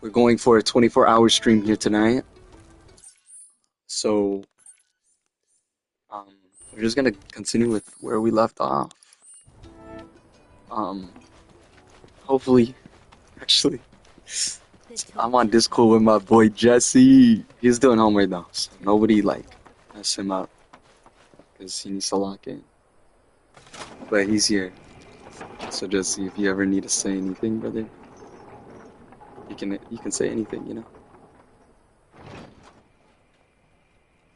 We're going for a 24-hour stream here tonight. So, um, we're just gonna continue with where we left off. Um, hopefully, actually, I'm on Discord with my boy Jesse. He's doing homework though, so nobody mess him up because he needs to lock in. But he's here. So Jesse, if you ever need to say anything, brother, you can say anything, you know.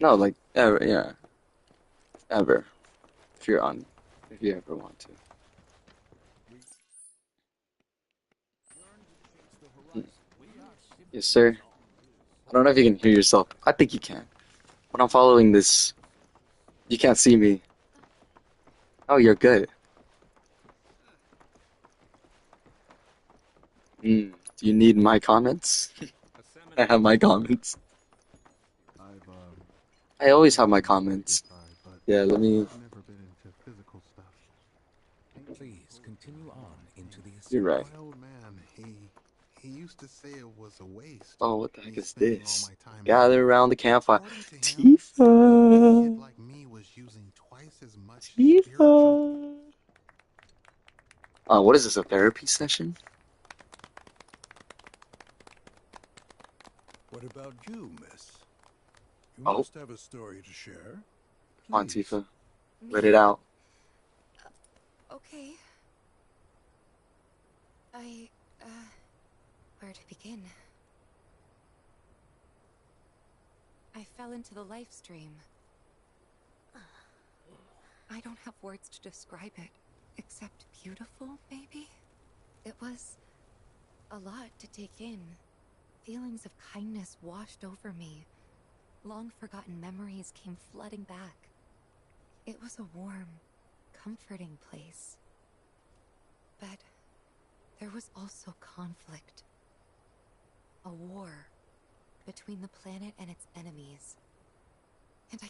No, like ever, yeah, ever. If you're on, if you ever want to. Hmm. Yes, sir. I don't know if you can hear yourself. I think you can. When I'm following this, you can't see me. Oh, you're good. Do you need my comments? I have my comments. I always have my comments. Yeah, let me. Please continue on into the You're right. My old man, he used to say it was a waste. Oh, what the heck Me is spending all this? my time Gather outdoors. around the campfire. According to him, a kid Tifa! like me was using twice as much spiritual. Tifa! What is this, a therapy session? What about you, miss? You Oh, must have a story to share. come on, Please. Tifa. Let it out. Okay. Where to begin? I fell into the life stream. I don't have words to describe it, except beautiful, maybe? It was a lot to take in. Feelings of kindness washed over me. Long forgotten memories came flooding back. It was a warm, comforting place. But there was also conflict. A war between the planet and its enemies. And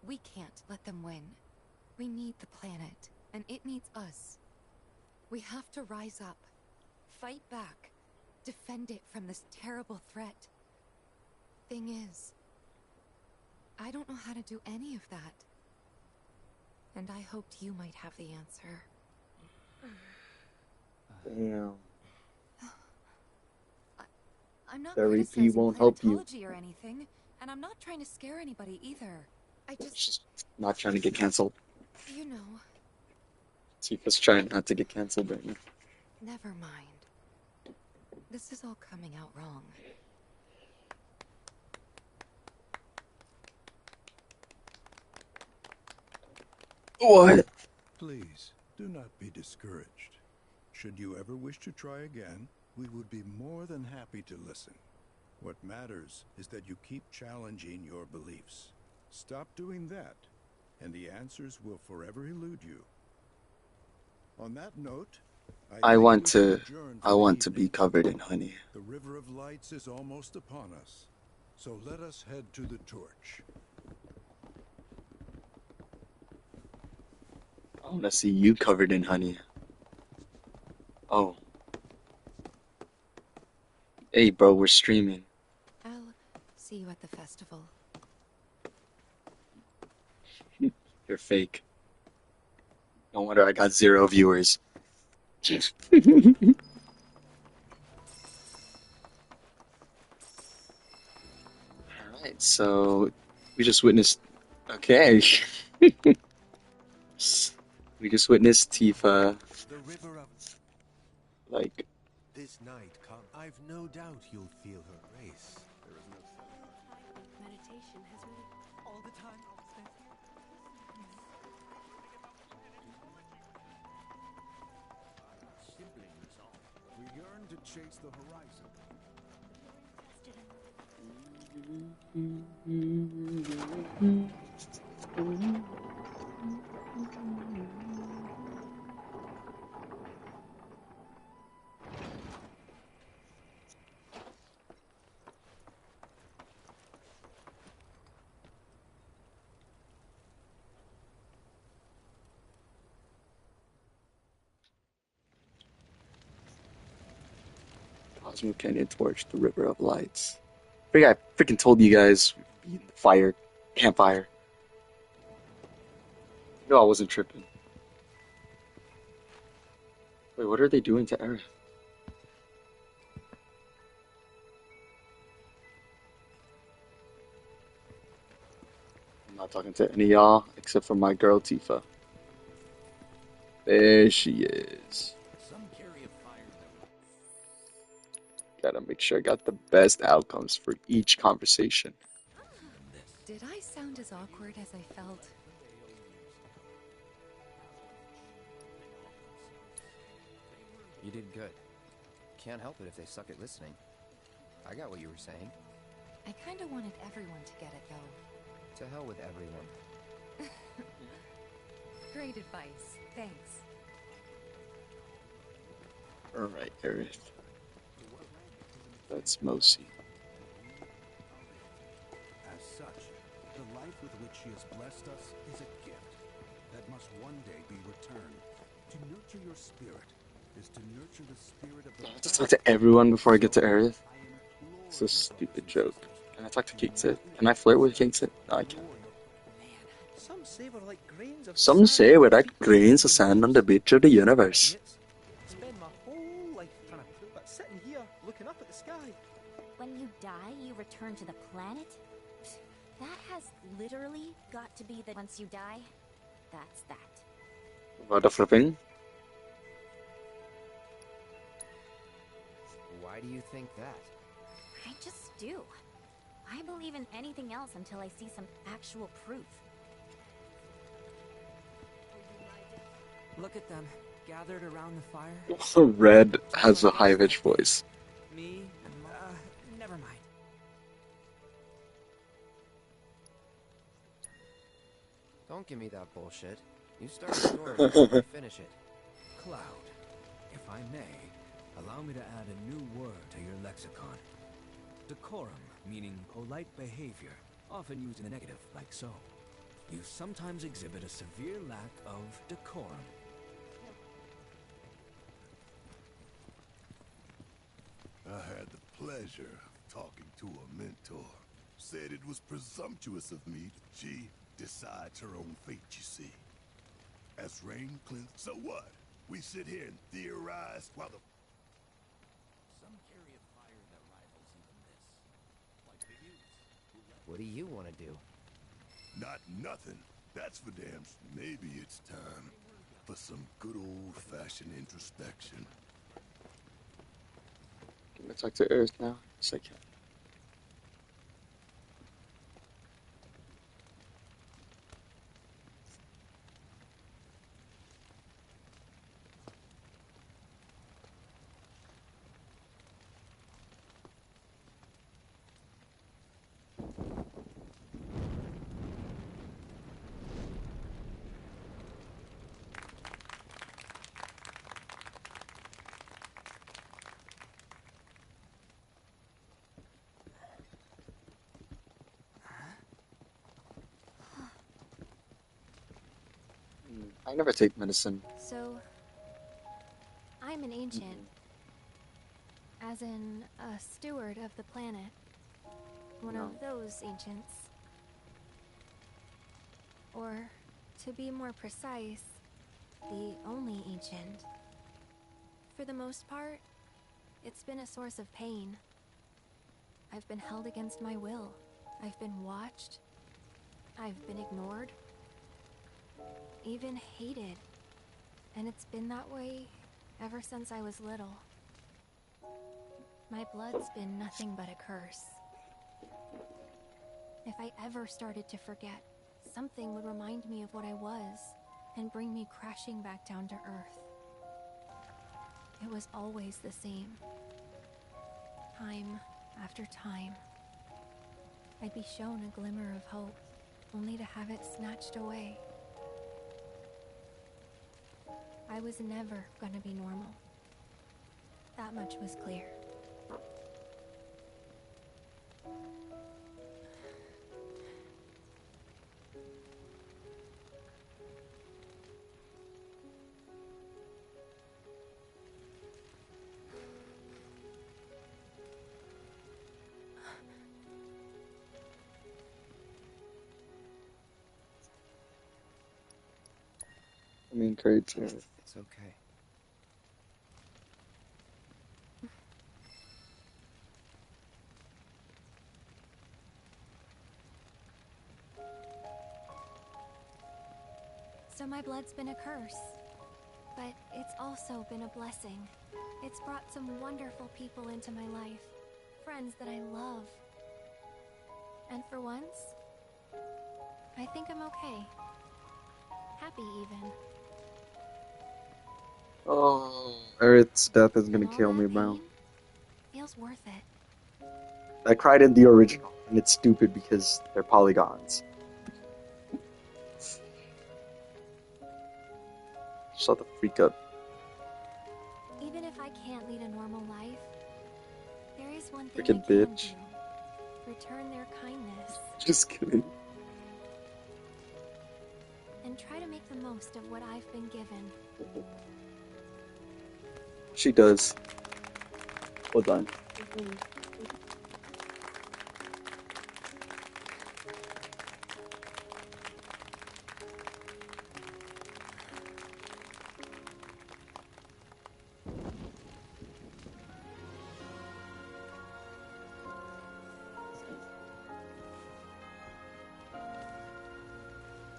we can't let them win. We need the planet, and it needs us. We have to rise up, fight back, defend it from this terrible threat. Thing is, I don't know how to do any of that. And I hoped you might have the answer. Damn. I'm not Therapy criticizing won't help you. planetology or anything, and I'm not trying to scare anybody either. She's not trying to get canceled. You know, Tifa's trying not to get canceled right now. never mind. This is all coming out wrong. What? Please, do not be discouraged. Should you ever wish to try again, we would be more than happy to listen. What matters is that you keep challenging your beliefs. Stop doing that, and the answers will forever elude you. On that note, I think want we should to adjourn I for the want to be evening. covered in honey. The River of Lights is almost upon us, so let us head to the torch. I want to see you covered in honey. Oh. Hey, bro, we're streaming. I'll see you at the festival. You're fake. No wonder I got 0 viewers. Alright, so we just witnessed. Okay. We just witnessed Tifa, The river of like, this night come. I've no doubt you'll feel her grace. There is no Meditation has really all the time spent here. Simply resolve. We yearn to chase the horizon. Cosmo Canyon Torch, the River of Lights. I freaking told you guys we'd be in the fire, campfire. No, I wasn't tripping. Wait, what are they doing to Aerith? I'm not talking to any of y'all except for my girl Tifa. There she is. Some carry a fire that Gotta make sure I got the best outcomes for each conversation. Did I sound as awkward as I felt? You did good. Can't help it if they suck at listening. I got what you were saying. I kinda wanted everyone to get it, though. To hell with everyone. Great advice. Thanks. Alright, Aerith. That's Mosi. As such, the life with which she has blessed us is a gift that must one day be returned. To nurture your spirit is to nurture the spirit of the I have to talk to everyone before I get to Aerith. It's a stupid joke. Can I talk to Kingsit? Can I flirt with Kingsit? No, I can't. Some say we're like grains of Some sand say we're on the like beach grains of the sand on universe. the beach of the universe. Spend my whole life trying to prove it, sitting here looking up at the sky. When you die, you return to the planet? That has literally got to be the once you die, that's that. What the flipping? Why do you think that? I just do. I believe in anything else until I see some actual proof. Look at them, gathered around the fire. Red has a high pitched voice. Me and never mind. Don't give me that bullshit. You start a story before you finish it. Cloud, if I may, allow me to add a new word to your lexicon. Decorum, meaning polite behavior, often used in the negative, like so. You sometimes exhibit a severe lack of decorum. I had the pleasure of talking to a mentor. Said it was presumptuous of me that she decides her own fate, you see. As rain cleanses... So what? We sit here and theorize while the... Some carry a fire that rivals even this. Like the youths. What do you want to do? Not nothing. That's for damn... Maybe it's time for some good old-fashioned introspection. Can I talk to Aerith now? Yes, I can. I never take medicine. So, I'm an ancient. As in, a steward of the planet. One No. of those ancients. Or, to be more precise, the only ancient. For the most part, it's been a source of pain. I've been held against my will. I've been watched. I've been ignored. Even hated. And it's been that way ever since I was little. My blood's been nothing but a curse. If I ever started to forget, something would remind me of what I was and bring me crashing back down to earth. It was always the same. Time after time. I'd be shown a glimmer of hope, only to have it snatched away. I was never gonna be normal. That much was clear. Main character. It's okay. So my blood's been a curse, but it's also been a blessing. It's brought some wonderful people into my life, friends that I love. And for once, I think I'm okay. Happy even. Oh, Aerith's death is gonna And all kill me, that bro. pain feels worth it. I cried in the original, and it's stupid because they're polygons. Shut the freak up. Even if I can't lead a normal life, there is one thing Freaking I can bitch. do. Return their kindness. Just kidding. And try to make the most of what I've been given. She does. Hold on.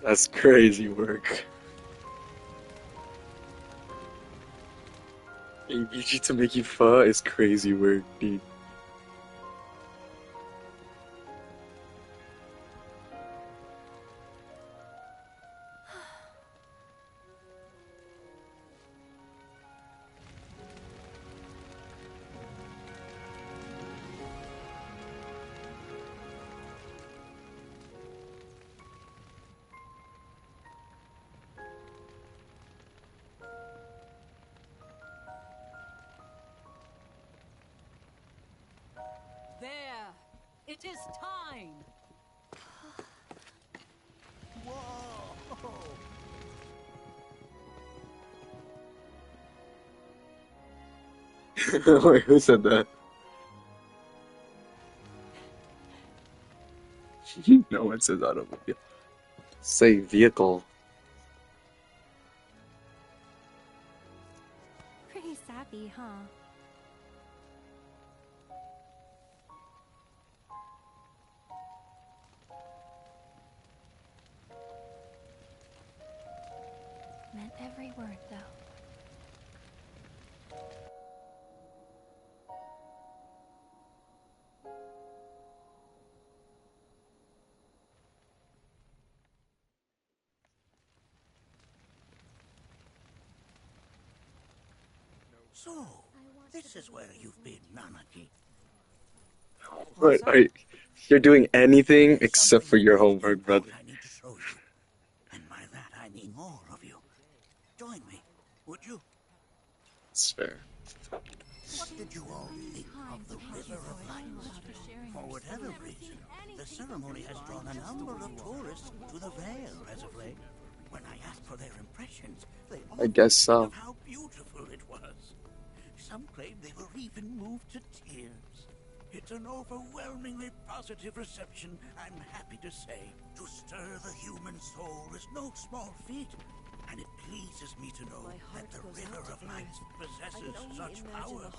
That's crazy work. ABG to make you pho is crazy work, dude. There! It is time! Whoa! Wait, who said that? No one says automobile. Say vehicle. Pretty sappy, huh? Meant every word, though. So, this is where you've been, Nanaki. What? You're doing anything except for your homework, brother. I need to show you. And by that, I mean all of you. Join me, would you? It's fair. What did you all think of the River of Light? For whatever reason, the ceremony has drawn a number of tourists to the Vale as of late. When I asked for their impressions, they all I guess so. of how beautiful it was. Some claim they were even moved to tears. It's an overwhelmingly positive reception, I'm happy to say. To stir the human soul is no small feat, and it pleases me to know that the River of Light possesses such power.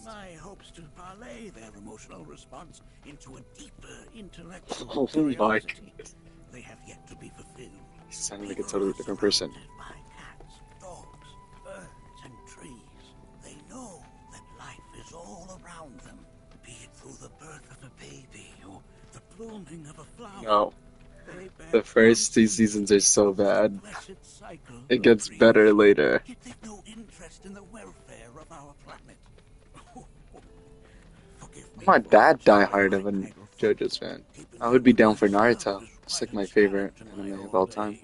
My hopes to parlay their emotional response into a deeper intellectual Oh my curiosity. They have yet to be fulfilled. You sound like a totally different person. By cats, dogs, birds, and trees. They know that life is all around them, be it through the birth of a baby or the blooming of a flower. No. The first two seasons are so bad. It gets better later. Yet they've no interest in the welfare of our planet. I'm not that diehard of a JoJo's fan. I would be down for Naruto. It's like my favorite anime of all time.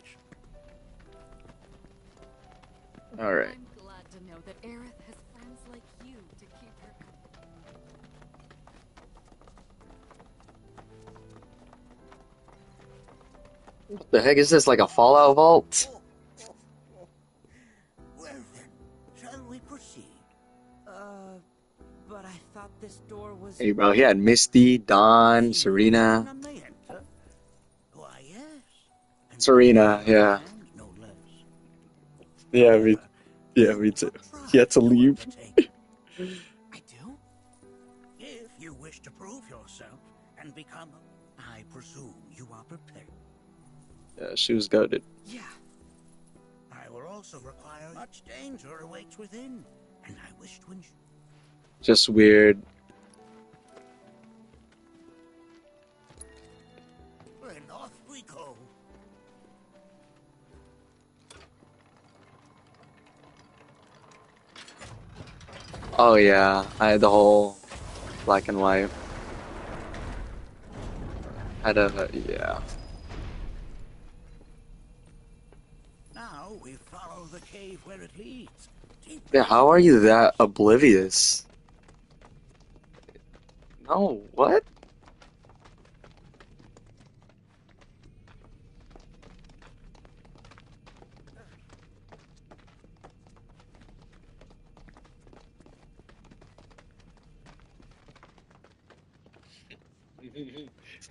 Alright. I'm glad to know that Aerith has friends like you to keep her. What the heck is this, like a Fallout vault? Well then, shall we proceed? But I thought this door was... Hey bro, he had Misty, Dawn, Serena. None may enter. Why, yes. And Serena, yeah. no less. Yeah, me too. He had to leave. I do? If you wish to prove yourself and become, I presume you are prepared. Yeah, she was gutted. Yeah. I will also require much danger awaits within, and I wish to ensure. Just weird. Then off we go. Oh yeah, I had the whole black and white. Had a yeah. Now we follow the cave where it leads. Yeah, how are you that oblivious? No, what?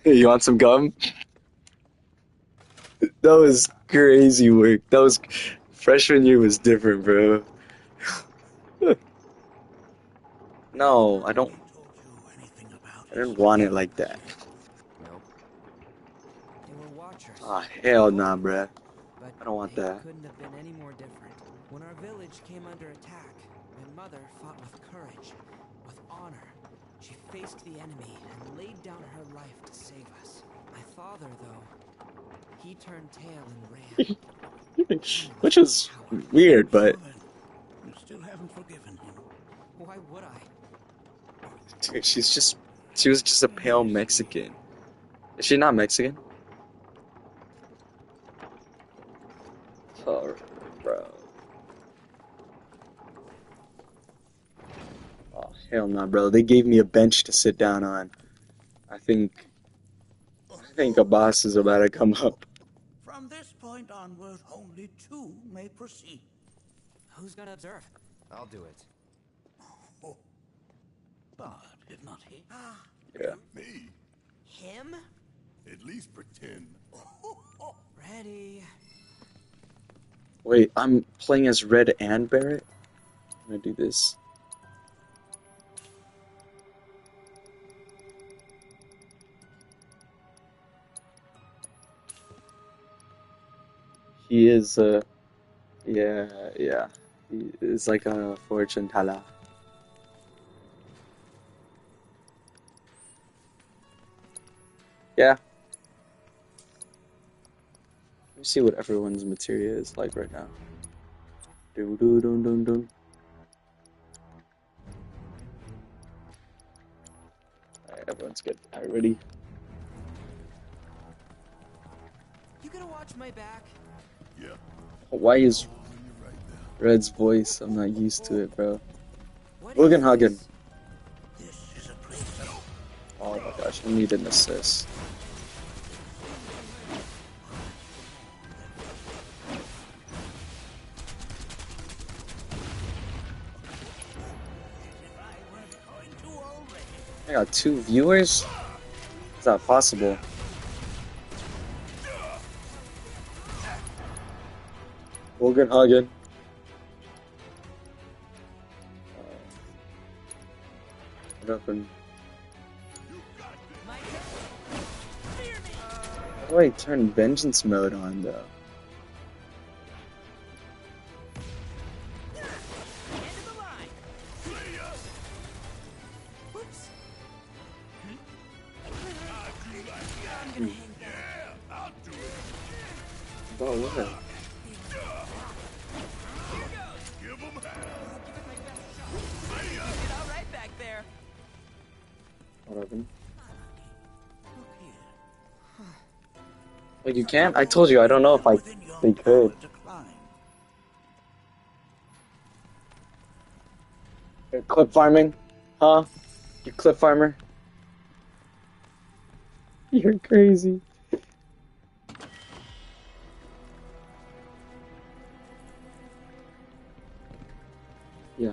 You want some gum? That was crazy work. That was freshman year was different, bro. No, I don't. I didn't want it like that. Nope. They were watchers. Ah, hell nah, bruh. But I don't want they that. couldn't have been any more different. When our village came under attack, my mother fought with courage, with honor. She faced the enemy and laid down her life to save us. My father, though, he turned tail and ran. Which is weird, but You still haven't forgiven him. Why would I? dude, she was just a pale Mexican. Is she not Mexican? Oh, bro. Oh, hell nah, bro. They gave me a bench to sit down on. I think a boss is about to come up. From this point onward, only two may proceed. Who's gonna observe? I'll do it. Oh. But if not he. Yeah. Me? Him? At least pretend. Ready. Wait, I'm playing as Red and Barrett? I'm gonna do this. He is, yeah. He is like a fortune teller. Yeah. Let me see what everyone's materia is like right now. Doo doo doo doo doo. Alright, everyone's good. Alright, ready? You gonna watch my back? Yeah. Why is Red's voice? I'm not used to it, bro. Logan Hagen. Oh my gosh, I need an assist. I got 2 viewers? Is that possible? Logan Hagen. What happened? How do I turn vengeance mode on though? Oh, what? What happened? Like you can't? I told you I don't know if they could. Clip farming? Huh? You clip farmer? You're crazy. Yeah.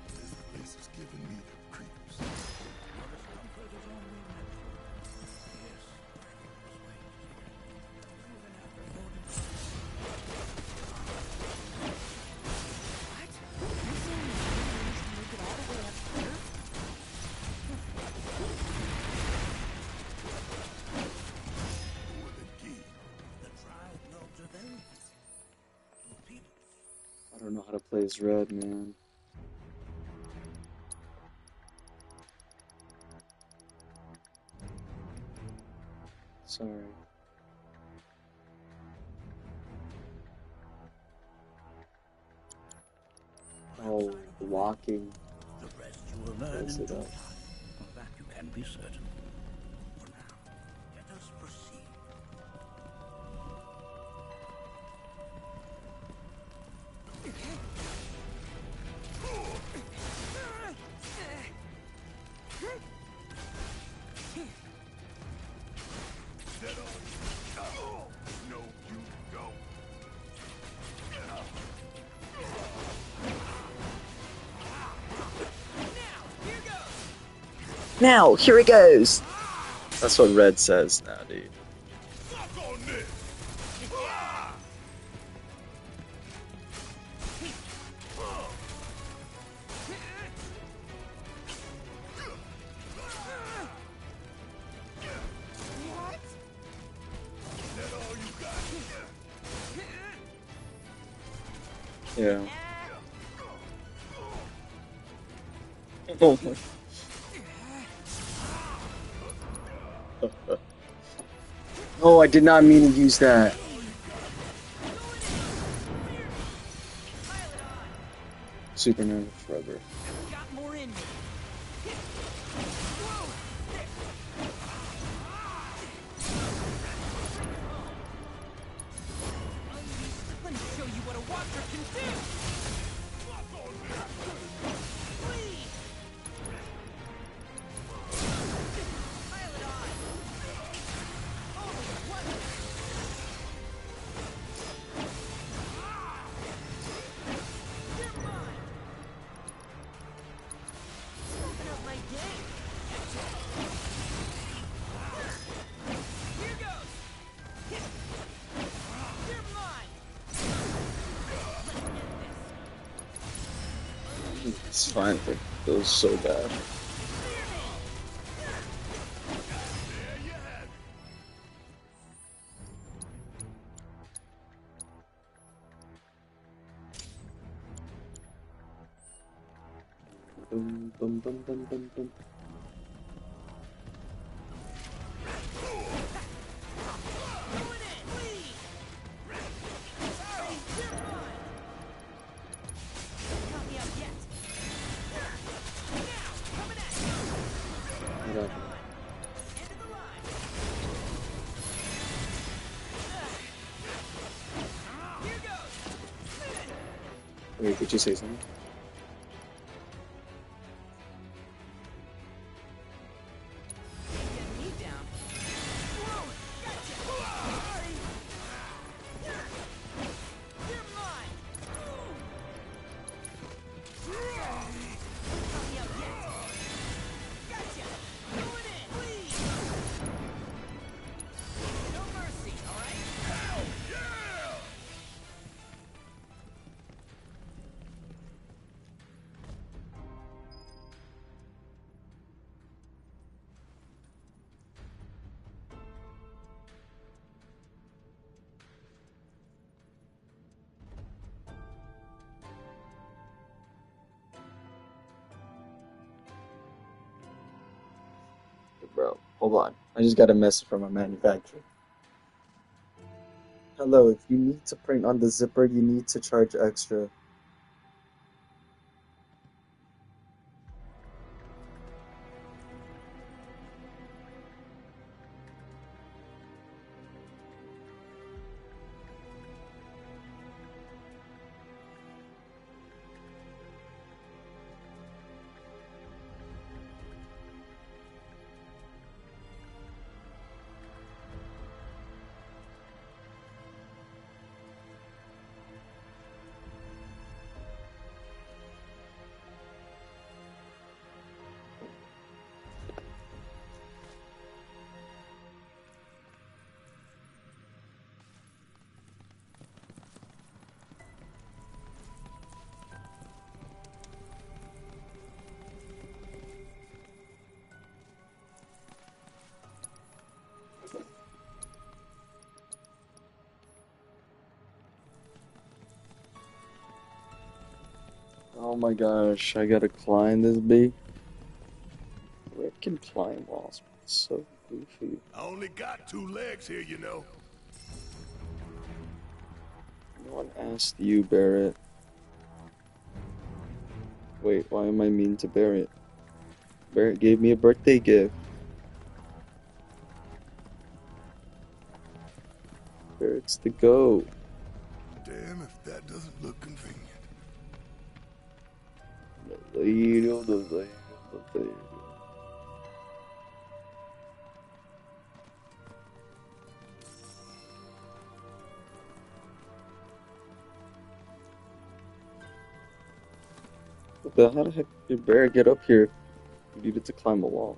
This place is giving me the creeps. know how to play as red, man. Sorry. Oh, walking. The rest you will learn in due time. Of that you can be certain. For now, let us proceed. No, you don't. Now, here it goes. That's what red says now, dude. Yeah. Oh my. Oh, I did not mean to use that. Super nervous rubber. Got more in me. Let me show you what a walker can do. It's fine, but it was so bad. Boom, boom, boom, boom, boom, boom. Wait, did you say something? Bro, hold on. I just got a message from a manufacturer. Hello, if you need to print on the zipper, you need to charge extra. Oh my gosh, I gotta climb this bee. Rick can climb walls. It's so goofy. I only got 2 legs here, you know. No one asked you, Barrett. Wait, why am I mean to Barrett? Barrett gave me a birthday gift. Barrett's the GOAT. Damn if that doesn't look convenient. The lady, the lady, the lady. How the heck did Barrett get up here? He needed to climb a wall.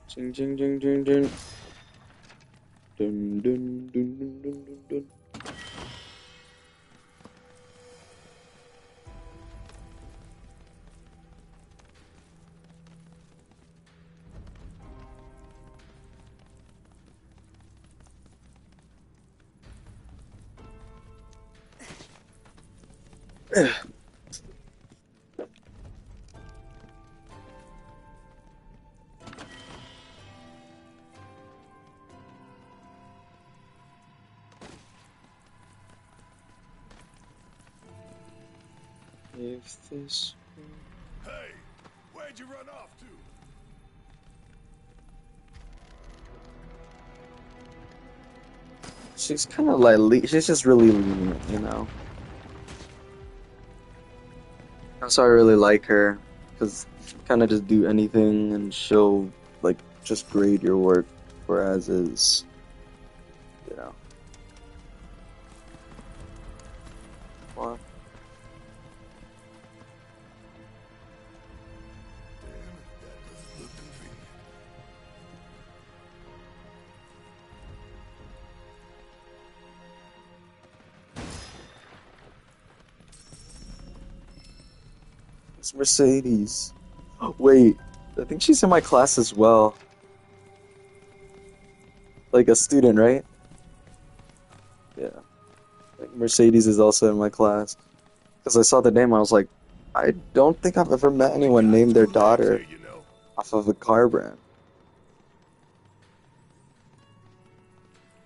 Jing jing jing jing jing. Dun dun dun dun dun dun dun. If this... Hey, where'd you run off to? She's kind of like, she's just really lenient, you know? That's why I really like her, because kind of just do anything and she'll, like, just grade your work, whereas is, you know. What? It's Mercedes. Wait, I think she's in my class as well. Like a student, right? Yeah. Like Mercedes is also in my class. Because I saw the name, I was like, I don't think I've ever met anyone named their daughter off of a car brand.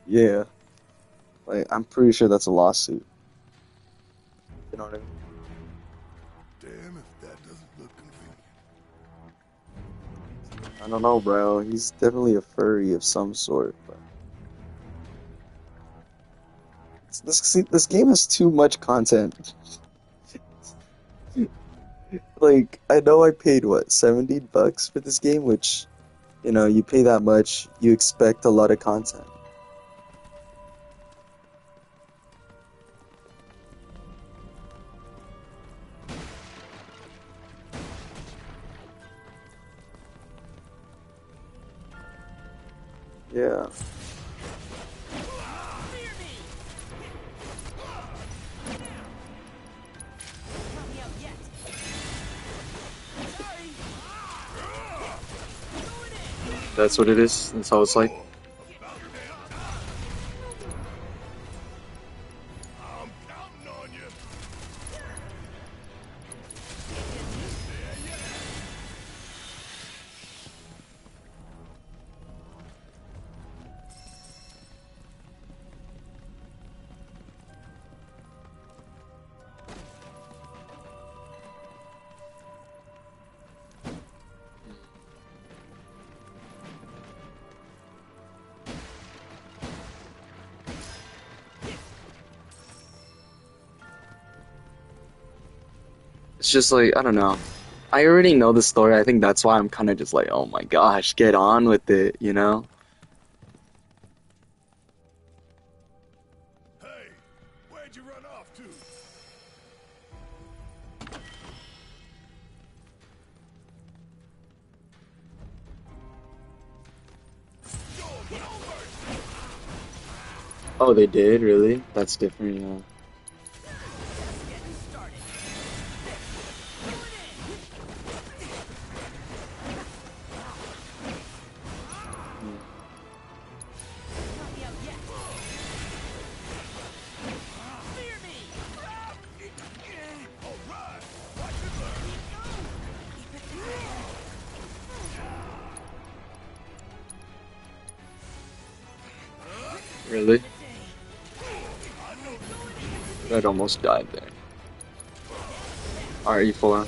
Yeah. Like, I'm pretty sure that's a lawsuit. You know what I mean? Damn if that doesn't look convenient. I don't know, bro. He's definitely a furry of some sort, but... This game has too much content. Like, I know I paid, what, $70 for this game, which, you know, you pay that much, you expect a lot of content. Yeah. That's what it is? That's how it's like? It's just like, I don't know. I already know the story. I think that's why I'm kind of just like, oh my gosh, get on with it, you know? Hey, where'd you run off to? Oh, they did? Really? That's different, yeah. Really? Red almost died there. RE4. A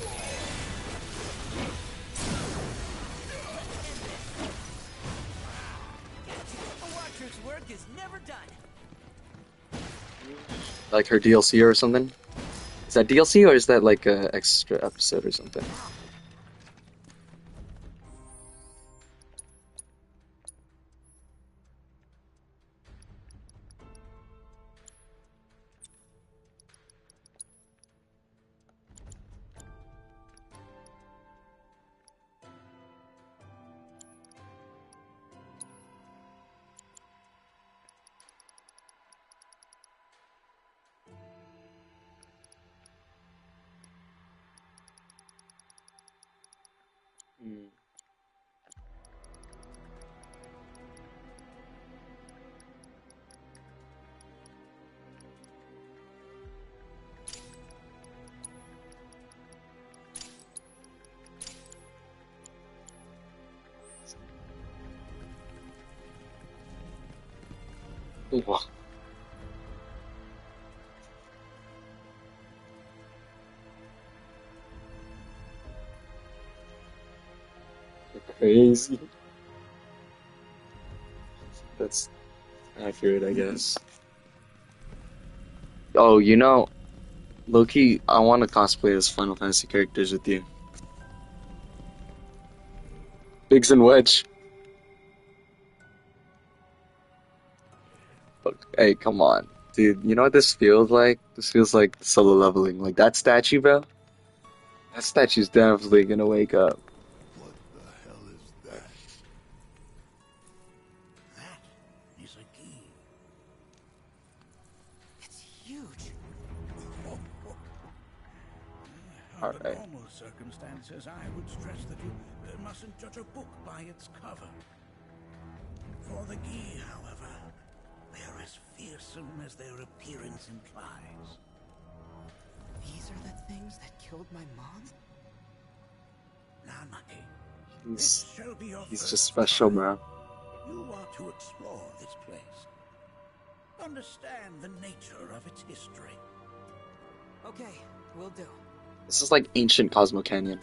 Watcher's work is never done. Like her DLC or something? Is that DLC or is that like a extra episode or something? Hmm. Wow. Crazy. That's accurate, I guess. Oh, you know, Loki, I want to cosplay as Final Fantasy characters with you. Biggs and Wedge. Look, hey, come on. Dude, you know what this feels like? This feels like solo leveling. Like that statue, bro? That statue's definitely gonna wake up. What the hell is that? That is a key. It's huge. Under Alright. normal circumstances, I would stress that you mustn't judge a book by its cover. For the Gi, however, they're as fearsome as their appearance implies. These are the things that killed my mom? Nanaki, He's this shall be your just first special, trial. bro. You are to explore this place. Understand the nature of its history. Okay, will do. This is like ancient Cosmo Canyon.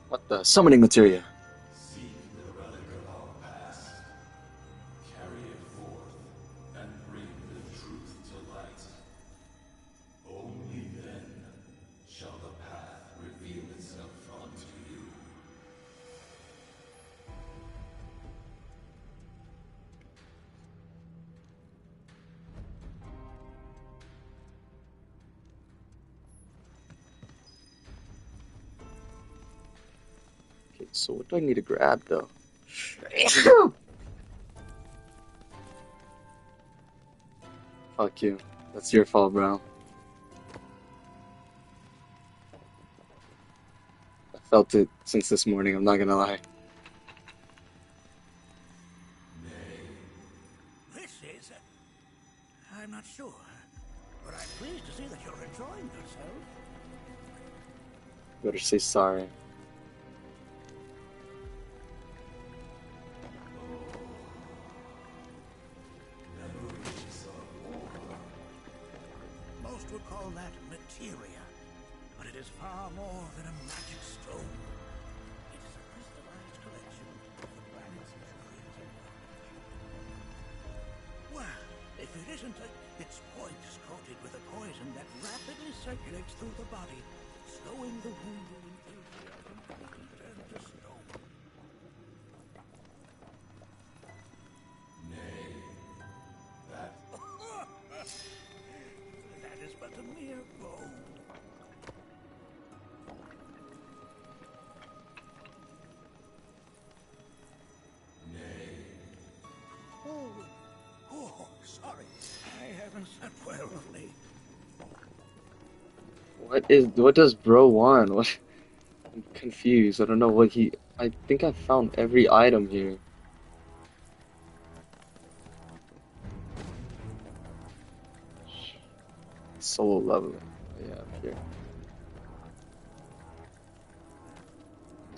What the? Summoning materia. Seek the relic of our past. Carry it forth and bring the truth to light. Only then shall the path reveal itself unto you. Okay, so what do I need to grab though? Fuck you. That's your fault, bro. I felt it since this morning, I'm not gonna lie. This is... I'm not sure, but I'm pleased to see that you're enjoying yourself. Better say sorry. Most would call that materia, but it is far more than a magic stone. It is a crystallized collection of the planet's memories and knowledge. Well, if it isn't, its point is coated with a poison that rapidly circulates through the body, slowing the wounded enthusiasm and turn to stone. Nay, that That is but a mere bone. nay. Oh, sorry. I haven't slept well of late. What does bro want? What? I'm confused. I don't know what he. I think I found every item here. Solo leveling. Yeah, I'm here.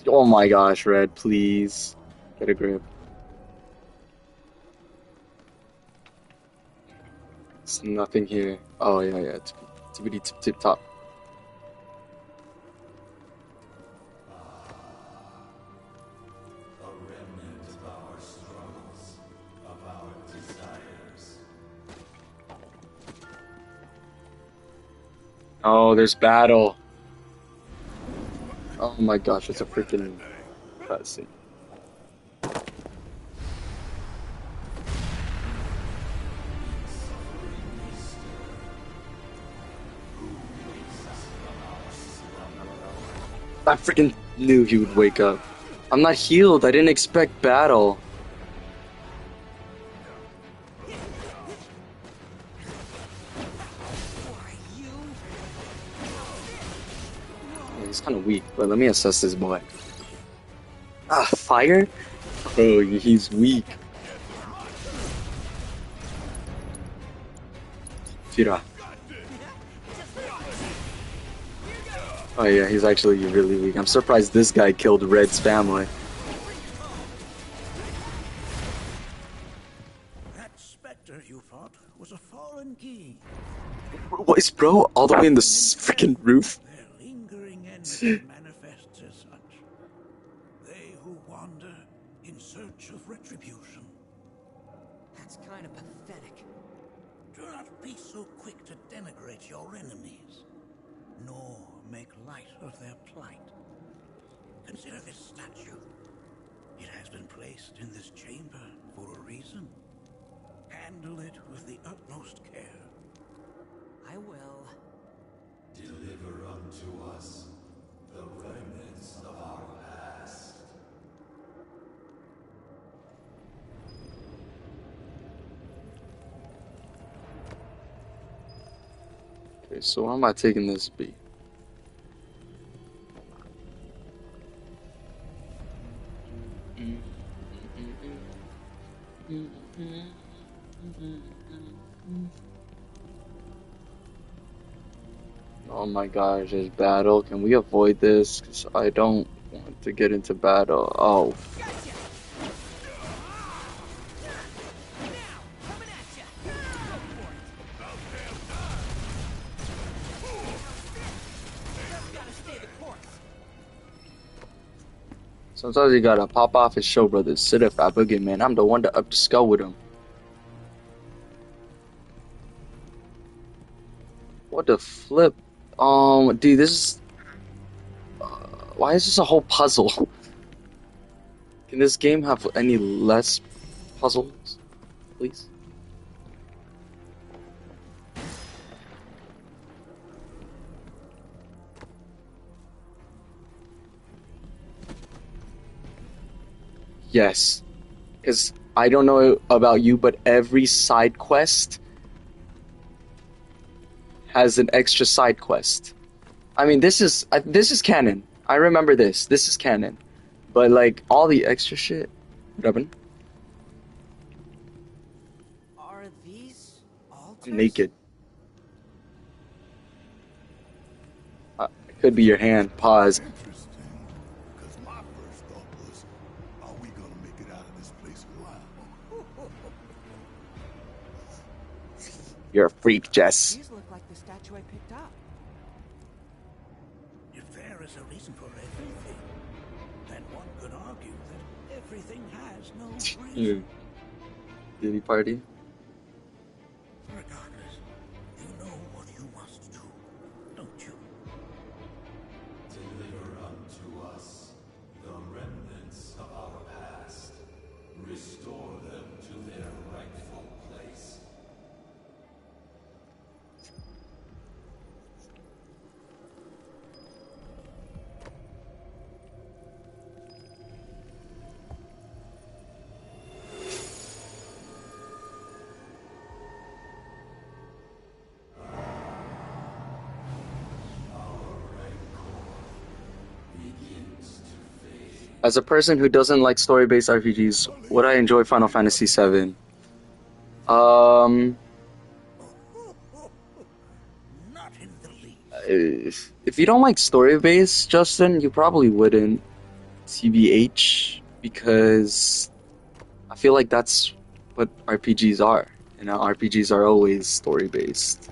Oh my gosh, Red, please. Get a grip. There's nothing here. Oh yeah, yeah. Tippity tip tip top. Oh, there's battle. Oh my gosh, it's a freaking cutscene. I freaking knew he would wake up. I'm not healed. I didn't expect battle. Yeah, he's kind of weak, but let me assess this boy. Ah, fire? Oh, he's weak. Tira. Oh yeah, he's actually really weak. I'm surprised this guy killed Red's family. That specter you fought was a fallen key. What is bro? All the way in the freaking roof? Their lingering enmity manifests as such. They who wander in search of retribution. That's kind of pathetic. Do not be so quick to denigrate your enemies, nor make light of their plight. Consider this statue. It has been placed in this chamber for a reason. Handle it with the utmost care. I will. Deliver unto us the remnants of our past. Okay, so where am I taking this be? Oh my gosh, there's battle. Can we avoid this? Because I don't want to get into battle. Oh. Sometimes you gotta pop off his show, brothers. Sit up, I boogie, man. I'm the one to up the skull with him. What the flip? Dude, this is... why is this a whole puzzle? Can this game have any less puzzles, please? Yes. Because I don't know about you, but every side quest has an extra side quest. I mean, this is canon. I remember this. This is canon. But like all the extra shit, Robin. Are these altars? I'm naked. It could be your hand. Pause. Interesting, because my first thought was, are we gonna make it out of this place alive? You're a freak, Jess. These look like the statue I picked up. If there is a reason for everything, then one could argue that everything has no reason. Diddy party? Regardless, you know what you must do, don't you? Deliver unto us the remnants of our past. Restore them to their rightful place. As a person who doesn't like story-based RPGs, would I enjoy Final Fantasy VII? If you don't like story-based, Justin, you probably wouldn't. TBH, because I feel like that's what RPGs are, You know, RPGs are always story based.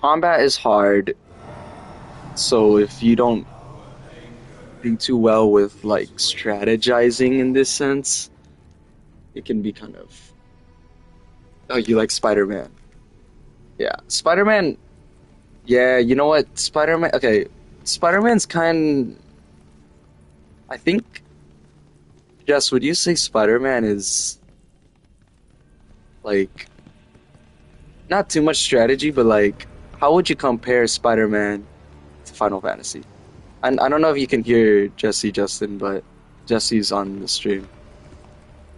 Combat is hard, so if you don't do too well with like strategizing in this sense, it can be kind of. Oh, you like Spider-Man? Yeah, Spider-Man. Yeah, you know what? Spider-Man. Okay, Spider-Man's kind. I think. Jess, would you say Spider-Man is like not too much strategy, but like how would you compare Spider-Man to Final Fantasy? And I don't know if you can hear Jesse, Justin, but Jesse's on the stream.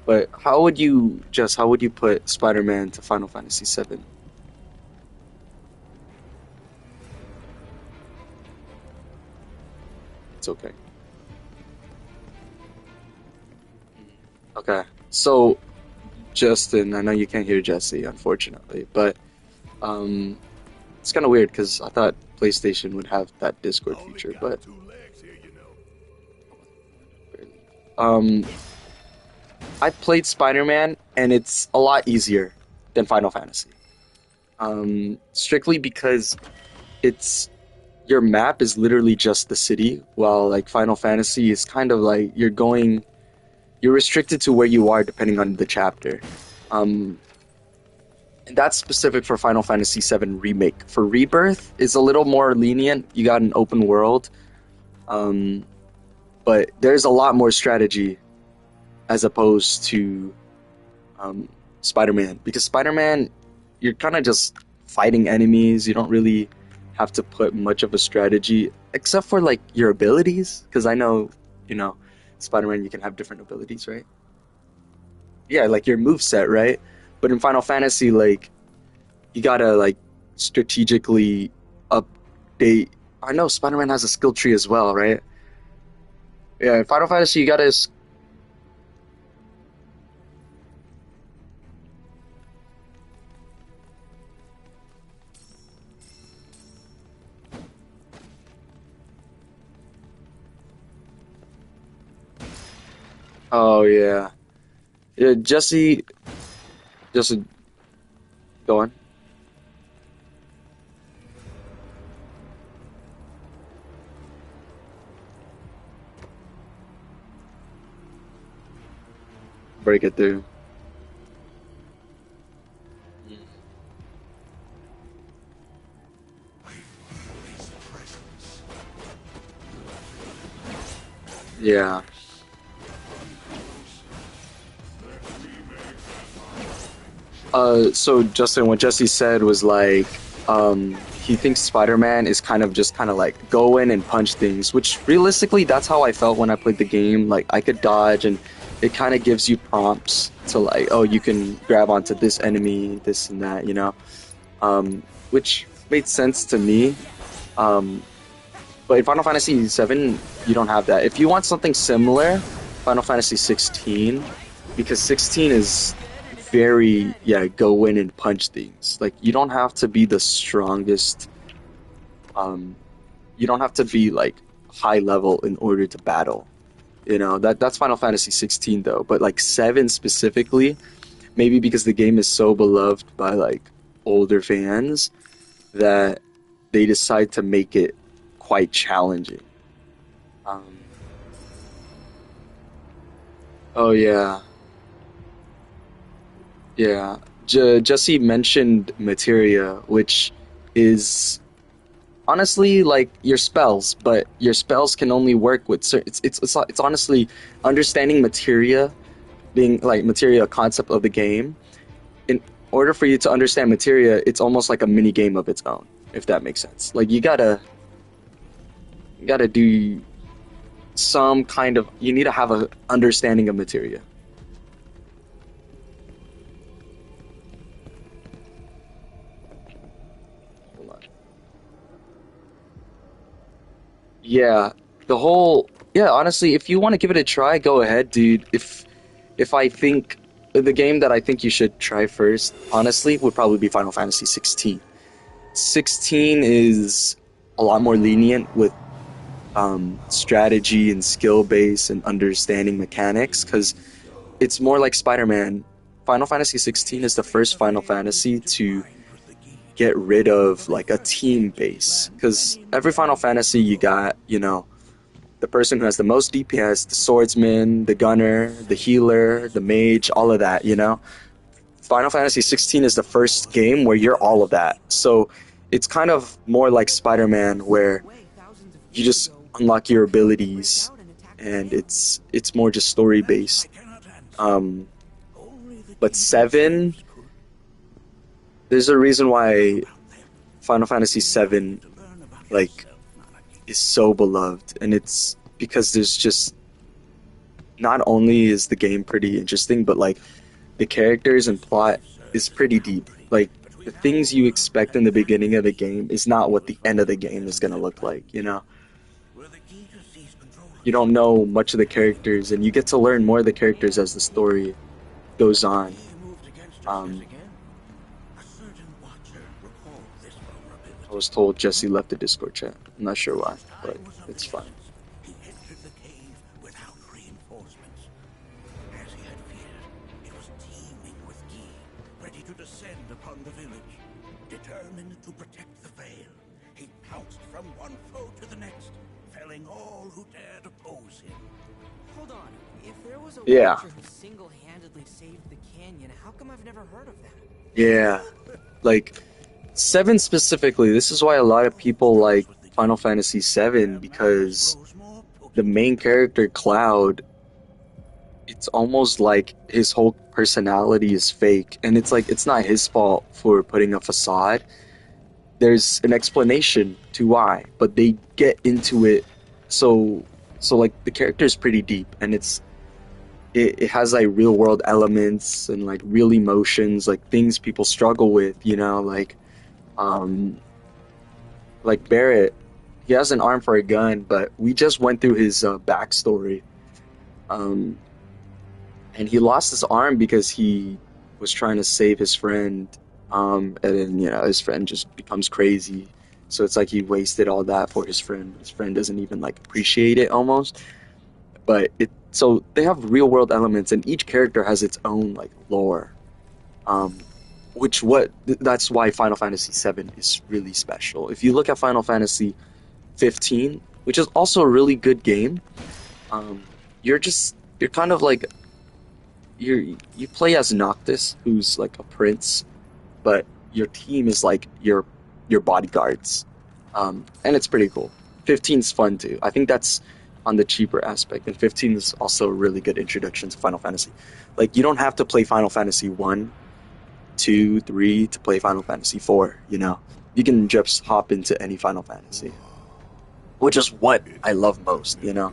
But how would you put Spider-Man to Final Fantasy VII? It's okay. Okay. So, Justin, I know you can't hear Jesse, unfortunately, but it's kind of weird because I thought PlayStation would have that Discord feature, but I played Spider-Man and it's a lot easier than Final Fantasy. Strictly because it's your map is literally just the city, while like Final Fantasy is kind of like you're restricted to where you are depending on the chapter. And that's specific for Final Fantasy VII Remake. For Rebirth, it's a little more lenient. You got an open world, but there's a lot more strategy as opposed to Spider-Man. Because Spider-Man, you're kind of just fighting enemies. You don't really have to put much of a strategy, except for like your abilities. Because I know, Spider-Man, you can have different abilities, right? Yeah, like your move set, right? But in Final Fantasy, like, you gotta like strategically update. I know Spider-Man has a skill tree as well, right? Yeah, in Final Fantasy, you gotta. Oh yeah, yeah. Jesse, go on. Break it through. Yeah. So Justin, what Jesse said was like, he thinks Spider-Man is kind of like go in and punch things, which realistically, that's how I felt when I played the game. Like I could dodge, and it kind of gives you prompts to like, oh, you can grab onto this enemy, this and that, which made sense to me. But in Final Fantasy VII, you don't have that. If you want something similar, Final Fantasy 16, because 16 is very go in and punch things. Like you don't have to be the strongest. You don't have to be like high level in order to battle. That's Final Fantasy 16 though. But like 7 specifically, maybe because the game is so beloved by like older fans that they decide to make it quite challenging. Oh yeah. Yeah, Jesse mentioned materia, which is honestly like your spells, but your spells can only work with certain. It's honestly understanding materia, being like materia concept of the game. In order for you to understand materia, it's almost like a mini game of its own, if that makes sense. Like you gotta do some kind of. You need to have a understanding of materia. Yeah, honestly, if you want to give it a try, go ahead, dude. If I think the game that I think you should try first, honestly, would probably be Final Fantasy 16. 16 is a lot more lenient with strategy and skill base and understanding mechanics, because it's more like Spider-Man. Final Fantasy 16 is the first Final Fantasy to get rid of like a team base, because every Final Fantasy you got, you know, the person who has the most DPS, the swordsman, the gunner, the healer, the mage, all of that, you know. Final Fantasy 16 is the first game where you're all of that. So it's kind of more like Spider-Man, where you just unlock your abilities and it's more just story based. But 7, there's a reason why Final Fantasy 7 like is so beloved, and it's because there's just, not only is the game pretty interesting, but like the characters and plot is pretty deep. Like the things you expect in the beginning of the game is not what the end of the game is gonna look like, you know? You don't know much of the characters, and you get to learn more of the characters as the story goes on. I was told Jesse left the Discord chat. I'm not sure why, but it's fine. He entered the cave without reinforcements. As he had feared, it was teeming with Gi, ready to descend upon the village. Determined to protect the Vale, he pounced from one foe to the next, felling all who dared oppose him. Hold on. If there was a Yeah. Watcher who single-handedly saved the canyon, how come I've never heard of that? Yeah, like 7 specifically, this is why a lot of people like Final Fantasy 7, because the main character, Cloud, it's almost like his whole personality is fake, and it's like it's not his fault for putting a facade. There's an explanation to why, but they get into it so like the character is pretty deep, and it has like real world elements and like real emotions, like things people struggle with, you know, like Barrett, he has an arm for a gun, but we just went through his backstory. And he lost his arm because he was trying to save his friend, and then, you know, his friend just becomes crazy. So it's like he wasted all that for his friend. His friend doesn't even like appreciate it almost. But so they have real world elements, and each character has its own like lore. That's why Final Fantasy 7 is really special. If you look at Final Fantasy 15, which is also a really good game, you're kind of like, you play as Noctis, who's like a prince, but your team is like your bodyguards, and it's pretty cool. 15's fun too. I think that's on the cheaper aspect, and 15 is also a really good introduction to Final Fantasy. Like, you don't have to play Final Fantasy 1, 2, 3 to play Final Fantasy 4, you know? You can just hop into any Final Fantasy, which is what I love most, you know?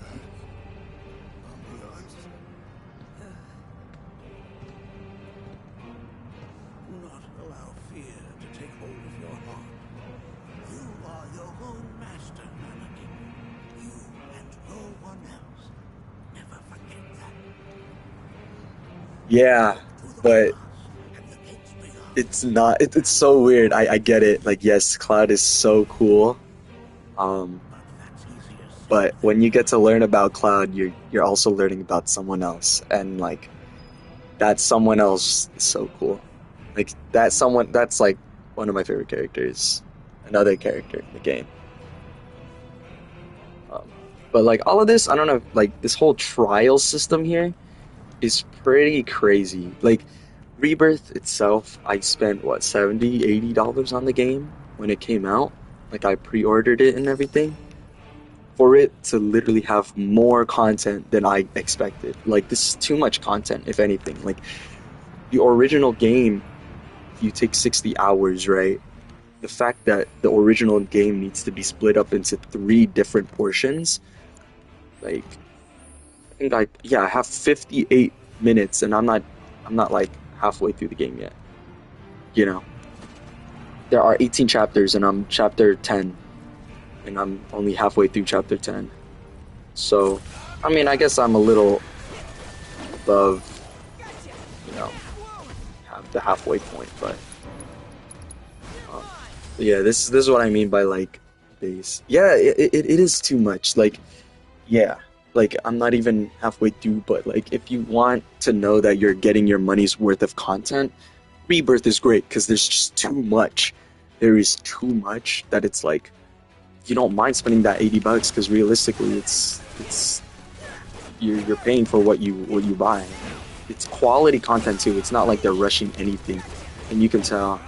Not allow fear to take hold of your heart. You are your own master, Anakin. You and no one else. Never forget that. Yeah, but it's not, it's so weird. I get it. Like, yes, Cloud is so cool. But when you get to learn about Cloud, you're also learning about someone else, and like that someone else is so cool. Like that's like one of my favorite characters, another character in the game. But like all of this, I don't know, like this whole trial system here is pretty crazy. Like Rebirth itself, I spent what, $70-$80 on the game when it came out. Like I pre-ordered it and everything, for it to literally have more content than I expected. Like, this is too much content, if anything. Like, the original game, you take 60 hours, right? The fact that the original game needs to be split up into 3 different portions, like, I think I have 58 minutes, and I'm not like halfway through the game yet. You know? There are 18 chapters, and I'm chapter 10. And I'm only halfway through chapter 10. So, I mean, I guess I'm a little above, you know, the halfway point, but yeah, this is what I mean by like base. Yeah, it is too much. Like, yeah, like I'm not even halfway through, but like if you want to know that you're getting your money's worth of content, Rebirth is great because there's just too much. There is too much that it's like you don't mind spending that $80 because realistically, it's you're paying for what you buy. It's quality content too. It's not like they're rushing anything, and you can tell.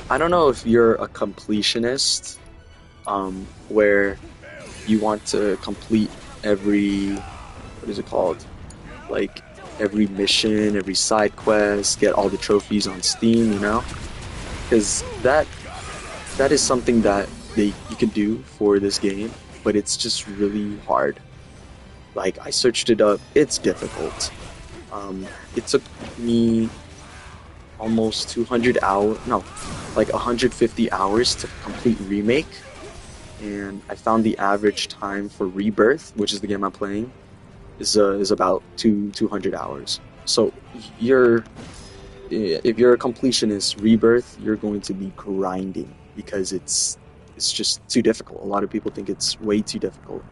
I don't know if you're a completionist, where you want to complete every, what is it called? Like every mission, every side quest, get all the trophies on Steam, you know? Because that is something that you can do for this game, but it's just really hard. Like I searched it up, it's difficult. It took me almost 200 hours, no, like 150 hours to complete Remake, and I found the average time for Rebirth, which is the game I'm playing, is about 200 hours. So if you're a completionist, Rebirth, you're going to be grinding because it's just too difficult. A lot of people think it's way too difficult,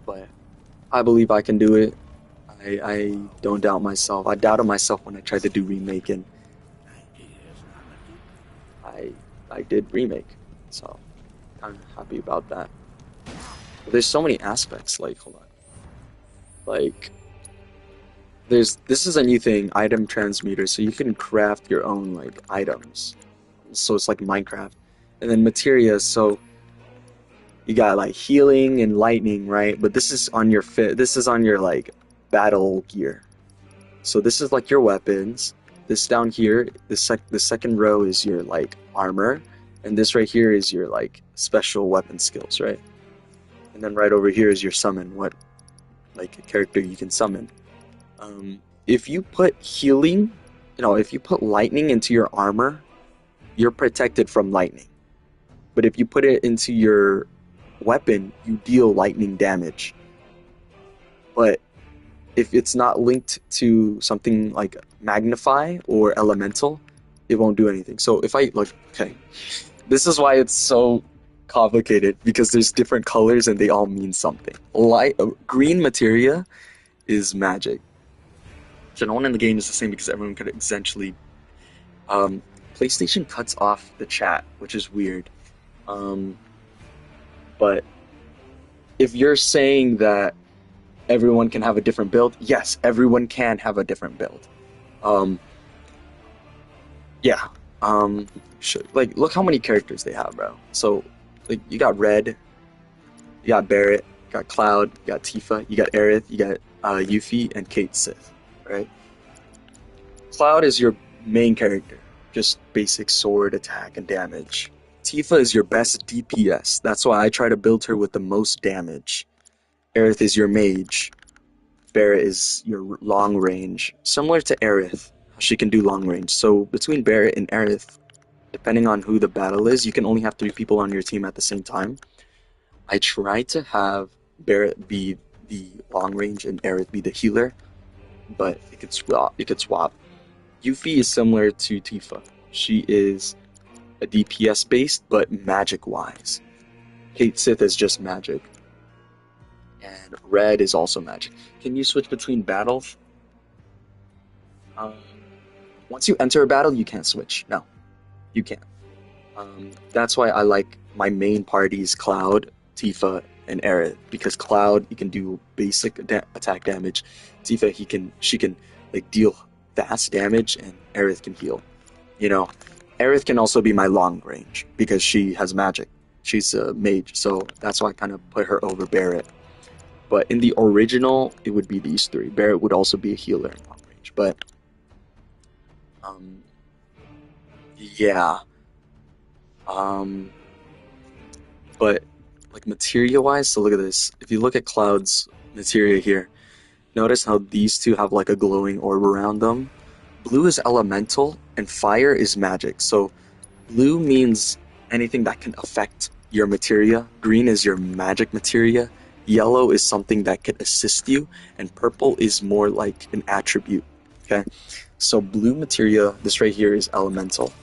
but I believe I can do it. I don't doubt myself. I doubted myself when I tried to do Remake, and I did Remake, so I'm happy about that. But there's so many aspects. Like, hold on, like this is a new thing, item transmuter, so you can craft your own like items. So it's like Minecraft, and then materia. So you got like healing and lightning, right? But this is on your This is on your like battle gear. So this is like your weapons. This down here, the second row is your like armor, and this right here is your like special weapon skills, right? And then right over here is your summon, what like character you can summon. If you put healing, if you put lightning into your armor, you're protected from lightning. But if you put it into your weapon, you deal lightning damage. But if it's not linked to something like magnify or elemental, it won't do anything. So if I look, okay, this is why it's so complicated, because there's different colors and they all mean something. Green materia is magic. So no one in the game is the same because everyone could essentially. PlayStation cuts off the chat, which is weird. But if you're saying that everyone can have a different build, yes, everyone can have a different build. Yeah. Like, look how many characters they have, bro. So, like, you got Red, you got Barret, you got Cloud, you got Tifa, you got Aerith, you got Yuffie, and Cait Sith, right? Cloud is your main character, just basic sword attack and damage. Tifa is your best DPS. That's why I try to build her with the most damage. Aerith is your mage. Barret is your long range. Similar to Aerith, she can do long range. So between Barret and Aerith, depending on who the battle is, you can only have 3 people on your team at the same time. I try to have Barret be the long range and Aerith be the healer, but it could swap. Yuffie is similar to Tifa. She is a DPS based, but magic wise. Cait Sith is just magic. And Red is also magic. Can you switch between battles? Once you enter a battle, you can't switch. No, you can't. That's why I like my main parties, Cloud, Tifa, and Aerith, because Cloud, you can do basic attack damage. Tifa, she can like deal fast damage, and Aerith can heal. Aerith can also be my long range because she has magic. She's a mage, so that's why I kind of put her over Barret. But in the original, it would be these 3. Barret would also be a healer in long range, but yeah. But like materia-wise, so look at this. If you look at Cloud's materia here, notice how these 2 have like a glowing orb around them. Blue is elemental, and fire is magic. So blue means anything that can affect your materia. Green is your magic materia. Yellow is something that can assist you, and purple is more like an attribute. Okay, so blue materia, this right here is elemental.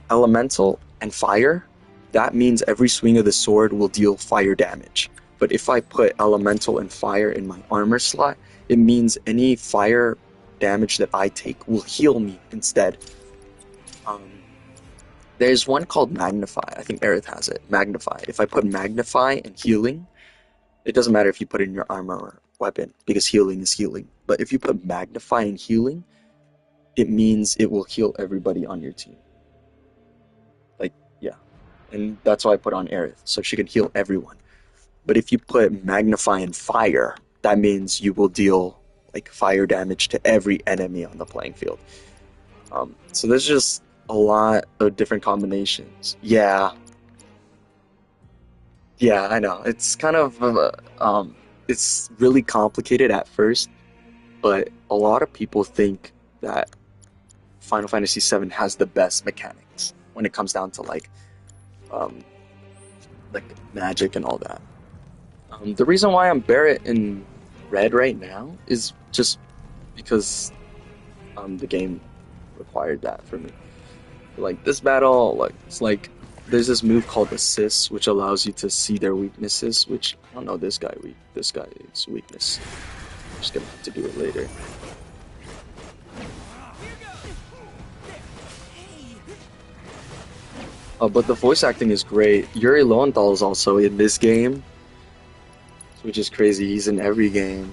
Elemental and fire, that means every swing of the sword will deal fire damage. But if I put elemental and fire in my armor slot, it means any fire damage that I take will heal me instead. There's one called Magnify. I think Aerith has it. Magnify. If I put Magnify and healing, it doesn't matter if you put it in your armor or weapon, because healing is healing. But if you put Magnify and healing, it means it will heal everybody on your team. Like, yeah. And that's why I put on Aerith, so she can heal everyone. But if you put Magnify and Fire, that means you will deal like fire damage to every enemy on the playing field. So there's just a lot of different combinations. Yeah, I know. It's kind of it's really complicated at first, but a lot of people think that Final Fantasy VII has the best mechanics when it comes down to like magic and all that. The reason why I'm Barret in red right now is just because the game required that for me. Like this battle, like it's like there's this move called Assist, which allows you to see their weaknesses. Which I don't know this guy's weakness. I'm just gonna have to do it later. But the voice acting is great. Yuri Lowenthal is also in this game, which is crazy. He's in every game.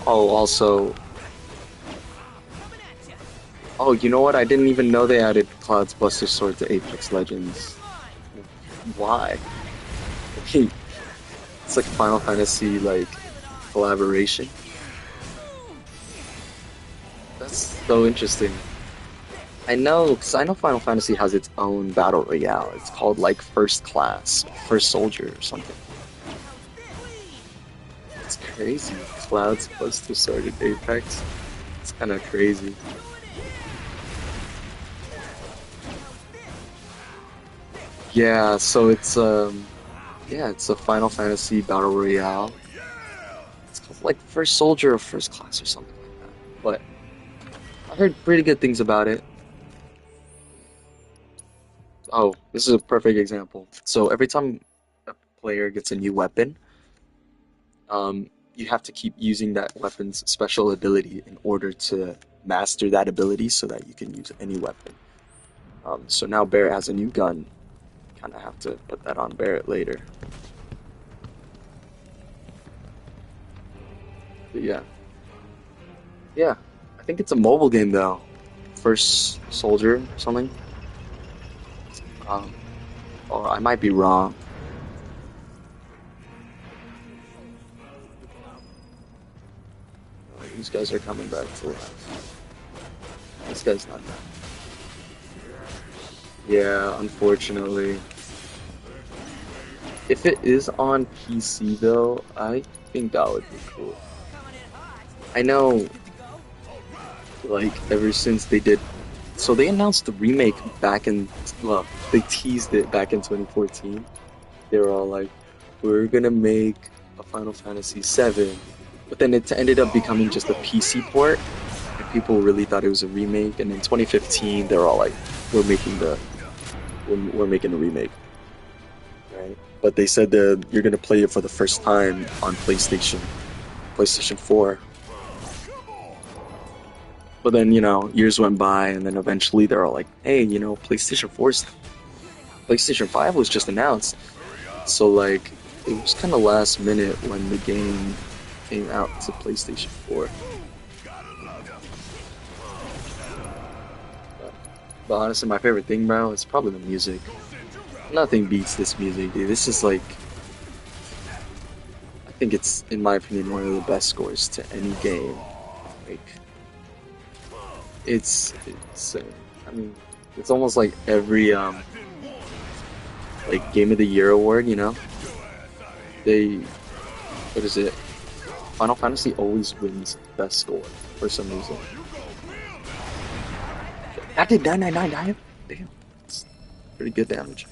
Oh, also... Oh, you know what? I didn't even know they added Cloud's Buster Sword to Apex Legends. Why? It's like Final Fantasy, like, collaboration. That's so interesting. I know, because I know Final Fantasy has its own battle royale. It's called, like, First Class, First Soldier or something. It's crazy. Cloud's Buster Sword in Apex. It's kind of crazy. Yeah, so it's it's a Final Fantasy battle royale. It's called like First Soldier or First Class or something like that. But I heard pretty good things about it. Oh, this is a perfect example. So every time a player gets a new weapon, you have to keep using that weapon's special ability in order to master that ability so that you can use any weapon. So now Barret has a new gun. Kind of have to put that on Barret later. But yeah, I think it's a mobile game though. First Soldier or something. Or I might be wrong. These guys are coming back to life. This guy's not bad. Yeah, unfortunately. If it is on PC though, I think that would be cool. I know, like, ever since they did... So they announced the remake back in... Well, they teased it back in 2014. They were all like, we're gonna make a Final Fantasy VII. But then it ended up becoming just a PC port. And people really thought it was a remake. And in 2015, they were all like, we're making a remake. Right? But they said that you're gonna play it for the first time on PlayStation 4. But then, you know, years went by, and then eventually they're all like, hey, you know, PlayStation 5 was just announced. So, like, it was kind of last minute when the game came out to PlayStation 4. But honestly, my favorite thing, bro, is probably the music. Nothing beats this music, dude. This is like... I think it's, in my opinion, one of the best scores to any game. Like... It's I mean, it's almost like every like Game of the Year award, you know? What is it? Final Fantasy always wins best score for some reason. That did 999 damage. Damn, it's pretty good damage.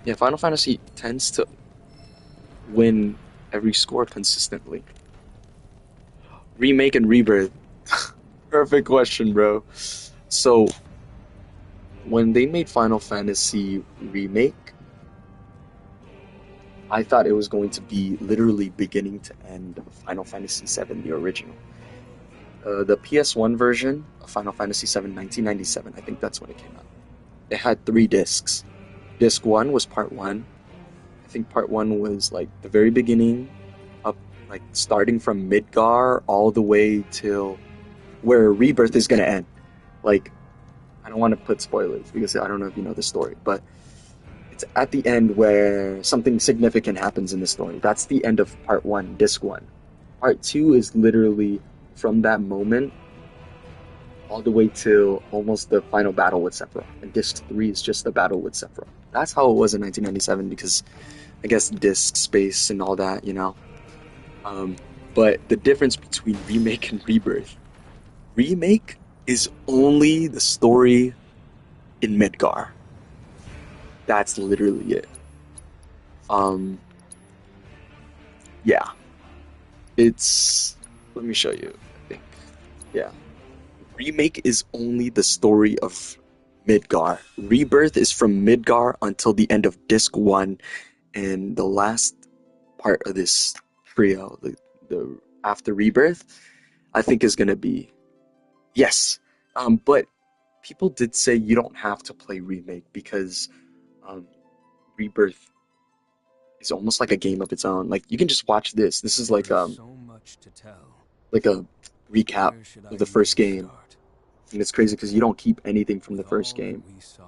Yeah, Final Fantasy tends to win every score consistently. Remake and Rebirth. Perfect question, bro. So, when they made Final Fantasy Remake, I thought it was going to be literally beginning to end of Final Fantasy VII, the original. The PS1 version of Final Fantasy VII, 1997, I think that's when it came out. It had 3 discs. Disc 1 was part 1. I think part 1 was like the very beginning, up like starting from Midgar all the way till where Rebirth is gonna end. Like, I don't want to put spoilers because I don't know if you know the story, but it's at the end where something significant happens in the story. That's the end of part 1, disc 1. Part 2 is literally from that moment all the way till almost the final battle with Sephiroth. And disc 3 is just the battle with Sephiroth. That's how it was in 1997 because I guess disk space and all that, you know. But the difference between Remake and Rebirth, Remake is only the story in Midgar. That's literally it. Yeah. It's, let me show you, I think. Yeah. Remake is only the story of Midgar. Rebirth is from Midgar until the end of disc 1, and the last part of this trio, the after Rebirth, I think is gonna be yes. But people did say you don't have to play Remake because Rebirth is almost like a game of its own. Like you can just watch this. This is like so much to tell. like a recap of the first game. And it's crazy because you don't keep anything from the first game. We saw,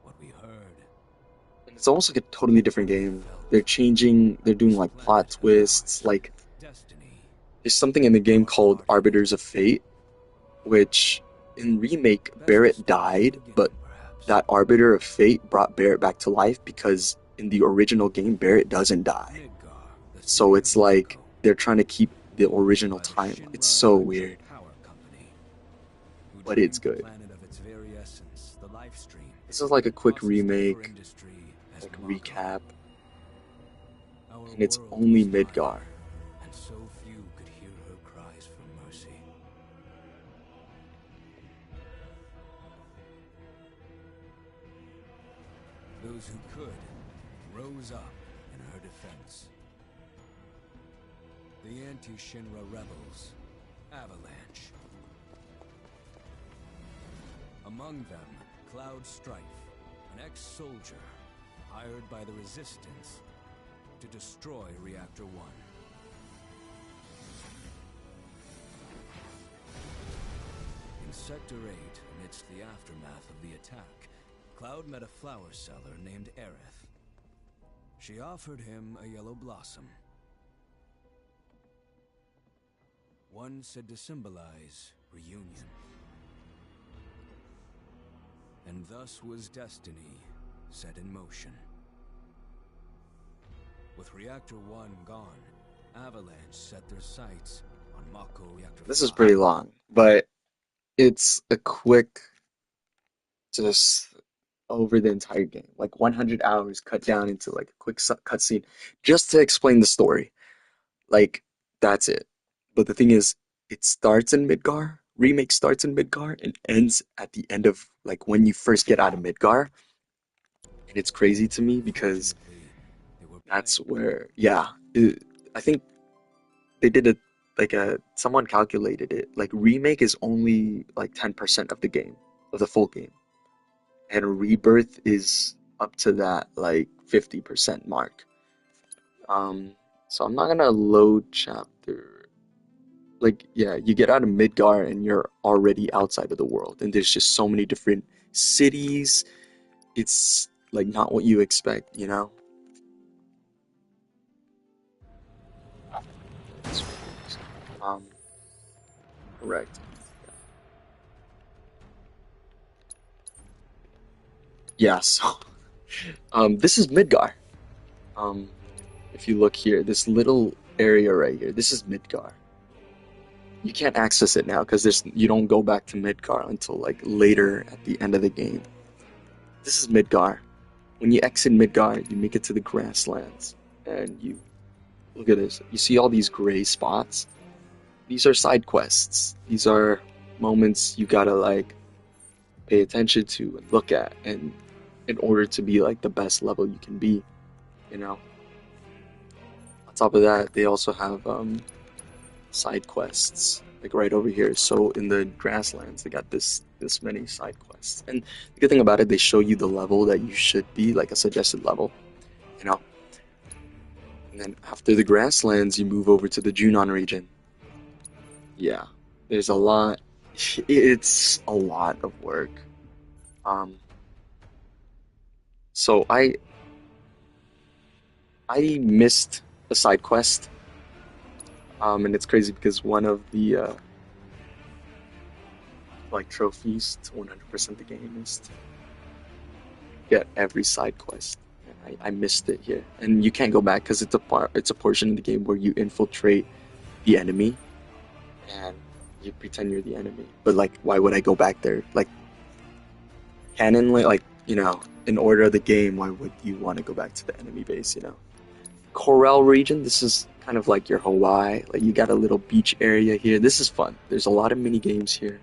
what we heard. And it's almost like a totally different game. They're changing, they're doing like plot twists, like there's something in the game called Arbiters of Fate, which in Remake Barrett died, but that Arbiter of Fate brought Barrett back to life because in the original game Barrett doesn't die. So it's like they're trying to keep the original timeline. It's so weird. But it's good. This is like a quick remake, like recap, and it's only Midgar. And so few could hear her cries for mercy. Those who could rose up in her defense. The anti-Shinra rebels, Avalanche. Among them, Cloud Strife, an ex-soldier hired by the Resistance to destroy Reactor 1. In Sector 8, amidst the aftermath of the attack, Cloud met a flower seller named Aerith. She offered him a yellow blossom. One said to symbolize reunion. And thus was destiny set in motion. With Reactor 1 gone, Avalanche set their sights on Mako Reactor 5. This is pretty long, but it's a quick, just over the entire game. Like 100 hours cut down into like a quick cutscene just to explain the story. Like, that's it. But the thing is, it starts in Midgar, Remake starts in Midgar, and ends at the end of, like, when you first get out of Midgar. And it's crazy to me because that's where, yeah, I think they did someone calculated it. Like, Remake is only, like, 10% of the game, of the full game. And Rebirth is up to that, like, 50% mark. So I'm not gonna load chapter. Like, yeah, you get out of Midgar and you're already outside of the world. And there's just so many different cities. It's, like, not what you expect, you know? Correct. Yeah, so, this is Midgar. If you look here, this little area right here. This is Midgar. You can't access it now because you don't go back to Midgar until like later at the end of the game. This is Midgar. When you exit Midgar, you make it to the grasslands, and you look at this. You see all these gray spots? These are side quests. These are moments you gotta like pay attention to and look at, and in order to be like the best level you can be, you know. On top of that, they also have side quests like right over here. So in the grasslands, they got this many side quests, and the good thing about it, they show you the level that you should be, like a suggested level, you know. And then after the grasslands, you move over to the Junon region. Yeah, there's a lot. It's a lot of work. So I missed a side quest. And it's crazy because one of the like trophies to 100% the game is to get every side quest. And I missed it here, and you can't go back because it's a portion of the game where you infiltrate the enemy and you pretend you're the enemy. But like, why would I go back there? Like, canonly, like, you know, in order of the game, why would you want to go back to the enemy base? You know, Corel region. This is kind of like your Hawaii. Like, you got a little beach area here. This is fun. There's a lot of mini games here.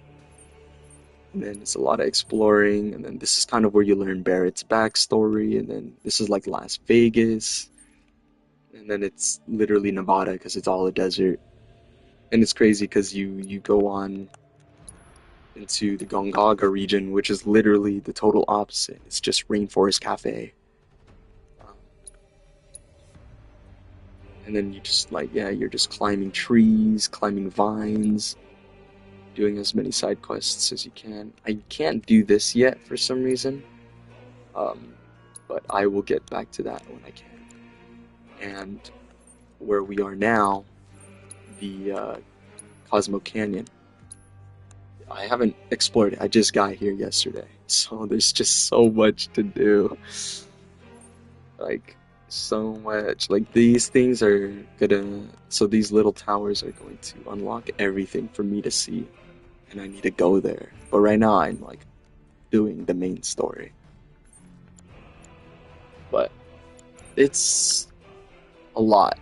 And then it's a lot of exploring, and then this is kind of where you learn Barrett's backstory, and then this is like Las Vegas, and then it's literally Nevada because it's all a desert. And it's crazy because you go on into the Gongaga region, which is literally the total opposite. It's just Rainforest Cafe. And then you just like, yeah, you're just climbing trees, climbing vines, doing as many side quests as you can. I can't do this yet for some reason, but I will get back to that when I can. And where we are now, the Cosmo Canyon, I haven't explored it. I just got here yesterday, so there's just so much to do. Like, so much. Like, these things are gonna, so these little towers are going to unlock everything for me to see, and I need to go there. But right now I'm like doing the main story. But it's a lot.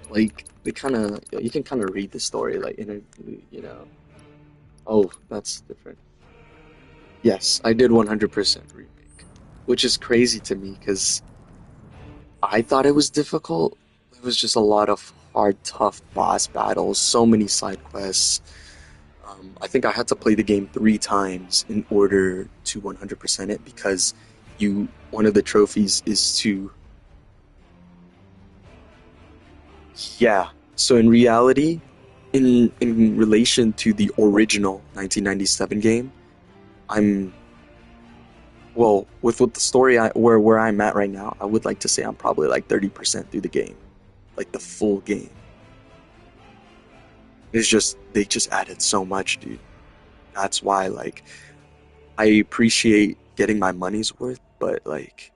Like, you can kind of read the story like in a, you know. Oh, that's different. Yes, I did 100% remake, which is crazy to me because I thought it was difficult. It was just a lot of hard, tough boss battles, so many side quests. I think I had to play the game 3 times in order to 100% it because one of the trophies is to, yeah. So in reality, in relation to the original 1997 game, I'm, well, with the story where I'm at right now, I would like to say I'm probably like 30% through the game, like the full game. It's just, they just added so much, dude. That's why, like, I appreciate getting my money's worth, but like,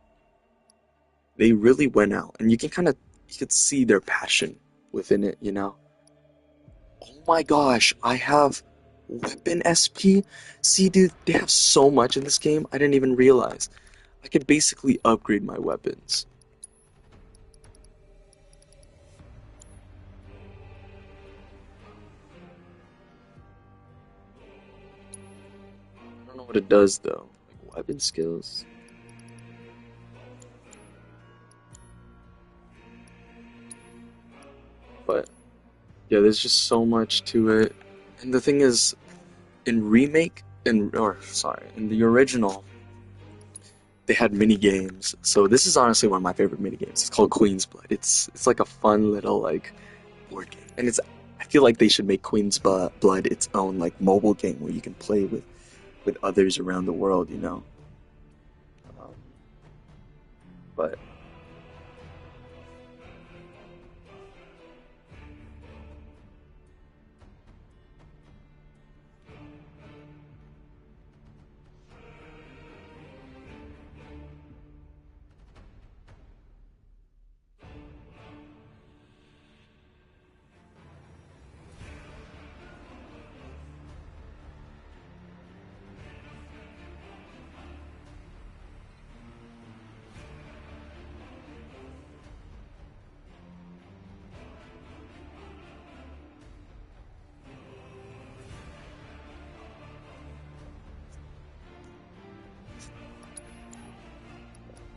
they really went out, and you could see their passion within it, you know. Oh my gosh, I have weapon SP. See, dude, they have so much in this game. I didn't even realize. I could basically upgrade my weapons. I don't know what it does though. Like, weapon skills. But yeah, there's just so much to it. And the thing is, in remake, in the original, they had mini games. So this is honestly one of my favorite mini games. It's called Queen's Blood. It's like a fun little like board game, and I feel like they should make Queen's Blood its own like mobile game where you can play with others around the world, you know. Um, but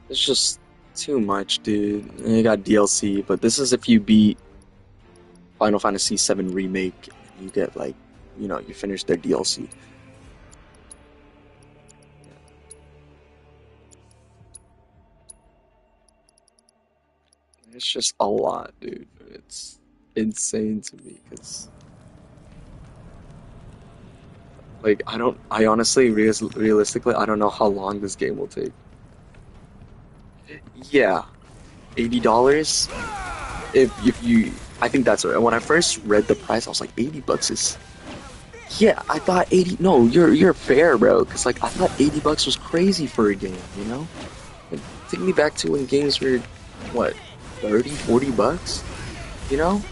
It's just too much, dude. And you got DLC, but this is if you beat Final Fantasy VII Remake, you get like, you finish their DLC. It's just a lot, dude. It's insane to me because, like, I honestly, realistically, I don't know how long this game will take. Yeah, $80. If you, I think that's right. When I first read the price, I was like, $80 is. Yeah, I thought 80. No, you're fair, bro. Cause like I thought $80 was crazy for a game. Like, take me back to when games were, what, 30, $40.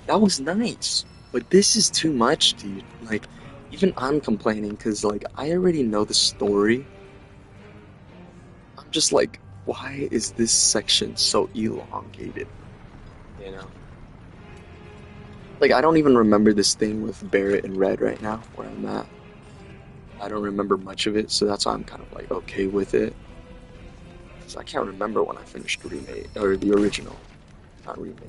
That was nice. But this is too much, dude. Like, even I'm complaining because like I already know the story. I'm just like, why is this section so elongated? You know? Like, I don't even remember this thing with Barrett and Red right now, where I'm at. I don't remember much of it, so that's why I'm kind of like okay with it. Because I can't remember when I finished remake, or the original, not remake.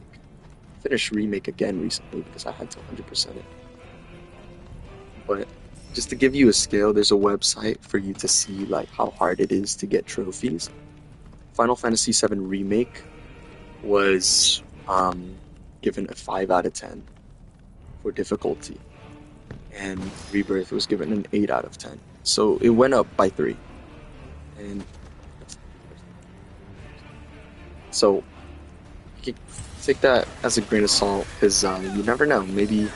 I finished remake again recently because I had to 100% it. But just to give you a scale, there's a website for you to see like how hard it is to get trophies. Final Fantasy VII Remake was given a 5 out of 10 for difficulty, and Rebirth was given an 8 out of 10. So it went up by 3. And so you can take that as a grain of salt because you never know. Maybe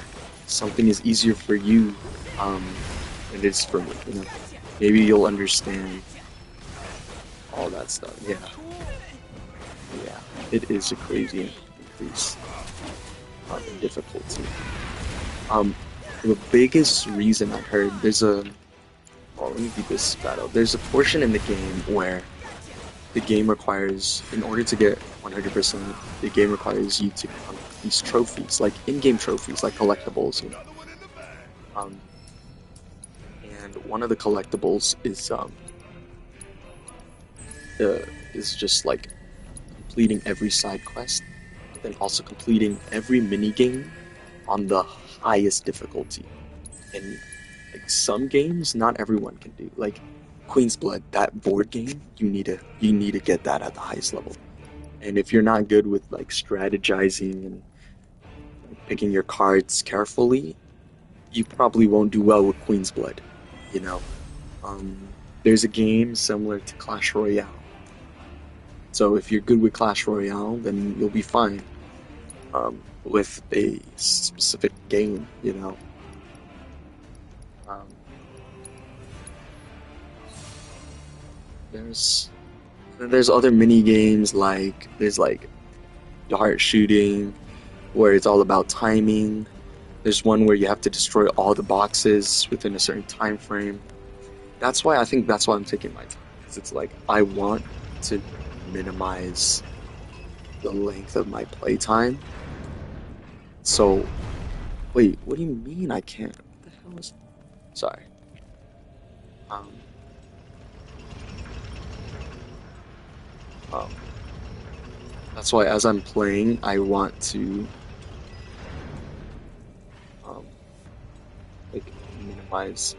something is easier for you than it is for me. Maybe you'll understand all that stuff. Yeah, it is a crazy increase in difficulty. The biggest reason I heard let me beat this battle. There's a portion in the game where the game requires, in order to get 100%, the game requires you to collect these trophies, like in-game trophies, like collectibles. And one of the collectibles is just like completing every side quest, but then also completing every mini game on the highest difficulty. And like some games, not everyone can do. Like Queen's Blood, that board game, you need to get that at the highest level. And if you're not good with like strategizing and like, picking your cards carefully, you probably won't do well with Queen's Blood. You know, there's a game similar to Clash Royale. So if you're good with Clash Royale, then you'll be fine with a specific game. There's other mini games like there's like dart shooting where it's all about timing. There's one where you have to destroy all the boxes within a certain time frame. That's why I'm taking my time, because it's like I want to minimize the length of my playtime. So, wait, what do you mean I can't? What the hell is? Sorry. That's why as I'm playing, I want to like minimize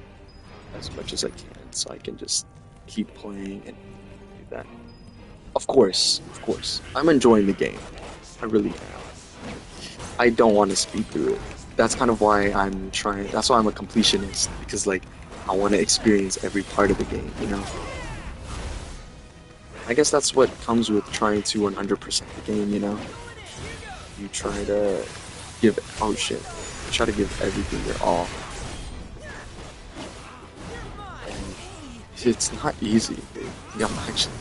as much as I can, so I can just keep playing and do that. Of course, I'm enjoying the game. I really am. I don't want to speed through it. That's kind of why I'm trying. That's why I'm a completionist, because like I want to experience every part of the game. I guess that's what comes with trying to 100% the game. You try to give. Oh shit! You try to give everything your all. And it's not easy, dude. Yeah, I'm actually.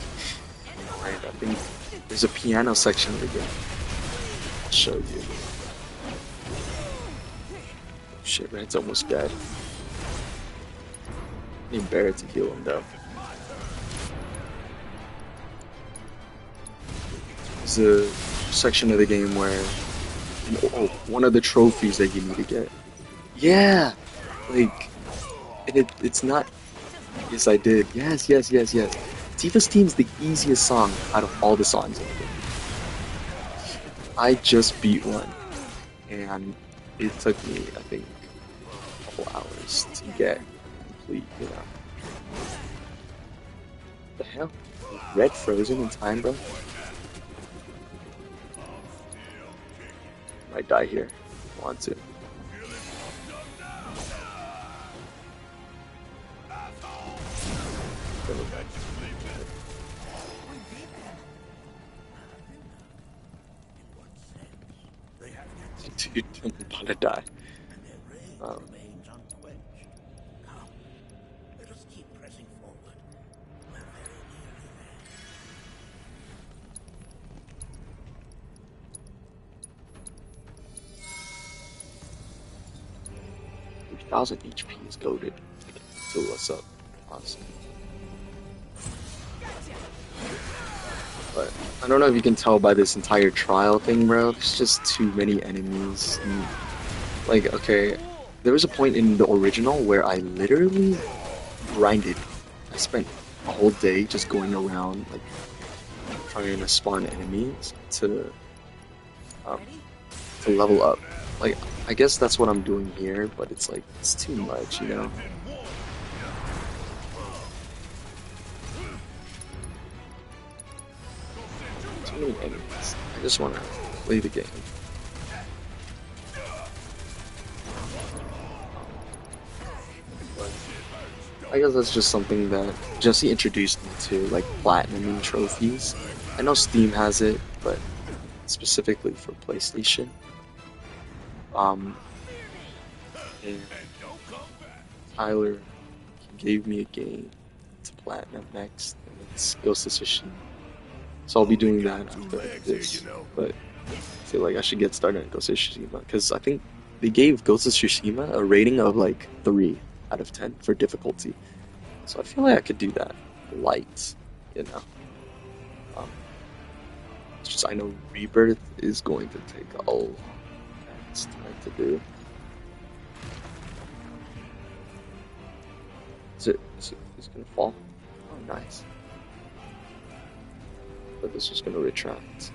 Right, I think there's a piano section of the game. I'll show you. Oh, shit, man, it's almost dead. I need Barrett to heal him though. There's a section of the game where one of the trophies that you need to get. Yeah, like it's not. Yes, I did. Yes. Tifa's Team's the easiest song out of all the songs in the game. I just beat one, and it took me, I think, a couple hours to get complete, you know. The hell? Red frozen in time, bro? Might die here. Want to. Dude, I'm about to die. Remains unquenched. Come, let us keep pressing forward. We're very nearly there. 3,000 HP is goaded. So what's up? Awesome. But I don't know if you can tell by this entire trial thing, bro. There's just too many enemies. And, like, okay, there was a point in the original where I literally grinded. I spent a whole day just going around, like, trying to spawn enemies to level up. Like, I guess that's what I'm doing here, but it's like, it's too much, you know? Too many enemies. I just want to play the game. But I guess that's just something that Jesse introduced me to, like platinum trophies. I know Steam has it, but specifically for PlayStation. And Tyler gave me a game to platinum next, and it's Ghost of Tsushima. So I'll be doing that after this, but I feel like I should get started on Ghost of Tsushima, because I think they gave Ghost of Tsushima a rating of like 3 out of 10 for difficulty. So I feel like I could do that light, you know. It's just I know Rebirth is going to take a long time to do. Is it gonna fall? Oh, nice. But this is gonna retract.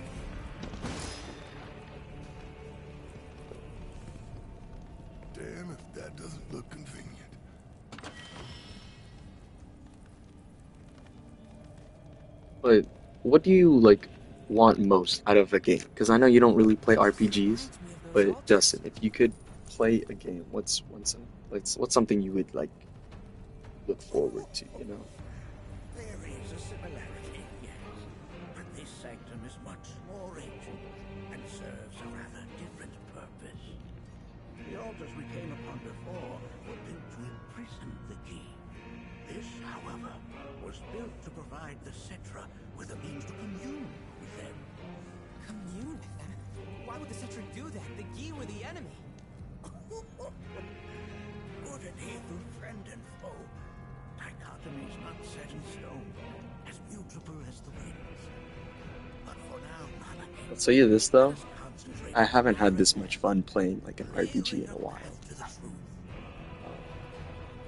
Damn if that doesn't look convenient. But what do you like want most out of a game? Because I know you don't really play RPGs, but Justin, if you could play a game, what's something you would like look forward to, you know? there is a similarity, yes. But this sanctum is much more ancient and serves a rather different purpose. The altars we came upon before were built to imprison the key. This, however, was built to provide the Cetra with a means to commune with them. Commune with them? Why would the Cetra do that? The Gi were the enemy. Good and evil, friend and foe. Dichotomy is not set in stone, as mutable as the winds. But for now, Nana, I'll tell you this though, I haven't had this much fun playing like an RPG in a while.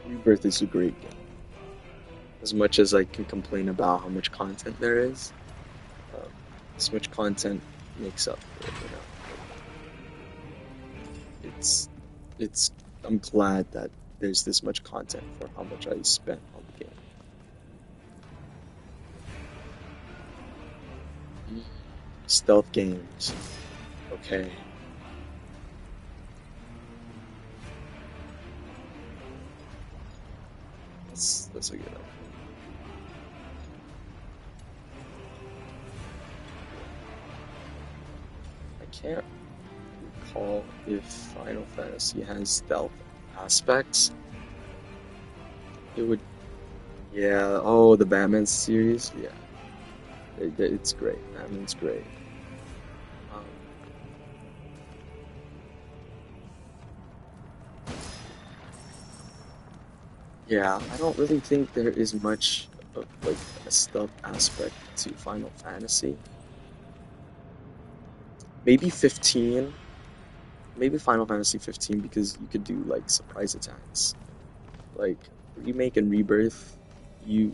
Rebirth is a great game. As much as I can complain about how much content there is, this much content makes up for it, you know. I'm glad that there's this much content for how much I spent on the game. Stealth games. Okay. That's a good idea. I can't recall if Final Fantasy has stealth aspects. It would, yeah. Oh, the Batman series, yeah. It's great. Batman's great. Yeah, I don't really think there is much of like a stealth aspect to Final Fantasy. Maybe 15. Maybe Final Fantasy 15 because you could do like surprise attacks. Like Remake and Rebirth, you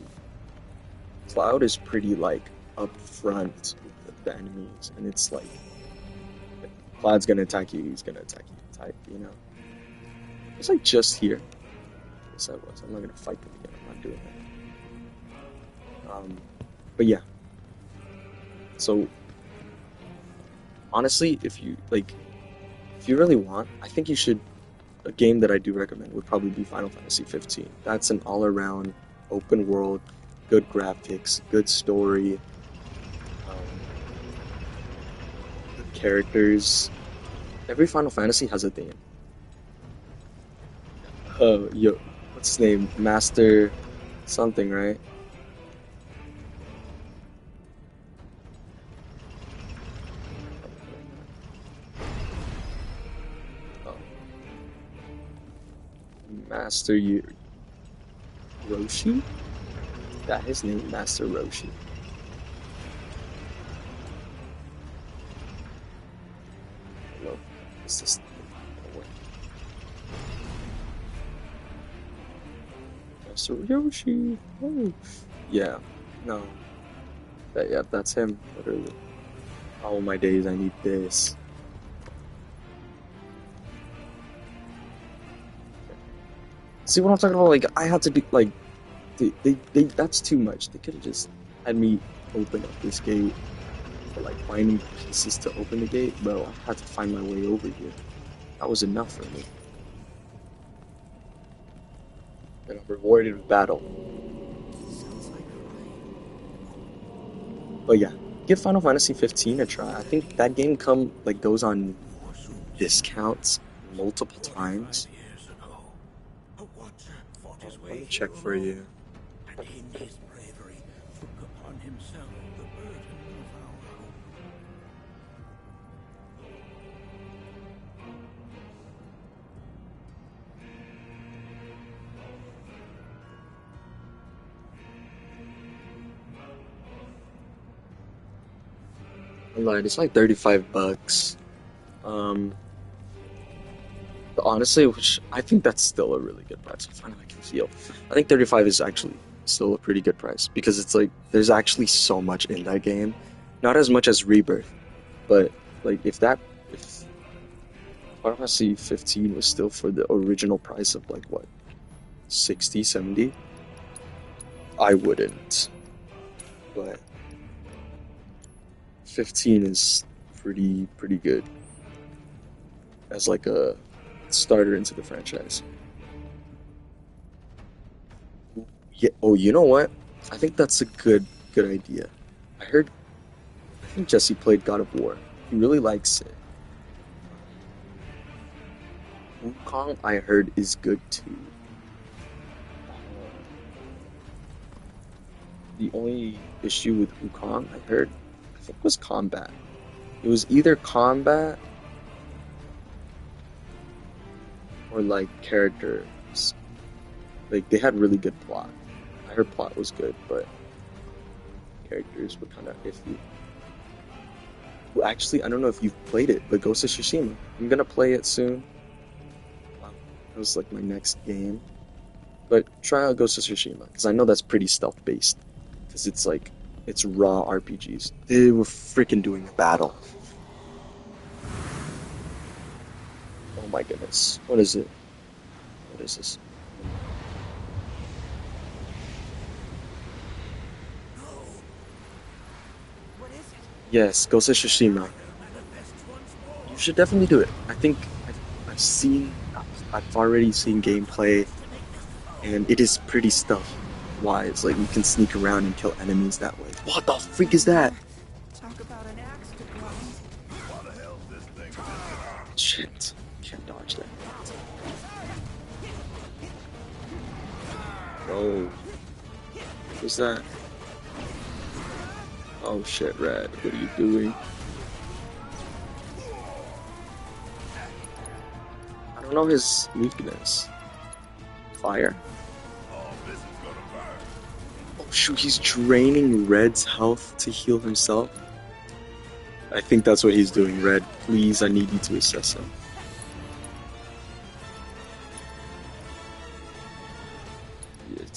Cloud is pretty like upfront with the enemies, and it's like if Cloud's gonna attack you, he's gonna attack you type, you know. It's like just here. Yes, I was. I'm not gonna fight them again. I'm not doing that. But yeah. So honestly, if you really want, I think you should. A game that I do recommend would probably be Final Fantasy 15. That's an all-around open world, good graphics, good story, good characters. Every Final Fantasy has a theme. Yo, what's his name? Master something, right? Oh. Master Roshi? Is that his name? Master Roshi. No, it's this. Master Roshi. Oh, yeah. No. Yeah, that's him. Literally. All my days, I need this. See what I'm talking about? Like, I had to be like, that's too much. They could have just had me open up this gate, or like finding pieces to open the gate. Bro, I had to find my way over here. That was enough for me. And I'm rewarded with battle. But yeah, give Final Fantasy 15 a try. I think that game goes on discounts multiple times. Let me check for you. And in his bravery took upon himself the burden of our home. I lied, it's like $35. But honestly, which I think that's still a really good price. Finally, I can feel. I think 35 is actually still a pretty good price because it's like there's actually so much in that game. Not as much as Rebirth, but like if Final Fantasy 15 was still for the original price of like what, 60, 70, I wouldn't. But 15 is pretty good as like a starter into the franchise. Yeah. Oh, you know what? I think that's a good idea. I think Jesse played God of War. He really likes it. Wukong, I heard, is good too. The only issue with Wukong, I heard, I think was combat. It was either combat or like characters. Like they had really good plot. I heard plot was good, but characters were kind of iffy. Well, actually, I don't know if you've played it, but Ghost of Tsushima. I'm gonna play it soon. That was like my next game. But try out Ghost of Tsushima, because I know that's pretty stealth based. Because it's raw RPGs. They were freaking doing a battle. Oh my goodness. What is it? What is this? Yes, Ghost of Tsushima. You should definitely do it. I think I've already seen gameplay, and it is pretty stealth-wise. Like, you can sneak around and kill enemies that way. What the freak is that? Talk about an axe to grind. Shit. Can't dodge that. Oh. What's that? Oh shit, Red. What are you doing? I don't know his weakness. Fire? Oh shoot, he's draining Red's health to heal himself. I think that's what he's doing, Red. Please, I need you to assess him.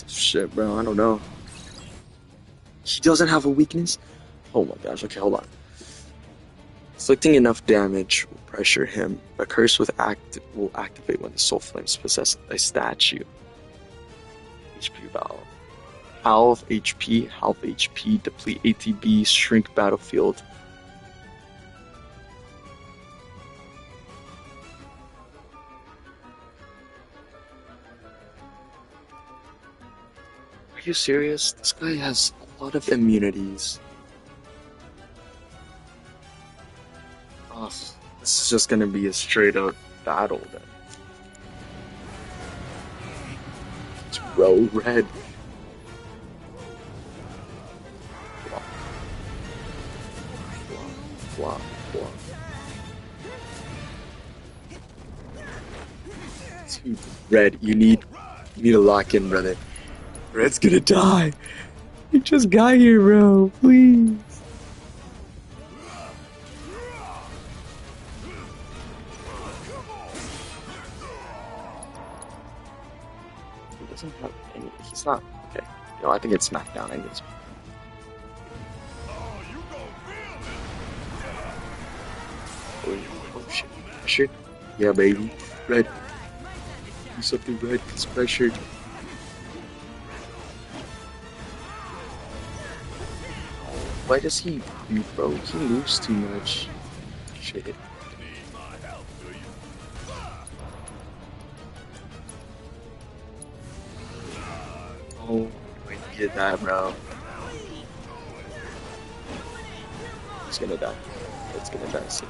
Shit, bro, I don't know. He doesn't have a weakness? Oh my gosh, okay, hold on. Inflicting enough damage will pressure him. A curse will activate when the soul flames possess a statue. HP valve. Half HP, deplete ATB, shrink battlefield. Are you serious? This guy has a lot of immunities. Oh, this is just gonna be a straight up battle then. It's Row Red. Blah, blah. Dude, Red, you need to lock in, brother. Red's gonna die. You just got here, bro. Please. He doesn't have any. He's not. Okay. You know, I think it's SmackDown. I think it's. Oh shit. Pressured? Yeah, baby. Red. Do something, Red. He's pressured. Why does he move, bro? He moves too much. Shit. Oh, I needed that, bro. He's gonna die. It's gonna die soon.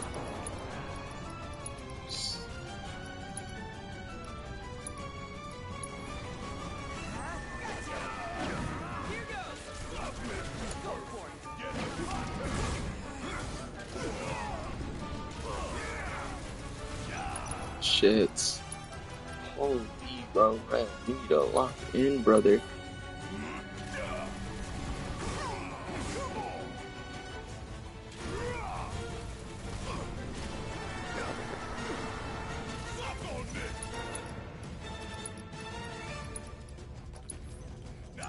Shit. Holy bro, man. You need to lock in, brother.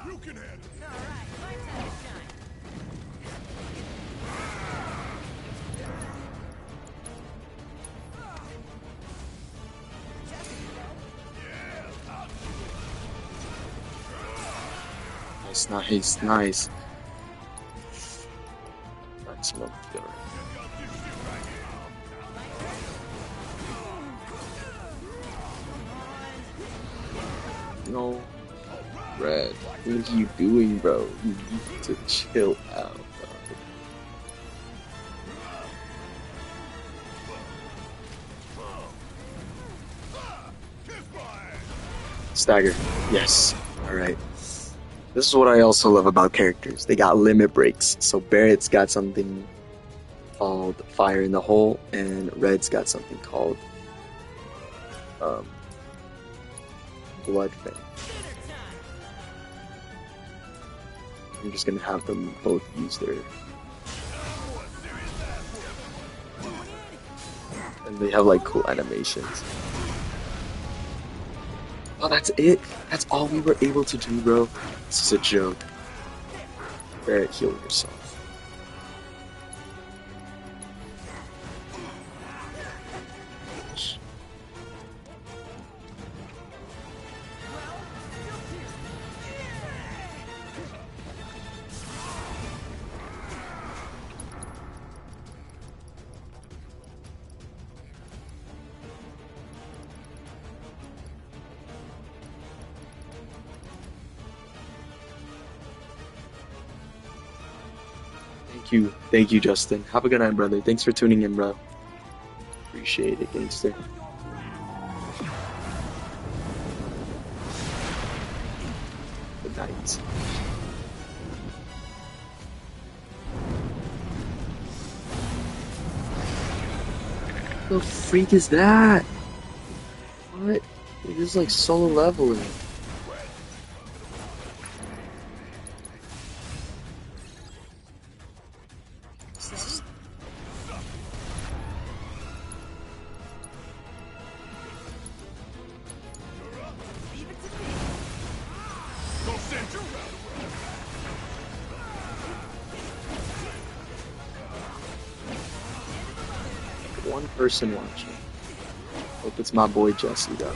You can handle it. Nice, nice. Maximum fury. No, Red, what are you doing, bro? You need to chill out, bro. Stagger. Yes. Alright. This is what I also love about characters. They got limit breaks. So Barrett's got something called Fire in the Hole, and Red's got something called Blood Fang. I'm just gonna have them both use their... And they have like cool animations. Oh, that's it? That's all we were able to do, bro? This is a joke. Barrett, heal yourself. Thank you, Justin. Have a good night, brother. Thanks for tuning in, bro. Appreciate it, gangster. Good night. The freak is that? What? It is like solo leveling. one person watching. Hope it's my boy Jesse though.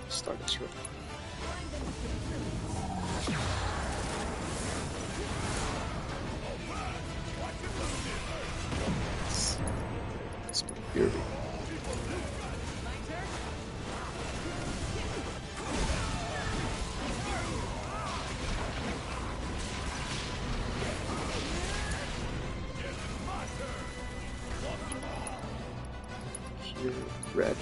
Start this room. It's my fury. Here, red.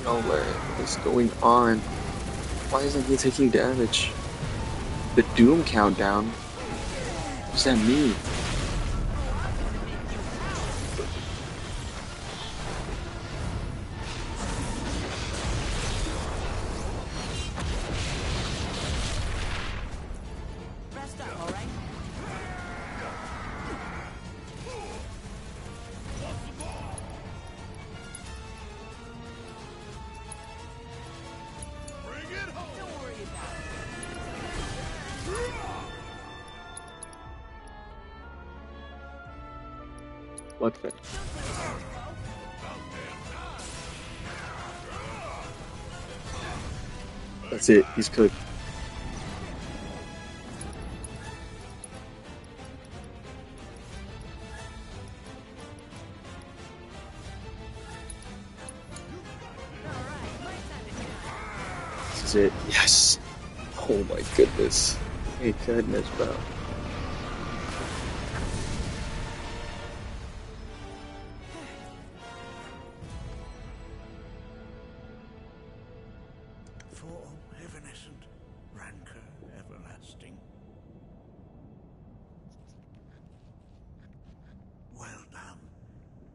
No way. What's going on? Why isn't he taking damage? The Doom countdown? What does that mean? Rest up, alright? Don't worry about it. Bloodfed. That's it, he's cooked. This is it, yes! Oh my goodness. Thank goodness, bro. For evanescent, rancor everlasting. Well done.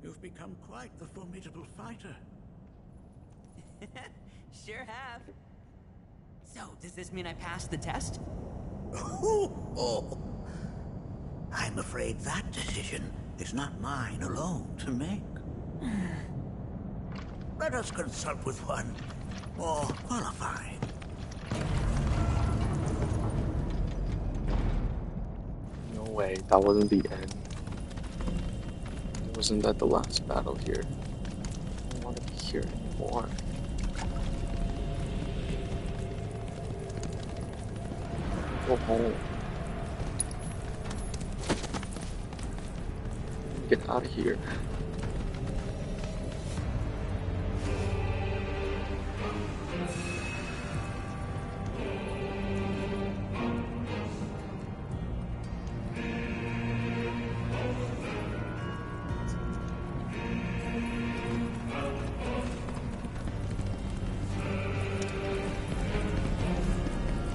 You've become quite the formidable fighter. Sure have. So, does this mean I passed the test? I'm afraid that decision is not mine alone to make. Let us consult with one more qualified. No way, that wasn't the end. Wasn't that the last battle here? I don't want to be here anymore. Go home. Get out of here.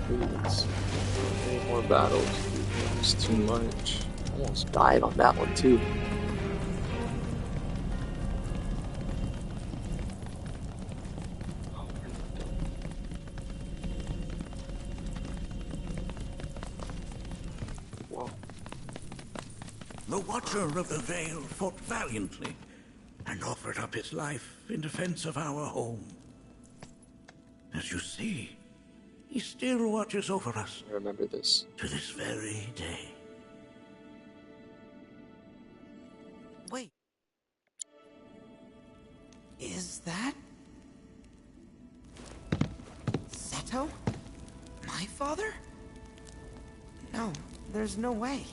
Please. Any more battles? It's too much. Almost died on that one too. Whoa. The Watcher of the Veil fought valiantly and offered up his life in defense of our home. As you see, he still watches over us. I remember this. To this very day. Wait. Is that... Seto? My father? No, there's no way.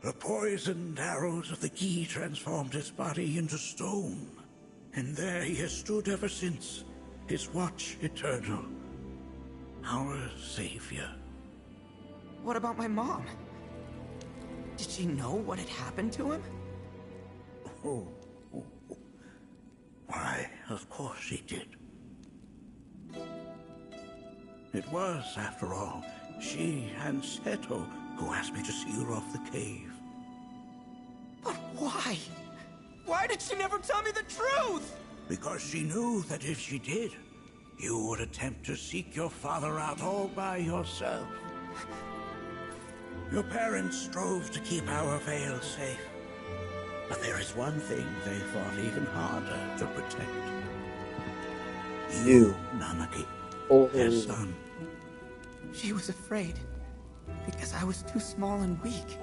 The poisoned arrows of the key transformed his body into stone. And there he has stood ever since, his watch eternal. Our savior. What about my mom? Did she know what had happened to him? Oh. Why, of course she did. It was, after all, she and Seto who asked me to see her off the cave. But why? Why did she never tell me the truth? Because she knew that if she did, you would attempt to seek your father out all by yourself. Your parents strove to keep our veil safe. But there is one thing they fought even harder to protect. You, Nanaki, their son. She was afraid, because I was too small and weak.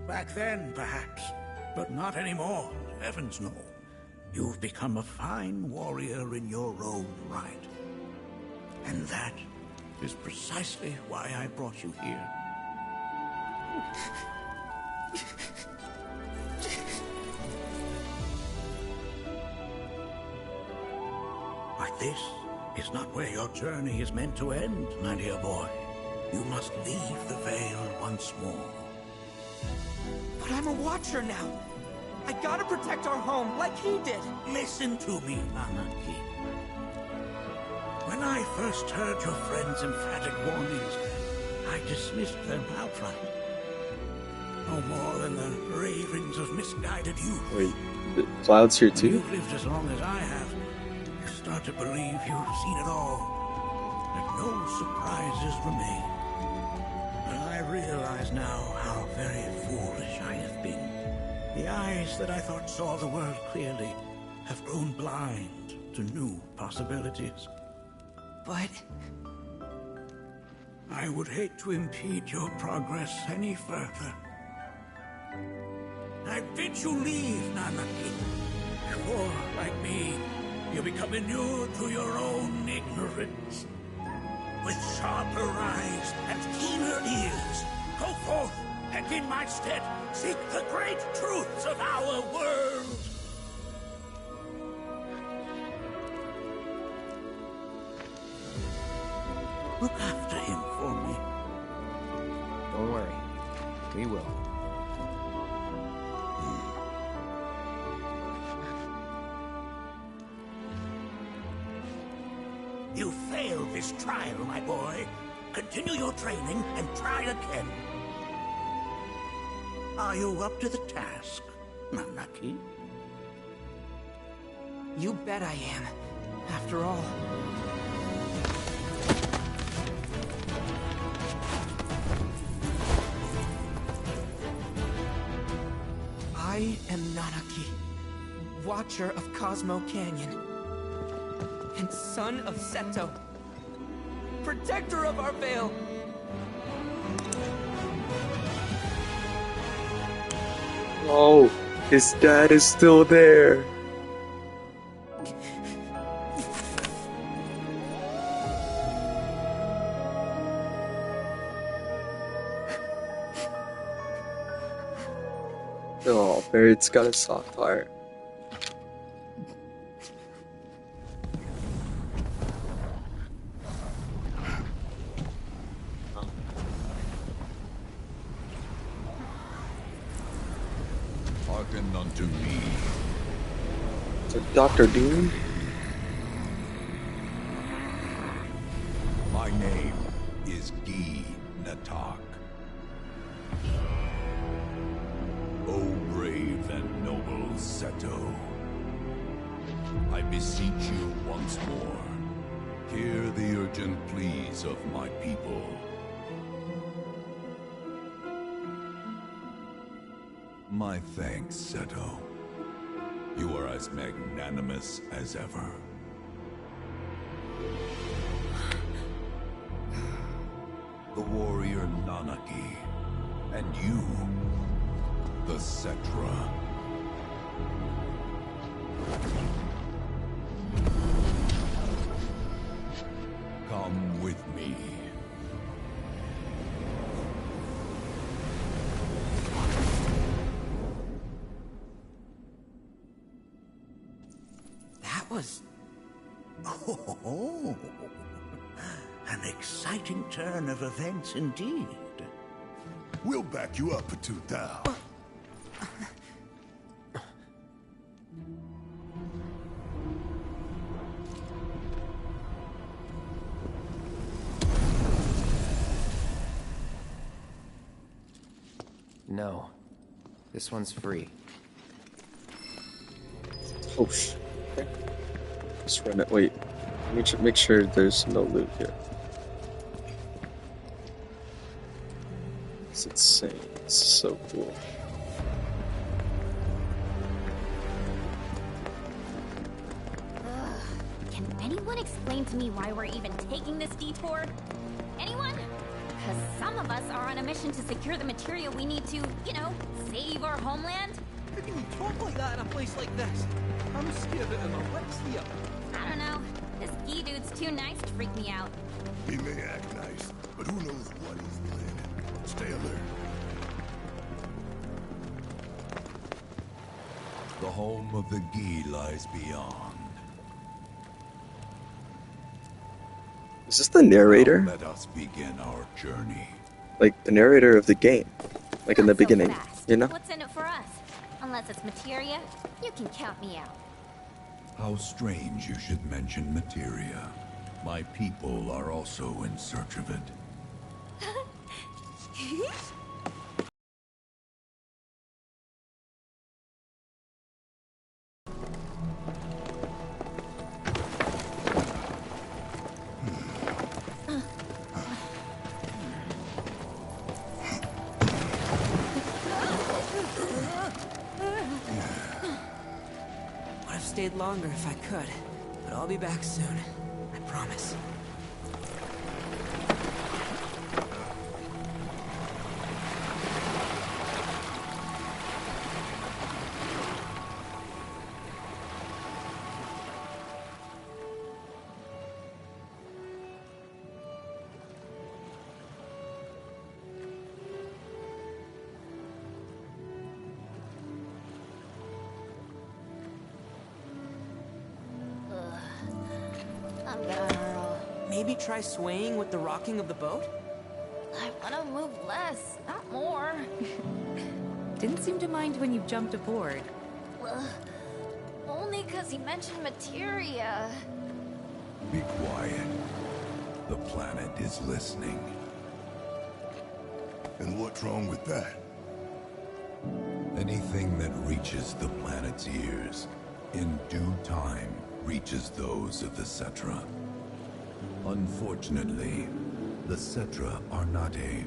Back then, perhaps, but not anymore. Heavens no. You've become a fine warrior in your own right. And that is precisely why I brought you here. But this is not where your journey is meant to end, my dear boy. You must leave the Veil once more. But I'm a Watcher now. I gotta protect our home, like he did. Listen to me, Nanaki. When I first heard your friend's emphatic warnings, I dismissed them outright. No more than the ravings of misguided youth. Wait, the Cloud's here too? You've lived as long as I have. You start to believe you've seen it all. That no surprises remain. But I realize now how very foolish I have been. The eyes that I thought saw the world clearly have grown blind to new possibilities. But... I would hate to impede your progress any further. I bid you leave, Nanaki. Before, like me, you become inured to your own ignorance. With sharper eyes and keener ears, go forth and in my stead seek the great truths of our world. Look after him for me. Don't worry. We will. You failed this trial, my boy. Continue your training and try again. Are you up to the task, Nanaki? You bet I am. After all... I am Nanaki, Watcher of Cosmo Canyon, and son of Seto, protector of our veil. Oh, his dad is still there. Oh, Barrett's got a soft heart. Hearken unto me. So Dr. Doom? My name attack. O brave and noble Seto, I beseech you once more, hear the urgent pleas of my people. My thanks, Seto. You are as magnanimous as ever. The warrior Nanaki, and you, the Cetra. Come with me. That was... Oh, an exciting turn of events indeed. We'll back you up, Patutao. No. This one's free. Oh, okay. Just run it. Wait. Make sure there's no loot here. It's insane. It's so cool. Can anyone explain to me why we're even taking this detour? Anyone? Because some of us are on a mission to secure the material we need to, you know, save our homeland. How can you talk like that in a place like this? I'm scared out of my wits here. I don't know. This Gee dude's too nice to freak me out. He may act nice, but who knows what he's planning. Stay alert. The home of the Gee lies beyond. Is this the narrator? Now let us begin our journey. Like the narrator of the game, like in the beginning, you know? What's in it for us? Unless it's materia, you can count me out. How strange you should mention materia. My people are also in search of it. Would have stayed longer if I could, but I'll be back soon. I promise. I'm gonna hurl. Maybe try swaying with the rocking of the boat? I wanna move less, not more. Didn't seem to mind when you jumped aboard. Only because he mentioned materia. Be quiet. The planet is listening. And what's wrong with that? Anything that reaches the planet's ears, in due time, reaches those of the Cetra. Unfortunately, the Cetra are not a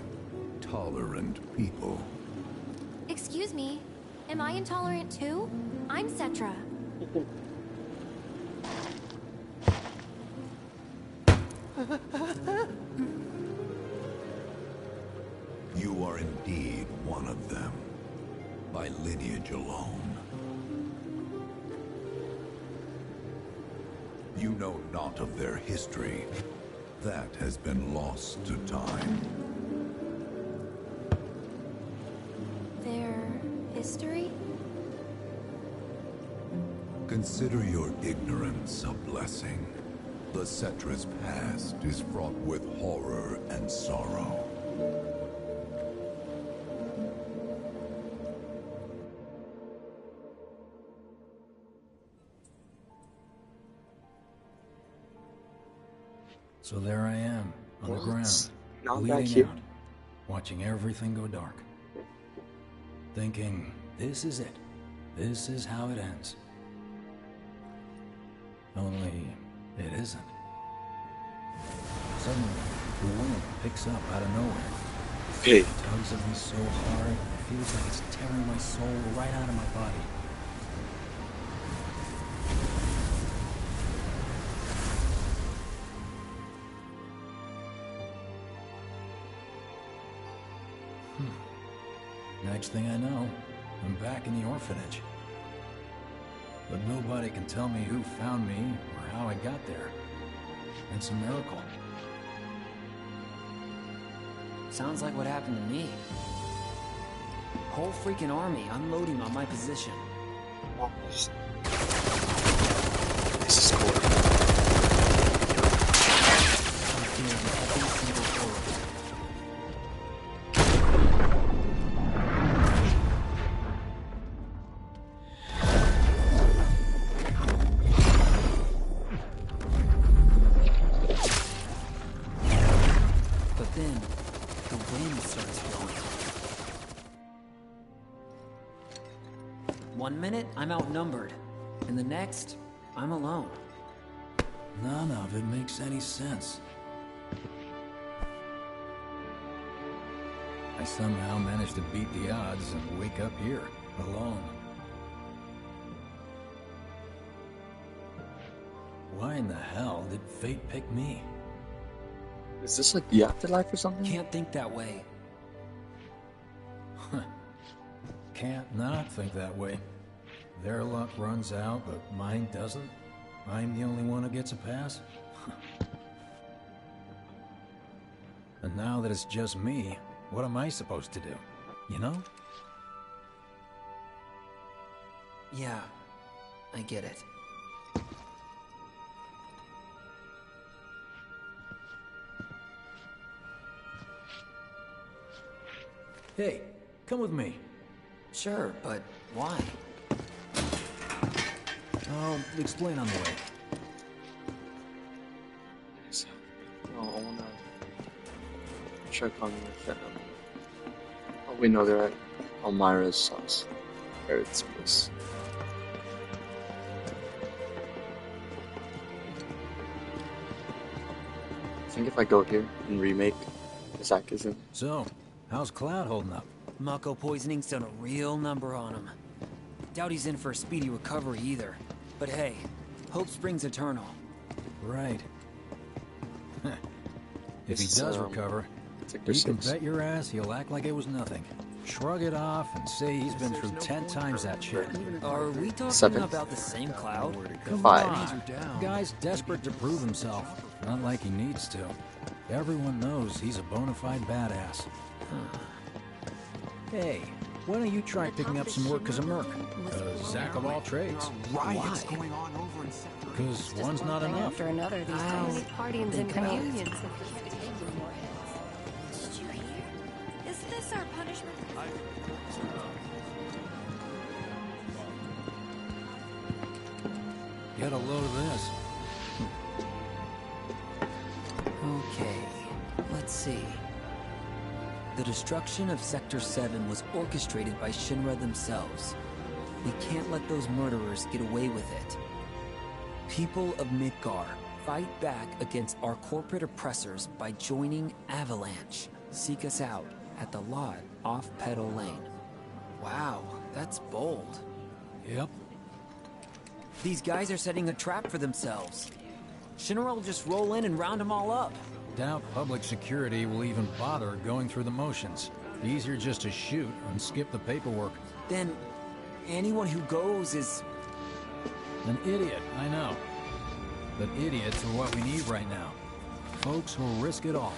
tolerant people. Excuse me, am I intolerant too? I'm Cetra. You are indeed one of them, by lineage alone. You know not of their history. That has been lost to time. Their history? Consider your ignorance a blessing. The Cetra's past is fraught with horror and sorrow. So there I am, on the ground, Not back bleeding here. out, watching everything go dark. Thinking, this is it. This is how it ends. Only, it isn't. Suddenly, the wind picks up out of nowhere. Hey. It tugs at me so hard, it feels like it's tearing my soul right out of my body. Next thing I know, I'm back in the orphanage. But nobody can tell me who found me or how I got there. It's a miracle. Sounds like what happened to me. Whole freaking army unloading on my position. This is cool. But then, the wind starts blowing. 1 minute, I'm outnumbered. And the next, I'm alone. None of it makes any sense. I somehow managed to beat the odds and wake up here, alone. Why in the hell did fate pick me? Is this like the afterlife or something? Can't think that way. Can't not think that way. Their luck runs out, but mine doesn't. I'm the only one who gets a pass. And now that it's just me, what am I supposed to do? You know? Yeah, I get it. Hey, come with me. Sure, but why? I'll explain on the way. I wanna check on your family. Oh, we know they're at Elmira's house. Aerith's place. I think if I go here and remake, Zack isn't. So, how's Cloud holding up? Mako poisoning's done a real number on him. Doubt he's in for a speedy recovery either. But hey, hope springs eternal. Right. If he does recover, Sector you can 6. bet your ass he'll act like it was nothing. Shrug it off and say he's been through 10 times that shit. Are we talking 7. about the same Cloud? Come 5. on. Guy's desperate to prove himself. Not like he needs to. Everyone knows he's a bona fide badass. Hey, why don't you try picking up some work as a merc? Zack of all trades. Riots going on over in Sector. Because one's not enough. After another, these days. Partyings and communions. Did you hear? Is this our punishment? Get a load of this. Okay, let's see. The destruction of Sector 7 was orchestrated by Shinra themselves. We can't let those murderers get away with it. People of Midgar, fight back against our corporate oppressors by joining Avalanche. Seek us out at the lot off Petal Lane. Wow, that's bold. Yep. These guys are setting a trap for themselves. Shinra will just roll in and round them all up. Doubt public security will even bother going through the motions. Easier just to shoot and skip the paperwork. Then, anyone who goes is... An idiot, I know. But idiots are what we need right now. Folks who'll risk it all.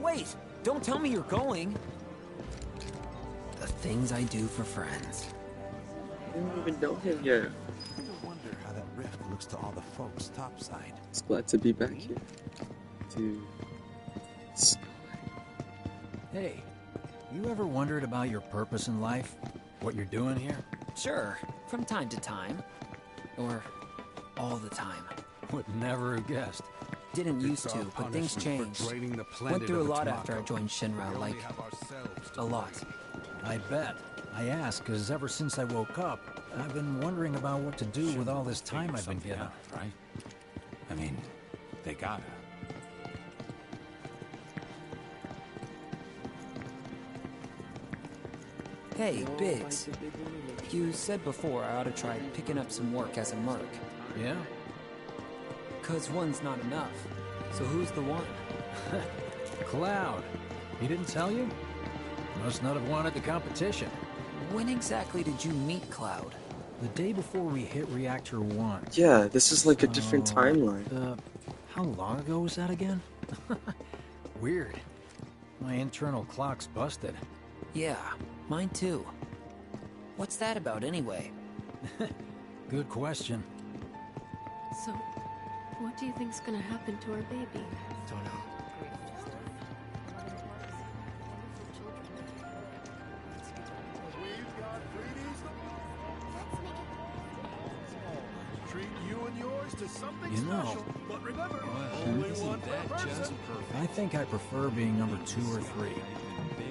Wait! Don't tell me you're going! The things I do for friends. I didn't even know him yet. I wonder how that rift looks to all the folks topside. It's glad to be back here. Hey, you ever wondered about your purpose in life? What you're doing here? Sure, from time to time. Or all the time. Would never have guessed. Didn't used to, but things changed. Went through a lot after I joined Shinra, like, a lot. I bet. I ask because ever since I woke up, I've been wondering about what to do with all this time I've been given. Right? I mean, they gotta. Hey, Biggs. You said before I ought to try picking up some work as a merc. Yeah? 'Cause one's not enough. So who's the one? Cloud. He didn't tell you? Must not have wanted the competition. When exactly did you meet Cloud? The day before we hit Reactor 1. Yeah, this is like a different timeline. How long ago was that again? Weird. My internal clock's busted. Yeah, mine too. What's that about anyway? Good question. So, what do you think's gonna happen to our baby? Don't know. Treat you and yours to something You know, special. But remember, only one per person. I think I prefer being number 2 or 3.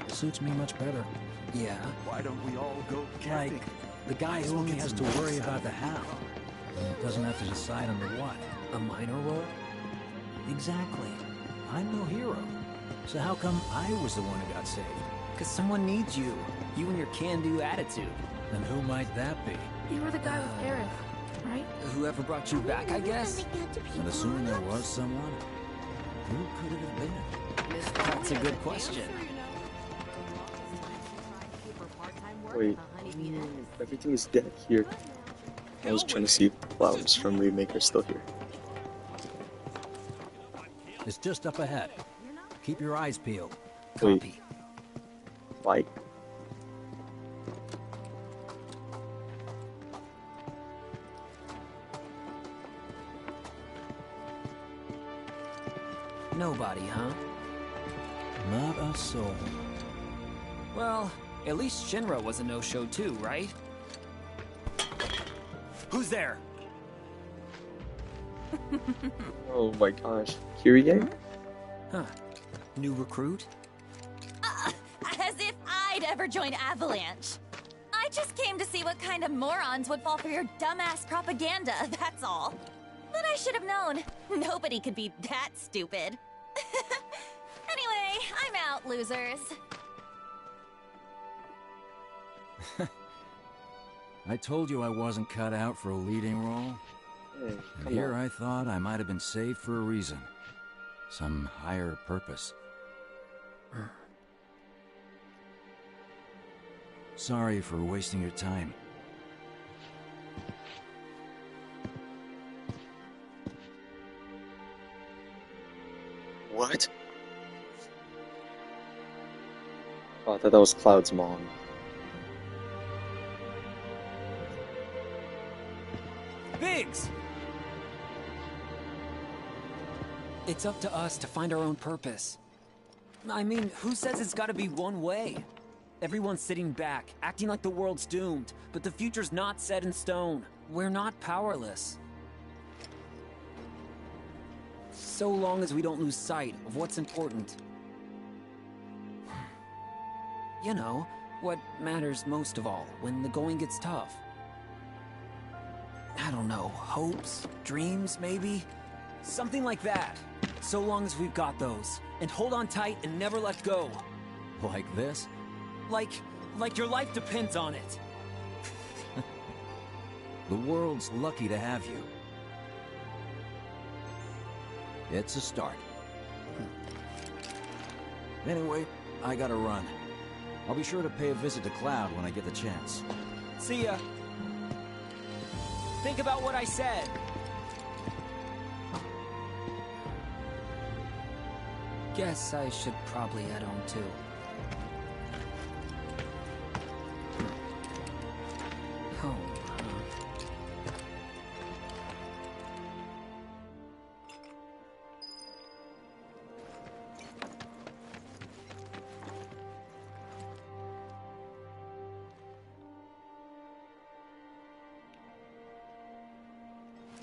Suits me much better. Yeah? Why don't we all go camping? Like, the guy who only has to worry about the how. And doesn't have to decide on the what. A minor role? Exactly. I'm no hero. So how come I was the one who got saved? 'Cause someone needs you. You and your can-do attitude. And who might that be? You were the guy with Aerith, right? Whoever brought you back, I guess? And assuming there was someone, who could it have been? That's a good question. Wait, everything is dead here. I was trying to see if Clouds from Remake are still here. It's just up ahead. Keep your eyes peeled. Wait. Why? Nobody, huh? Not a soul. Well, at least Shinra was a no-show too, right? Who's there? Oh my gosh. Kirige? Huh. New recruit? As if I'd ever join Avalanche. I just came to see what kind of morons would fall for your dumbass propaganda, that's all. But I should have known. Nobody could be that stupid. Anyway, I'm out, losers. I told you I wasn't cut out for a leading role. Hey, And here I thought I might have been saved for a reason. Some higher purpose. Sorry for wasting your time. What? Oh, I thought that was Cloud's mom. Biggs! It's up to us to find our own purpose. I mean, who says it's gotta be one way? Everyone's sitting back, acting like the world's doomed, but the future's not set in stone. We're not powerless. So long as we don't lose sight of what's important. You know, what matters most of all when the going gets tough. I don't know, hopes, dreams, maybe? Something like that. So long as we've got those. And hold on tight and never let go. Like this? Like your life depends on it. The world's lucky to have you. It's a start. Anyway, I gotta run. I'll be sure to pay a visit to Cloud when I get the chance. See ya. Think about what I said. Guess I should probably head home too. Home,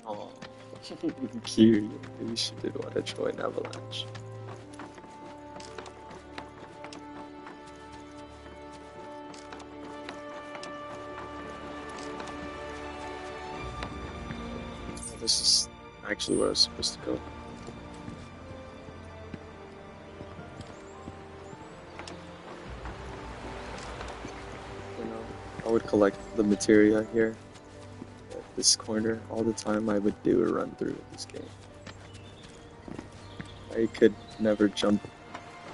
huh? Oh, cute. Maybe she did want to join Avalanche. This is actually where I was supposed to go. You know, I would collect the materia here at this corner all the time. I would do a run through of this game. I could never jump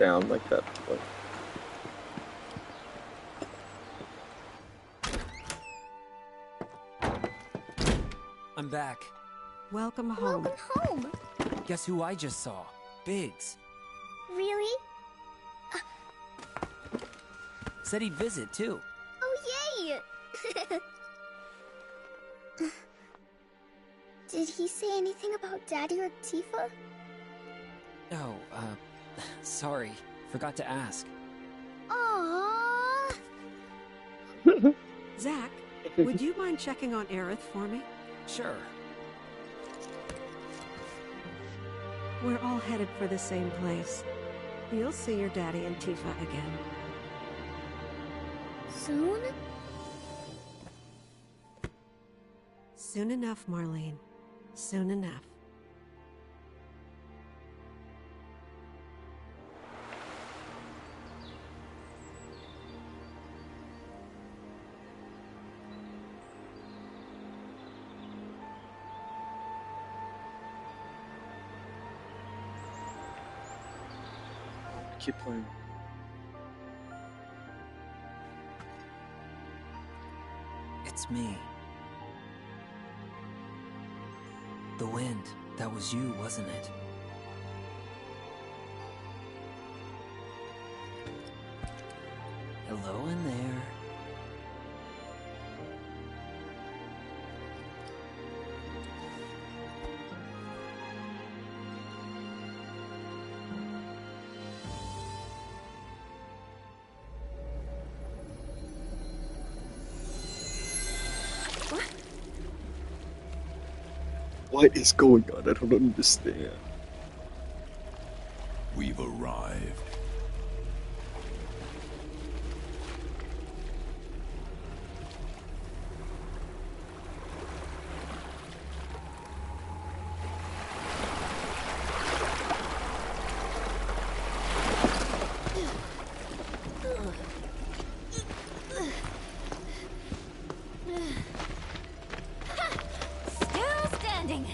down like that before. I'm back. Welcome home. Welcome home. Guess who I just saw? Biggs. Really? Said he'd visit, too. Oh, yay! Did he say anything about Daddy or Tifa? Oh, sorry. Forgot to ask. Aww. Zach, would you mind checking on Aerith for me? Sure. We're all headed for the same place. You'll see your daddy and Tifa again. Soon? Soon enough, Marlene. Soon enough. Keep playing. It's me. The wind. That was you, wasn't it? Hello in there. What is going on? I don't understand. We've arrived. Still standing.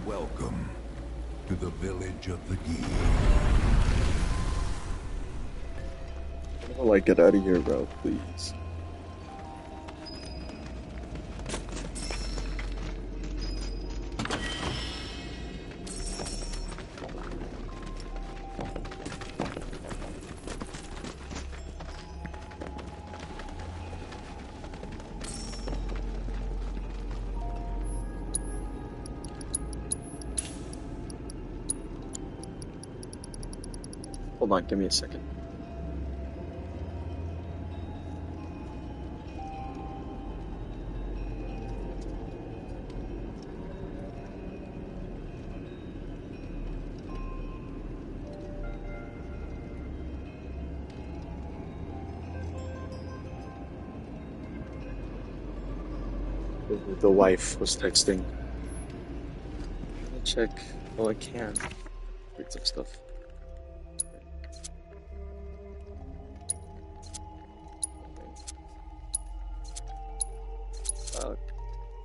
Welcome to the village of the Gi. I'm gonna like get out of here, bro, please. Hold on, give me a second. The wife was texting. Let me check. Oh, I can. Read some stuff.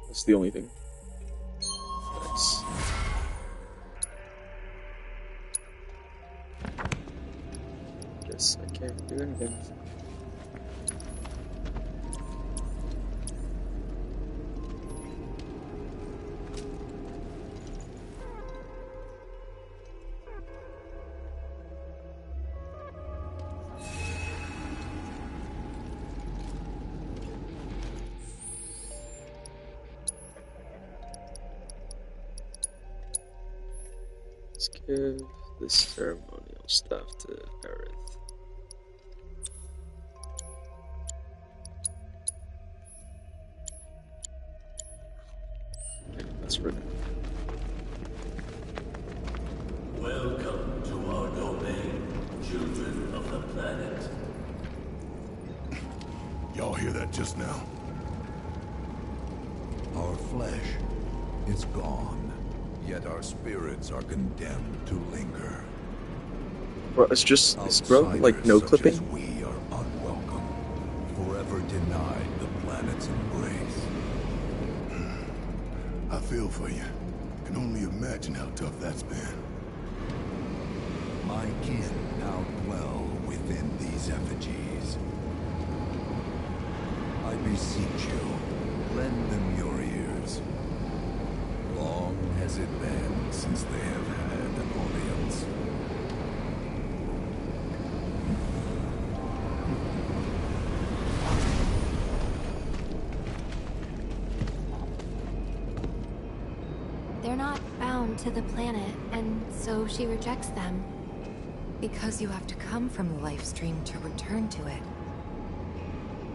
That's the only thing. Nice. Guess I can't do anything. Let's give this ceremonial stuff to Aerith. That's for them. Welcome to our domain, children of the planet. Y'all hear that just now? Our flesh is gone, yet our spirits are condemned to linger. Bro, it's just this, bro. Like no Such clipping. as we are unwelcome, forever denied the planet's embrace. I feel for you. Can only imagine how tough that's been. My kin now dwell within these effigies. I beseech you, lend them your ears. Long has it been since they have had an audience. They're not bound to the planet, and so she rejects them. Because you have to come from the life stream to return to it.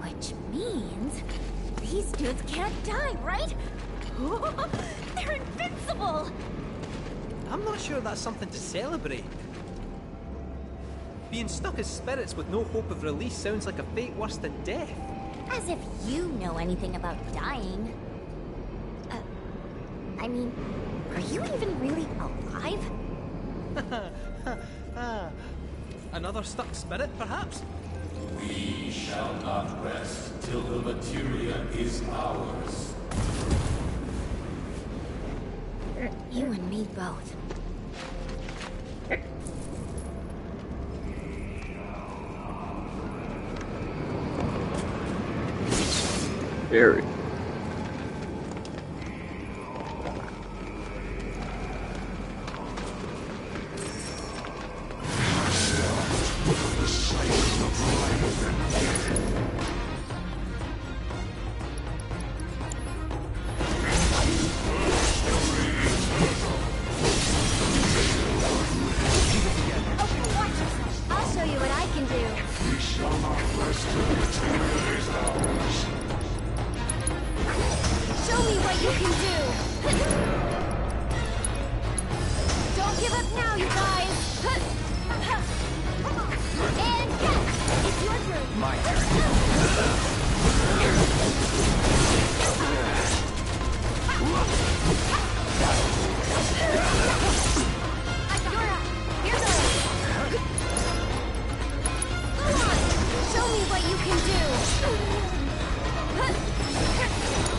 Which means these dudes can't die, right? They're invincible! I'm not sure that's something to celebrate. Being stuck as spirits with no hope of release sounds like a fate worse than death. As if you know anything about dying. I mean, are you even really alive? Another stuck spirit, perhaps? We shall not rest till the materia is ours. You and me both. Very. I'll show you what I can do. We shall not rest till the materia is ours. Show me what you can do. Don't give up now, you guys. And yes, it's your turn. My turn. Show me what you can do.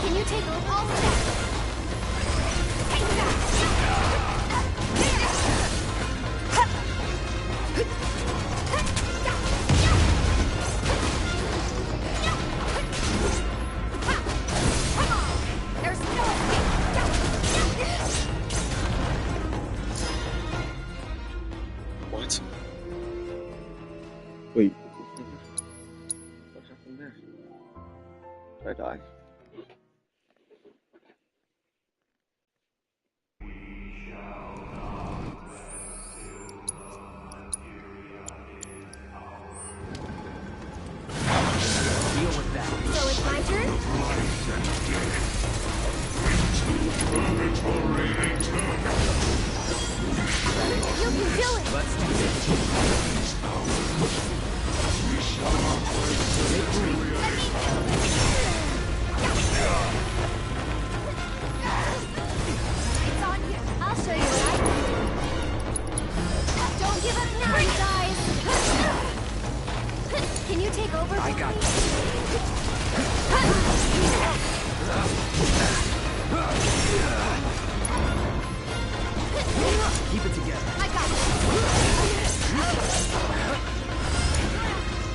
Can you take all steps? Take There's no What? Wait. What happened there? Did I die? Deal with that. So it's my turn? You can do it! Let's do this. It's on you. I'll show you what I can do. Don't give up now, you guys! Can you take over? I got Keep it together. I got it.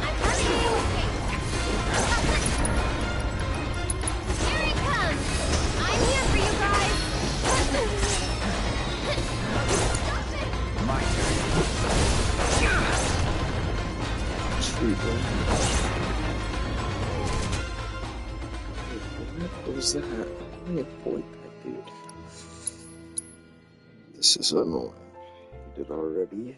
I'm running you with me. Here it comes. I'm here for you guys. My turn. Sweet, bro. What was that? Let me avoid that dude. This is annoying. it already.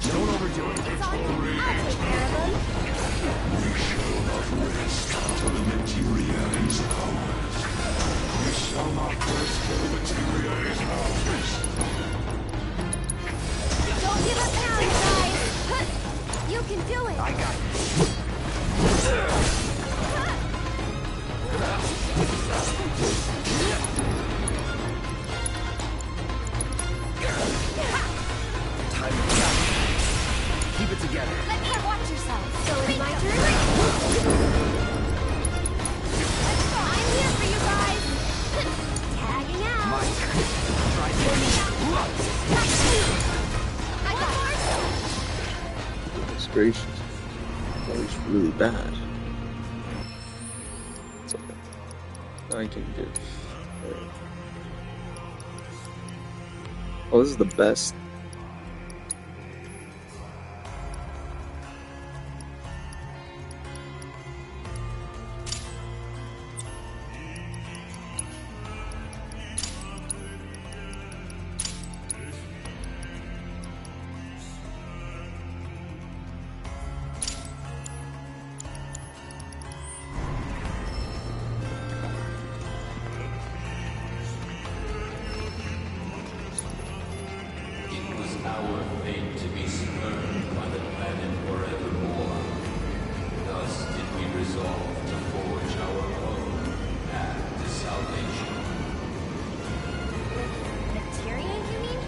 Don't overdo it. It's on me. I'll take care of them. We shall not rest till the materia is ours. We shall not rest till the materia is ours. Don't give up now, you guys. You can do it. I got it. Time to go. Keep it together. Let me watch yourself. So it's my turn. I'm here for you guys. Tagging out. My turn. Try this. I got Goodness gracious. That was really bad. It's okay. I can give. Oh, this is the best. It was our fate to be spurned by the planet forevermore. Thus did we resolve to forge our own path to salvation. Materia, you mean?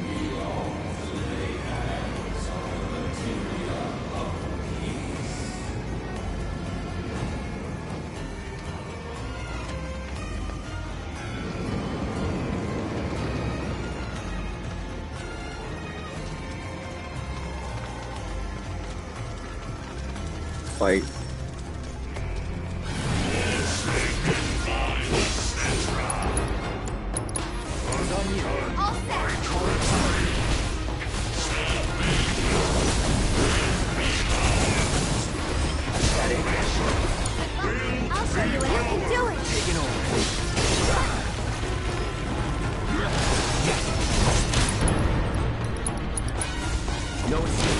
We long to lay hands on the materia of peace. Fight. It's on you. All set. I'll show you what I can do it. Taking over. No escape.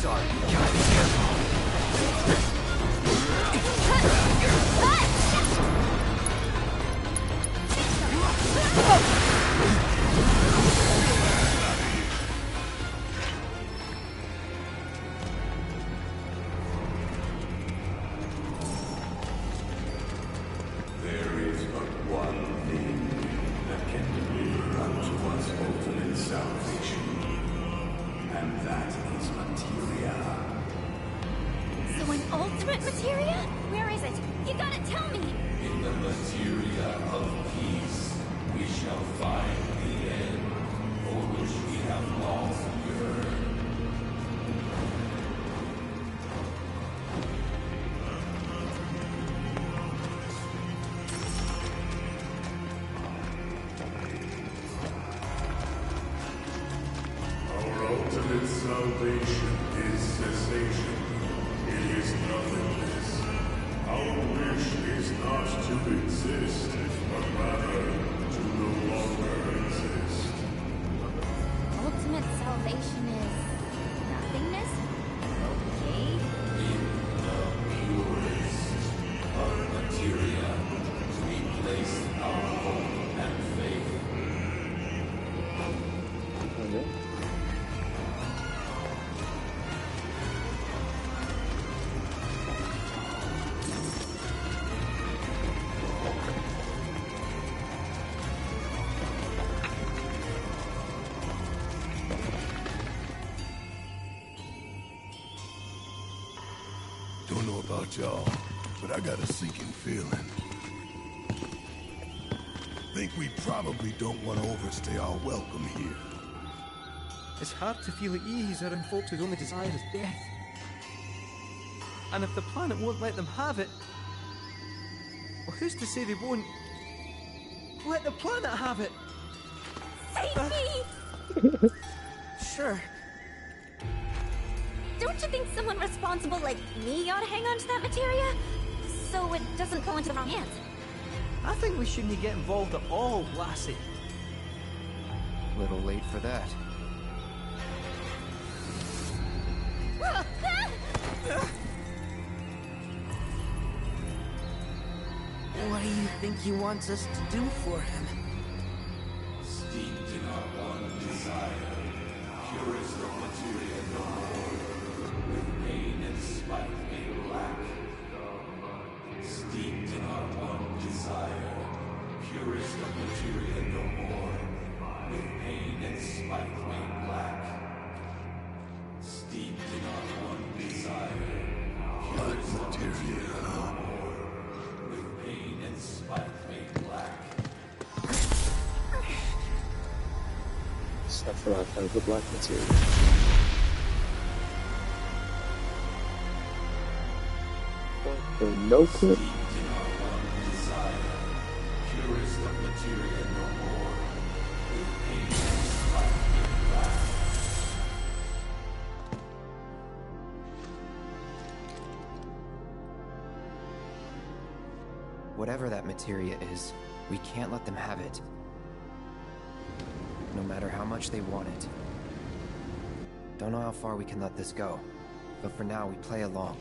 Sorry, you gotta be careful. There is but one thing that can deliver unto us ultimate salvation, and that is materia. So an ultimate materia? Where is it? You gotta tell me! In the materia of peace, we shall find the end for which we have long yearned. Our ultimate salvation is cessation. It is nothingness. Our wish is not to exist, but rather to no longer exist. Ultimate salvation is nothingness? Okay. In the purest of materia, we place our hope and faith. Okay. Don't know about y'all, but I got a sinking feeling. Think we probably don't want to overstay our welcome here. It's hard to feel at ease around folks whose only desire is death. And if the planet won't let them have it, well, who's to say they won't let the planet have it? Save me! Sure. Don't you think someone responsible like me ought to hang on to that materia? So it doesn't fall into the wrong hands? I think we shouldn't get involved at all, lassie. Little late for that. What do you think he wants us to do for him? Steeped in our one desire, purest of materia no more, with pain and spite made black. Steeped in our one desire, purest of materia no more, with pain and spite made black. Steeped in our one desire, purest of materia no more, with pain and spite made black. Sephiroth has the black material. No clip. Whatever that materia is, we can't let them have it. No matter how much they want it. Don't know how far we can let this go, but for now we play along.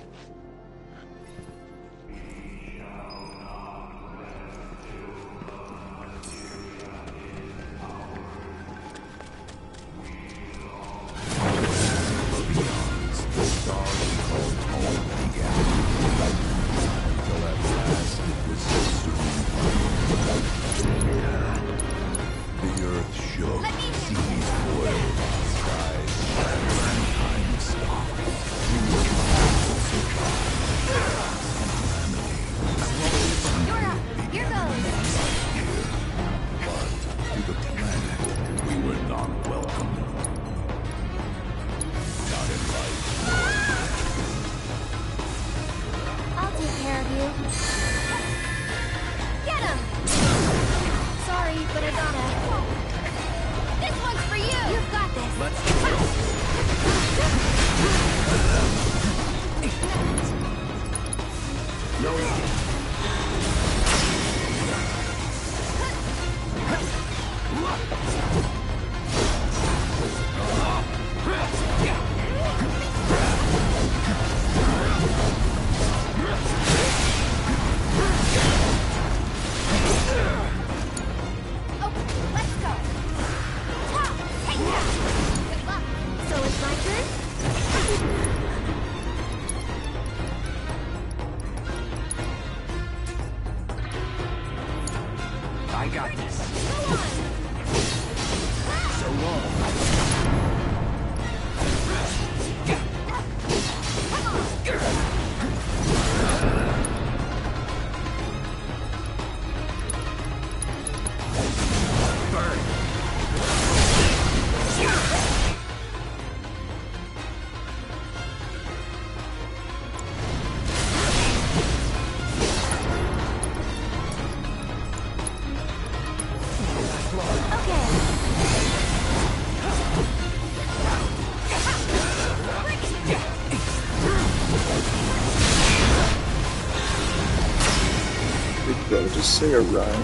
Just say a rhyme.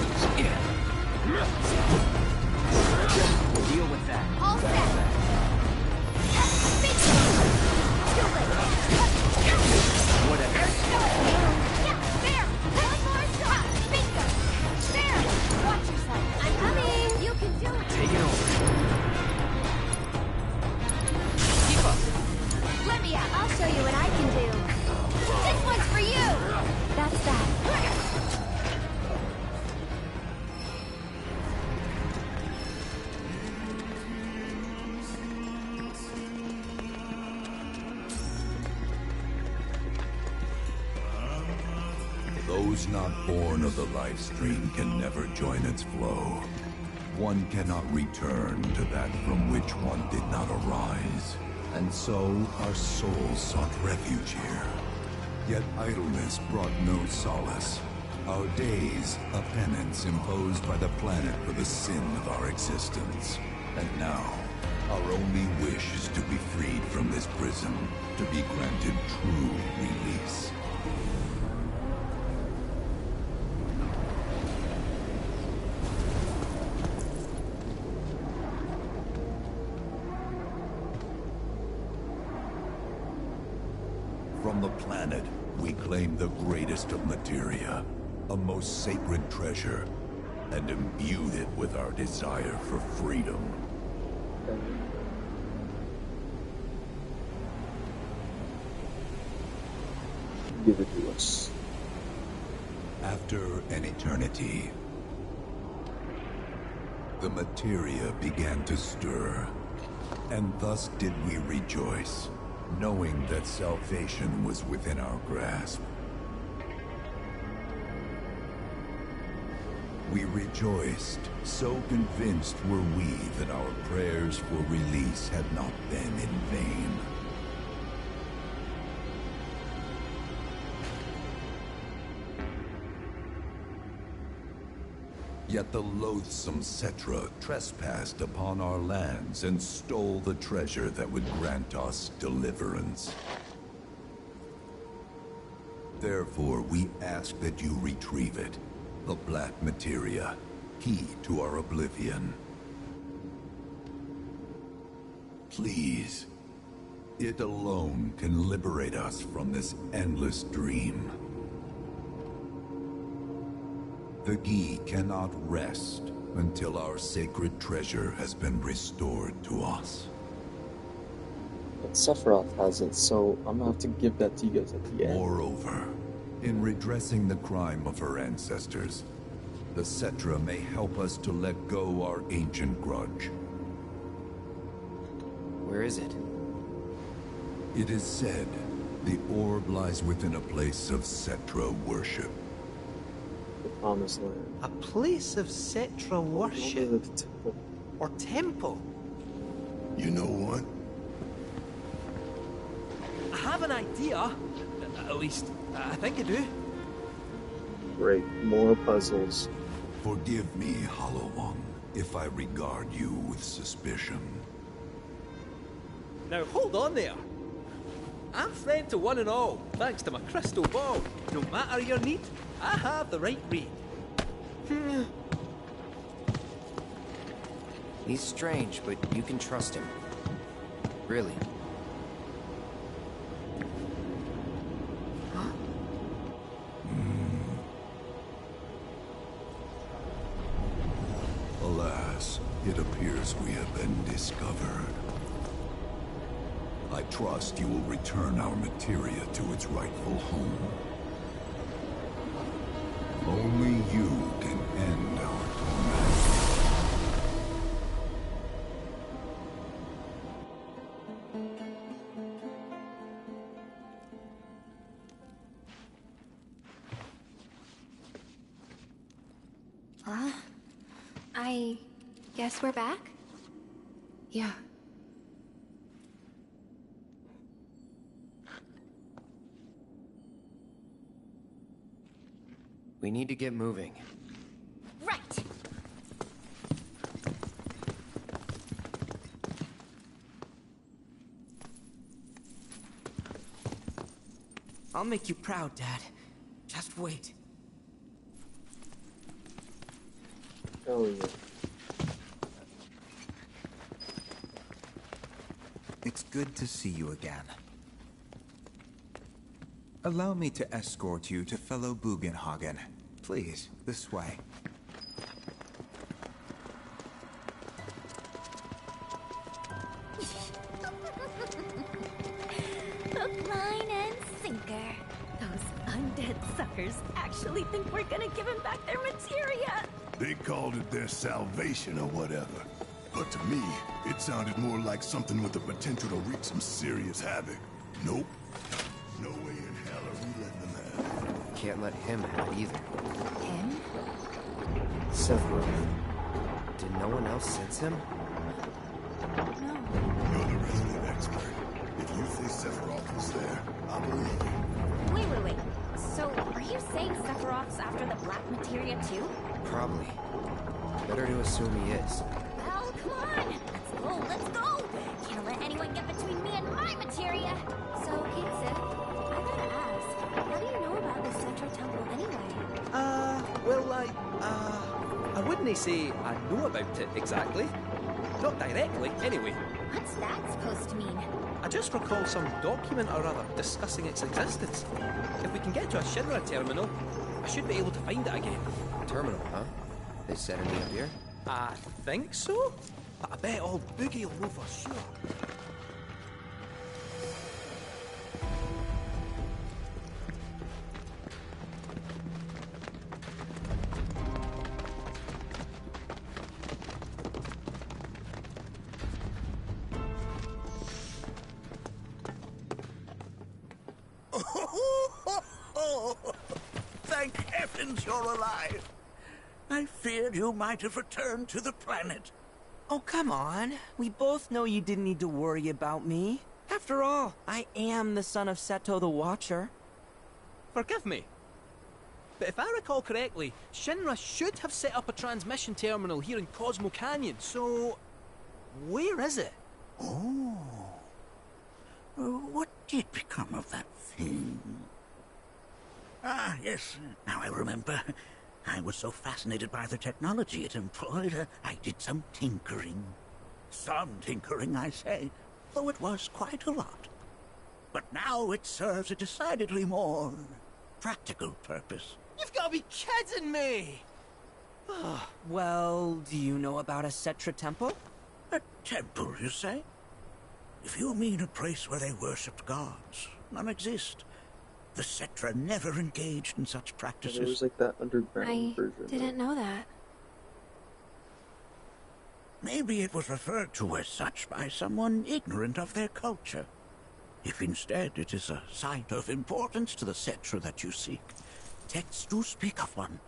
Deal with that. All set. Whatever. There. Watch yourself. I'm coming. You can do it. Take it over. Keep up. Let me out. I'll show you what I can do. This one's for you. That's that. Those not born of the life stream can never join its flow. One cannot return to that from which one did not arise. And so our souls sought refuge here. Yet idleness brought no solace. Our days, a penance imposed by the planet for the sin of our existence. And now, our only wish is to be freed from this prison, to be granted true release. From the planet, we claim the greatest of materia, a most sacred treasure, and imbued it with our desire for freedom. Give it to us. After an eternity, the materia began to stir, and thus did we rejoice, knowing that salvation was within our grasp. We rejoiced, so convinced were we that our prayers for release had not been in vain. Yet the loathsome Cetra trespassed upon our lands and stole the treasure that would grant us deliverance. Therefore, we ask that you retrieve it, the black materia, key to our oblivion. Please, it alone can liberate us from this endless dream. The Gi cannot rest until our sacred treasure has been restored to us. But Sephiroth has it, so I'm gonna have to give that to you guys at the end. Moreover, in redressing the crime of her ancestors, the Cetra may help us to let go our ancient grudge. Where is it? It is said the orb lies within a place of Cetra worship. The Promised Land. A place of Cetra worship? Or temple? You know what? I have an idea. At least, I think I do. Great, more puzzles. Forgive me, Hollow One, if I regard you with suspicion. Now hold on there. I'm friend to one and all, thanks to my crystal ball. No matter your need, I have the right read. He's strange, but you can trust him. Really. Alas, it appears we have been discovered. I trust you will return our materia to its rightful home. Only you can end our torment. I guess we're back? Yeah. We need to get moving. Right. I'll make you proud, Dad. Just wait. Oh yeah. It's good to see you again. Allow me to escort you to fellow Bugenhagen. Please, this way. Hook, line, and sinker. Those undead suckers actually think we're gonna give them back their materia. They called it their salvation or whatever. But to me, it sounded more like something with the potential to wreak some serious havoc. Nope. No way in hell are we letting them have it. Can't let him have it either. Him? Sephiroth. Did no one else sense him? You're the resident expert. If you say Sephiroth was there, I believe you. Wait. So, are you saying Sephiroth's after the black materia too? Probably. Better to assume he is. Well, come on! Let's go! Can't let anyone get between me and my materia! So, Kate Sith, I gotta ask, what do you know about the Central Temple anyway? Well, I wouldn't say I know about it exactly. Not directly, anyway. What's that supposed to mean? I just recall some document or other discussing its existence. If we can get to a Shinra terminal, I should be able to find it again. Terminal, huh? They set any up here? I think so, but I bet old Boogie will know for sure. Thank heavens you're alive. I feared you might have returned to the planet. Oh, come on. We both know you didn't need to worry about me. After all, I am the son of Seto the Watcher. Forgive me, but if I recall correctly, Shinra should have set up a transmission terminal here in Cosmo Canyon, so... where is it? Oh. What did become of that thing? Ah, yes, now I remember. I was so fascinated by the technology it employed, I did some tinkering. Some tinkering, I say, though it was quite a lot. But now it serves a decidedly more practical purpose. You've got to be kidding me! Well, do you know about a Cetra temple? A temple, you say? If you mean a place where they worshipped gods, none exist. The Cetra never engaged in such practices. There was like that underground version. I didn't know that. Maybe it was referred to as such by someone ignorant of their culture. If instead it is a site of importance to the Cetra that you seek, texts do speak of one,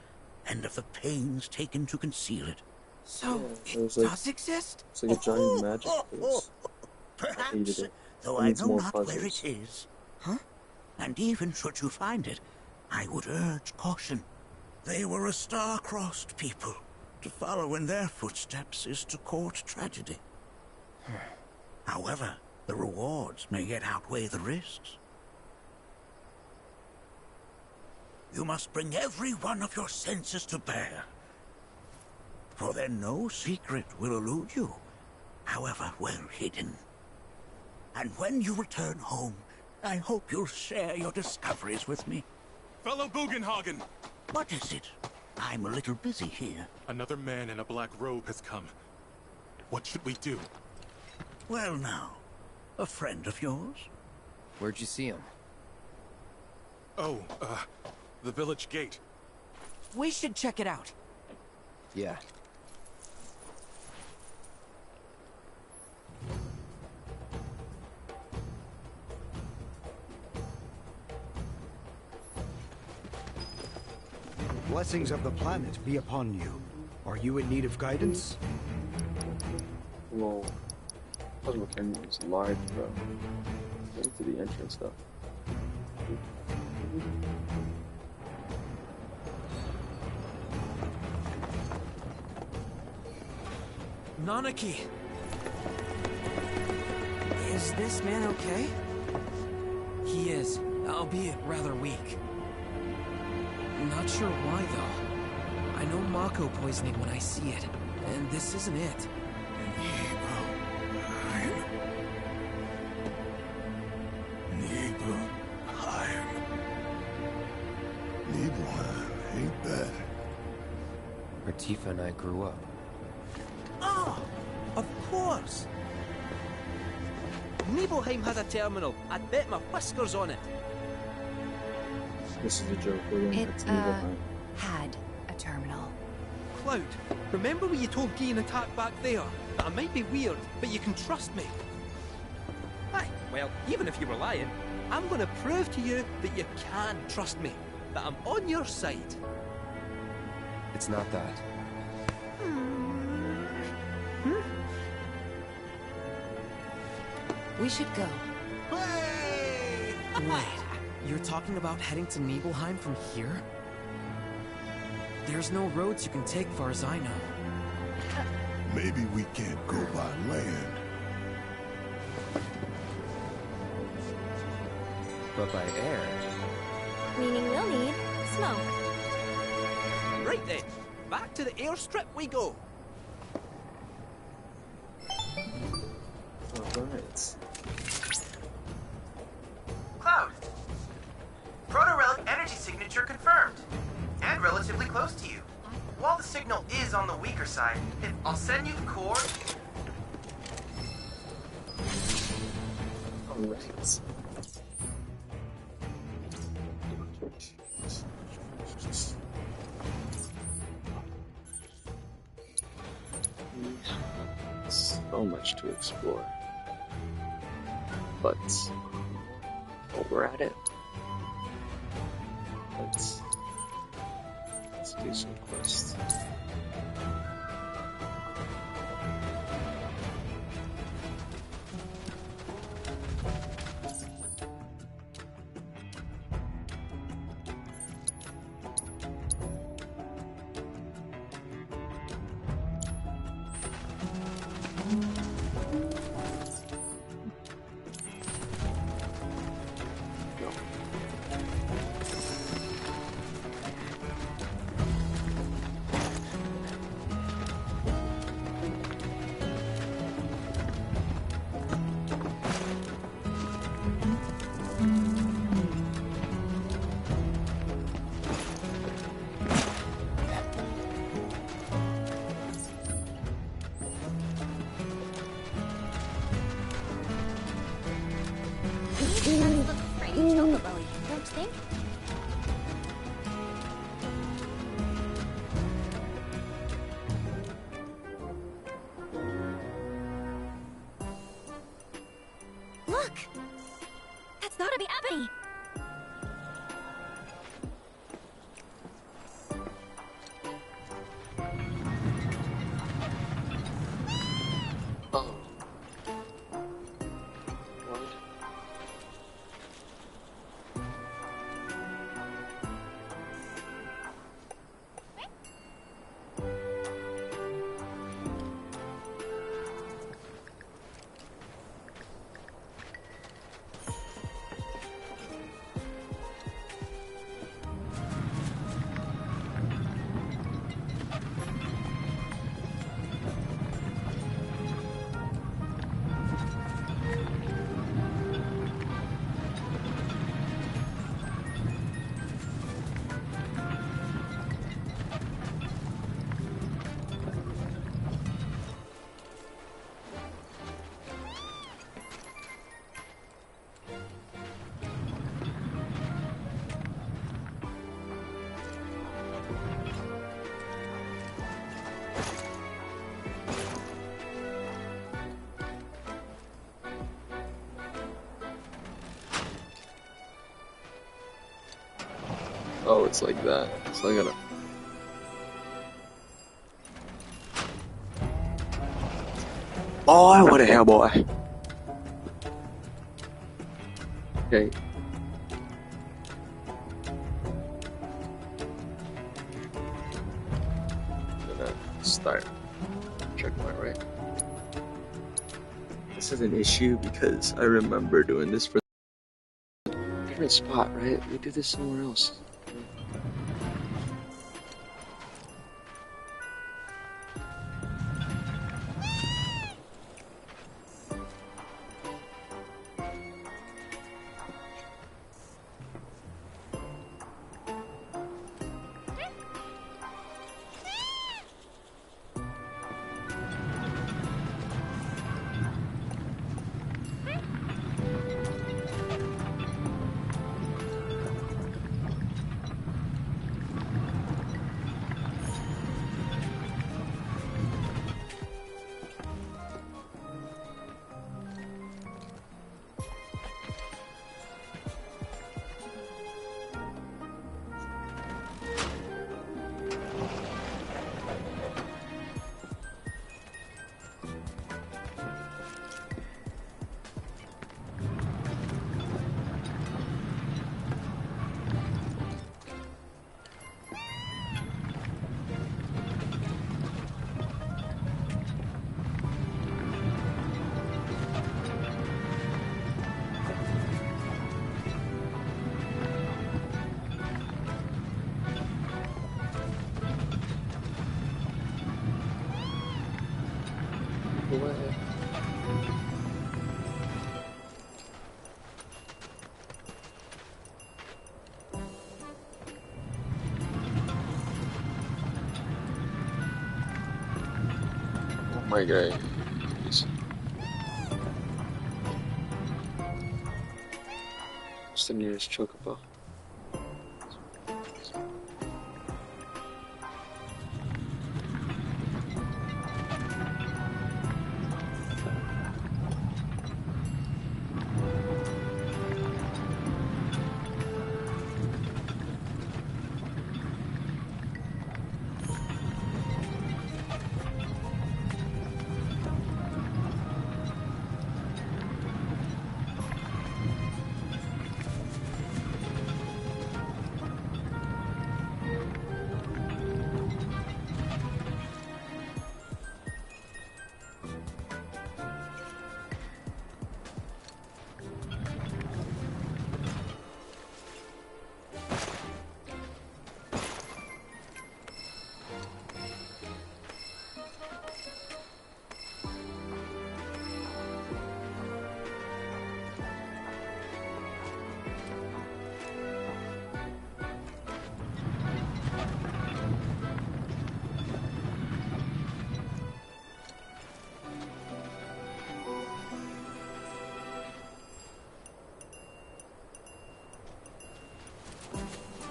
and of the pains taken to conceal it. So, yeah, it does exist? It's like a giant magic place. Perhaps, though I know not where it is. Huh? And even should you find it, I would urge caution. They were a star-crossed people. To follow in their footsteps is to court tragedy. However, the rewards may yet outweigh the risks. You must bring every one of your senses to bear. For then no secret will elude you, however well hidden. And when you return home, I hope you'll share your discoveries with me. Fellow Bugenhagen! What is it? I'm a little busy here. Another man in a black robe has come. What should we do? Well now, a friend of yours? Where'd you see him? Oh, the village gate. We should check it out. Yeah. Blessings of the planet be upon you. Are you in need of guidance? Well, Cosmo Canyon is large, bro. Get to the entrance though. Nanaki! Is this man okay? He is, albeit rather weak. Not sure why, though. I know Mako poisoning when I see it, and this isn't it. Nibelheim ain't bad. Where Tifa and I grew up. Oh, of course! Nibelheim has a terminal. I'd bet my whiskers on it. This is a joke. We're going It, to Nibelheim. had a terminal. Cloud, remember when you told Gian attack back there? That I might be weird, but you can trust me. Aye, well, even if you were lying, I'm gonna prove to you that you can trust me. That I'm on your side. It's not that. We should go. Wait! You're talking about heading to Nibelheim from here? There's no roads you can take far as I know. Maybe we can't go by land. But by air. Meaning we'll need smoke. Right then, back to the airstrip we go. Alright. Cloud. Proto-relic energy signature confirmed. And relatively close to you. While the signal is on the weaker side, I'll send you the core. Alright. So much to explore. But while we're at it, let's do some quests. Pretty chocolate, don't you think? Look! That's gotta be Ebony! Oh. What? Oh, it's like that. So I gotta. Boy, what a hell, boy. Okay. I'm gonna start checkpoint, right? This is an issue because I remember doing this for a different spot, right? We do this somewhere else. away. Oh my god. What's the nearest chocobo?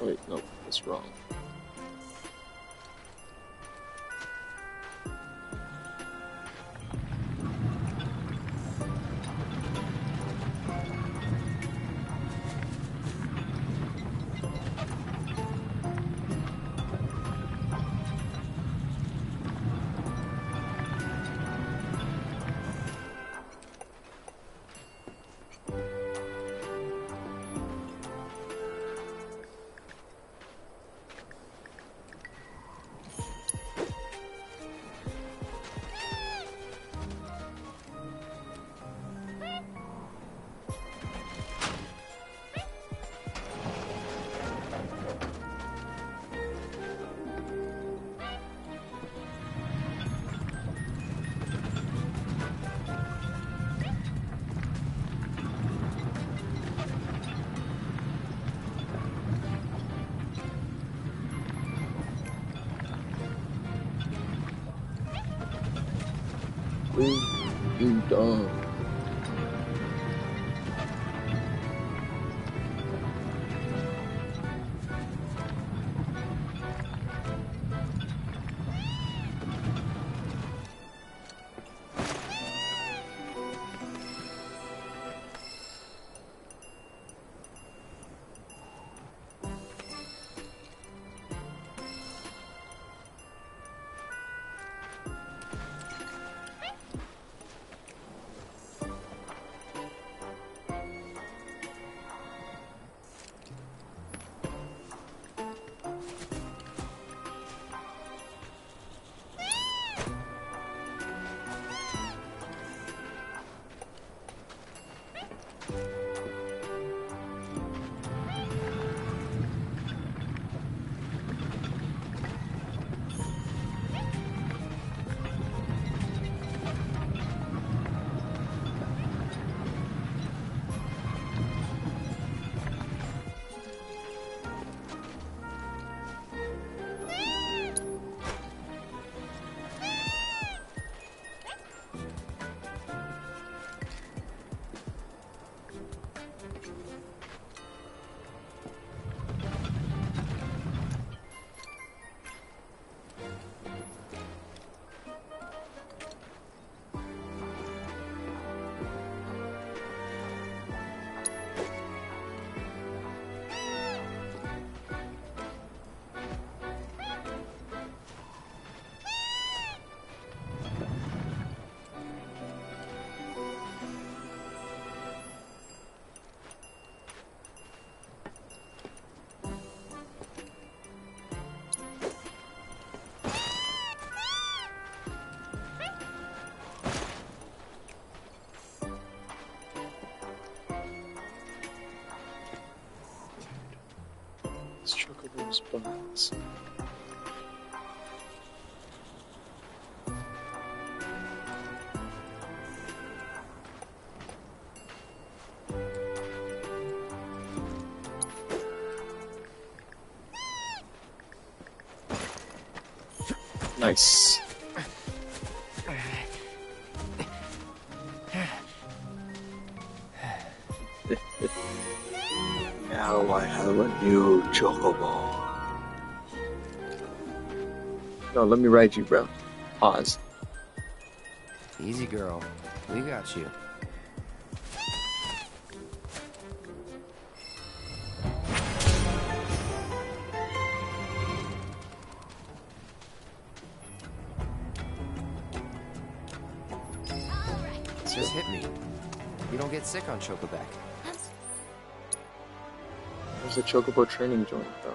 Wait, no, that's wrong. You dumb. Let's chocobo's bones. Nice. Now I have a new chocobo. No, let me ride you, bro. Pause. Easy, girl. We got you. Just hit me. You don't get sick on Chocoback. There's a chocobo training joint, though.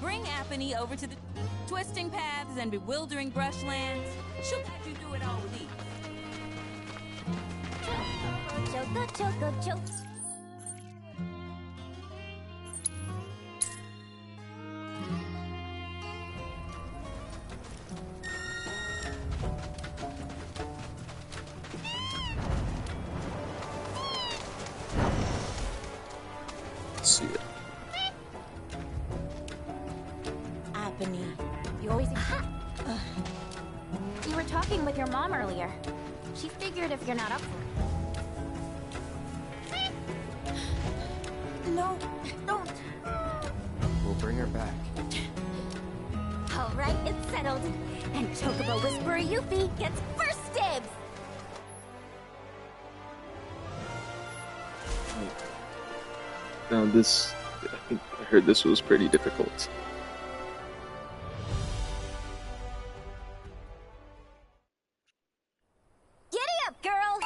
Bring Apony over to the twisting paths and bewildering brushlands. She'll let you do it all with ease. Choco, choco, choco. Let's see it. Apony, you always. You were talking with your mom earlier. She figured if you're not up for it. No, don't. We'll bring her back. All right, it's settled. And Chocobo Whisperer Yuffie gets first dibs. Now this, I think I heard this was pretty difficult. Giddy up, girl!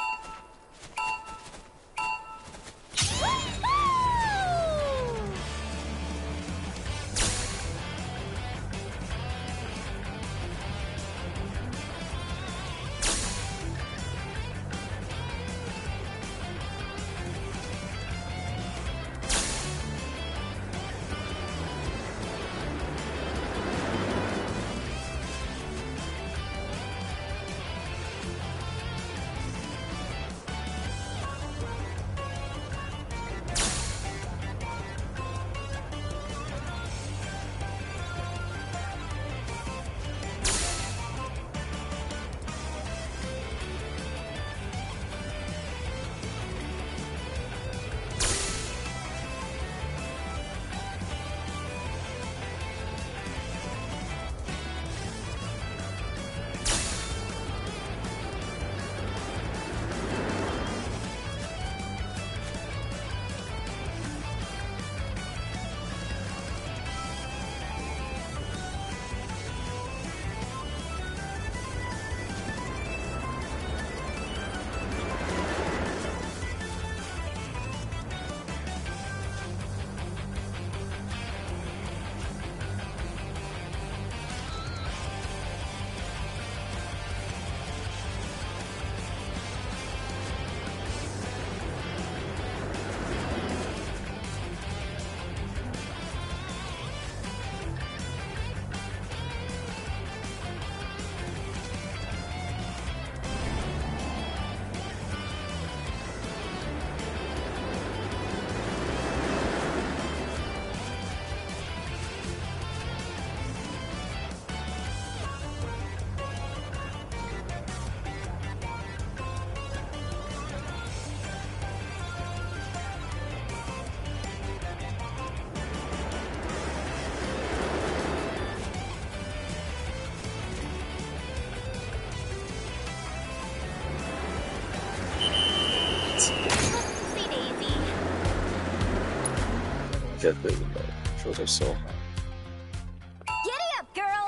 Get the controls are so high. Giddy up, girl!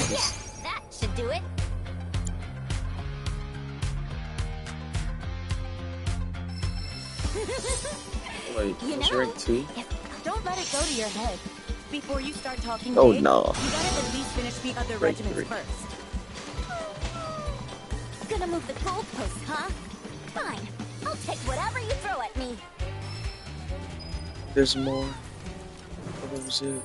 Yeah, that should do it. Wait, You is know, rank 2? Don't let it go to your head. Before you start talking Oh, big, no. you gotta at least finish the other Rank regiments 3. first. Gonna move the goalpost, huh? Fine. I'll take whatever you throw at me. There's more. What was it?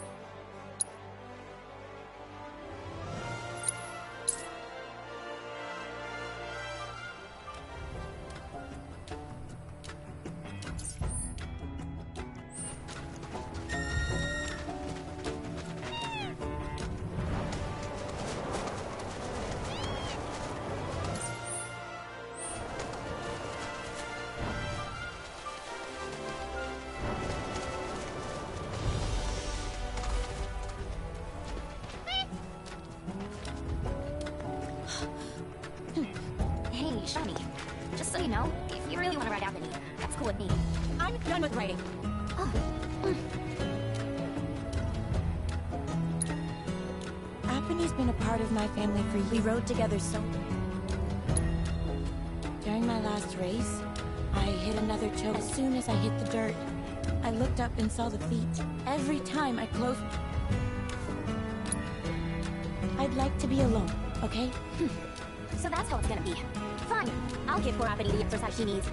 Hey, Shani. Just so you know, if you really want to ride Albany, that's cool with me. I'm done with writing. Oh. Apony's been a part of my family for years. We rode together so... During my last race, I hit another choke. As soon as I hit the dirt, I looked up and saw the feet. Every time I closed... I'd like to be alone, okay? So that's how it's gonna be. Fine. I'll give poor Apony the exercise she needs.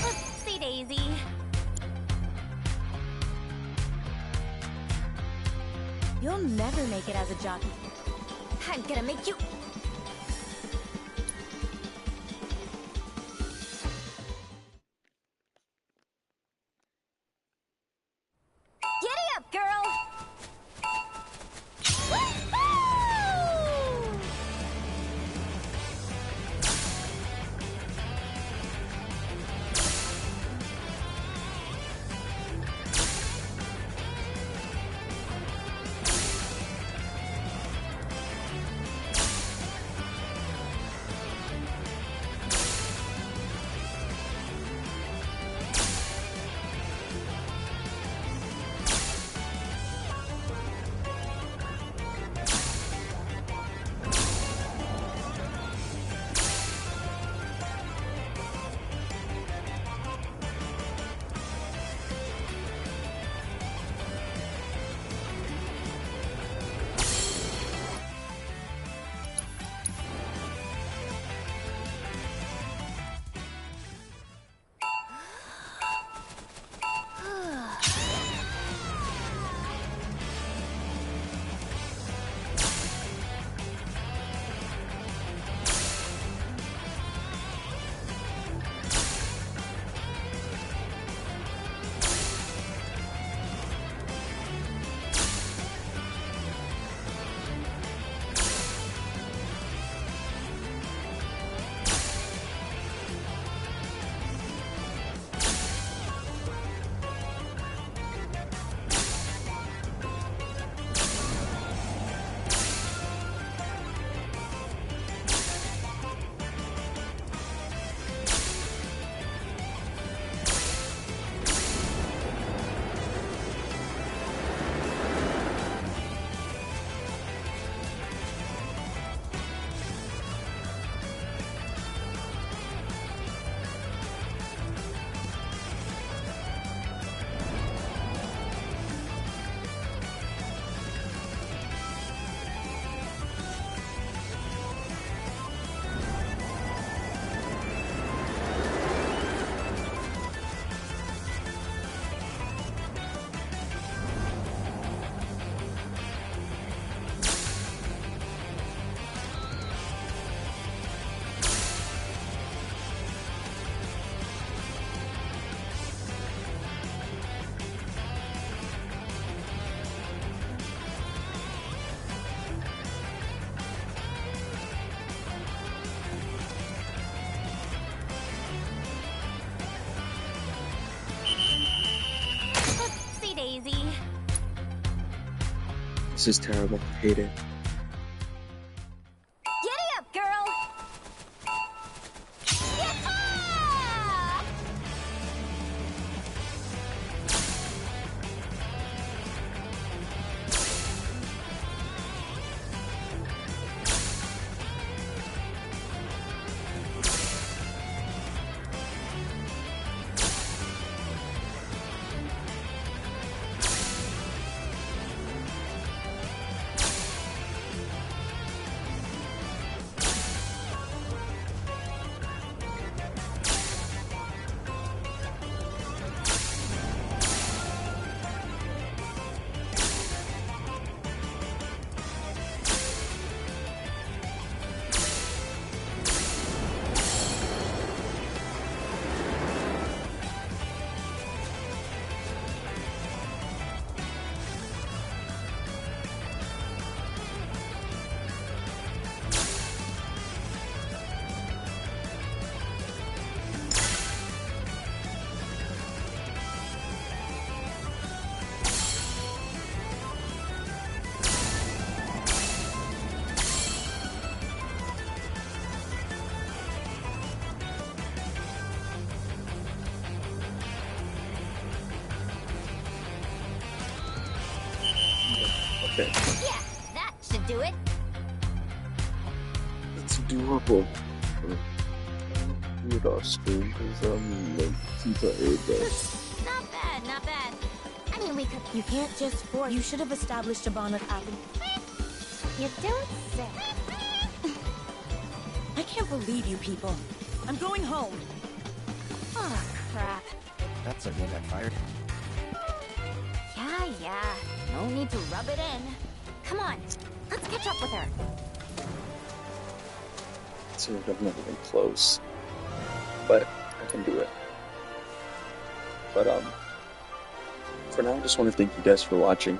Oopsie daisy. You'll never make it as a jockey. I'm gonna make you... Giddy up, girl! This is terrible. I hate it. Giddy up, girl! Yeehaw! Okay. Yeah, that should do it. It's doable. Weird off screen because I'm like too tired. Not bad, not bad. I mean, we could. You can't just force. You should have established a bond with Apple. You don't say. I can't believe you people. I'm going home. Oh, crap. That's something that fired. Yeah. No need to rub it in. Come on, let's catch up with her. So I'm not even close. But I can do it. But for now I just want to thank you guys for watching.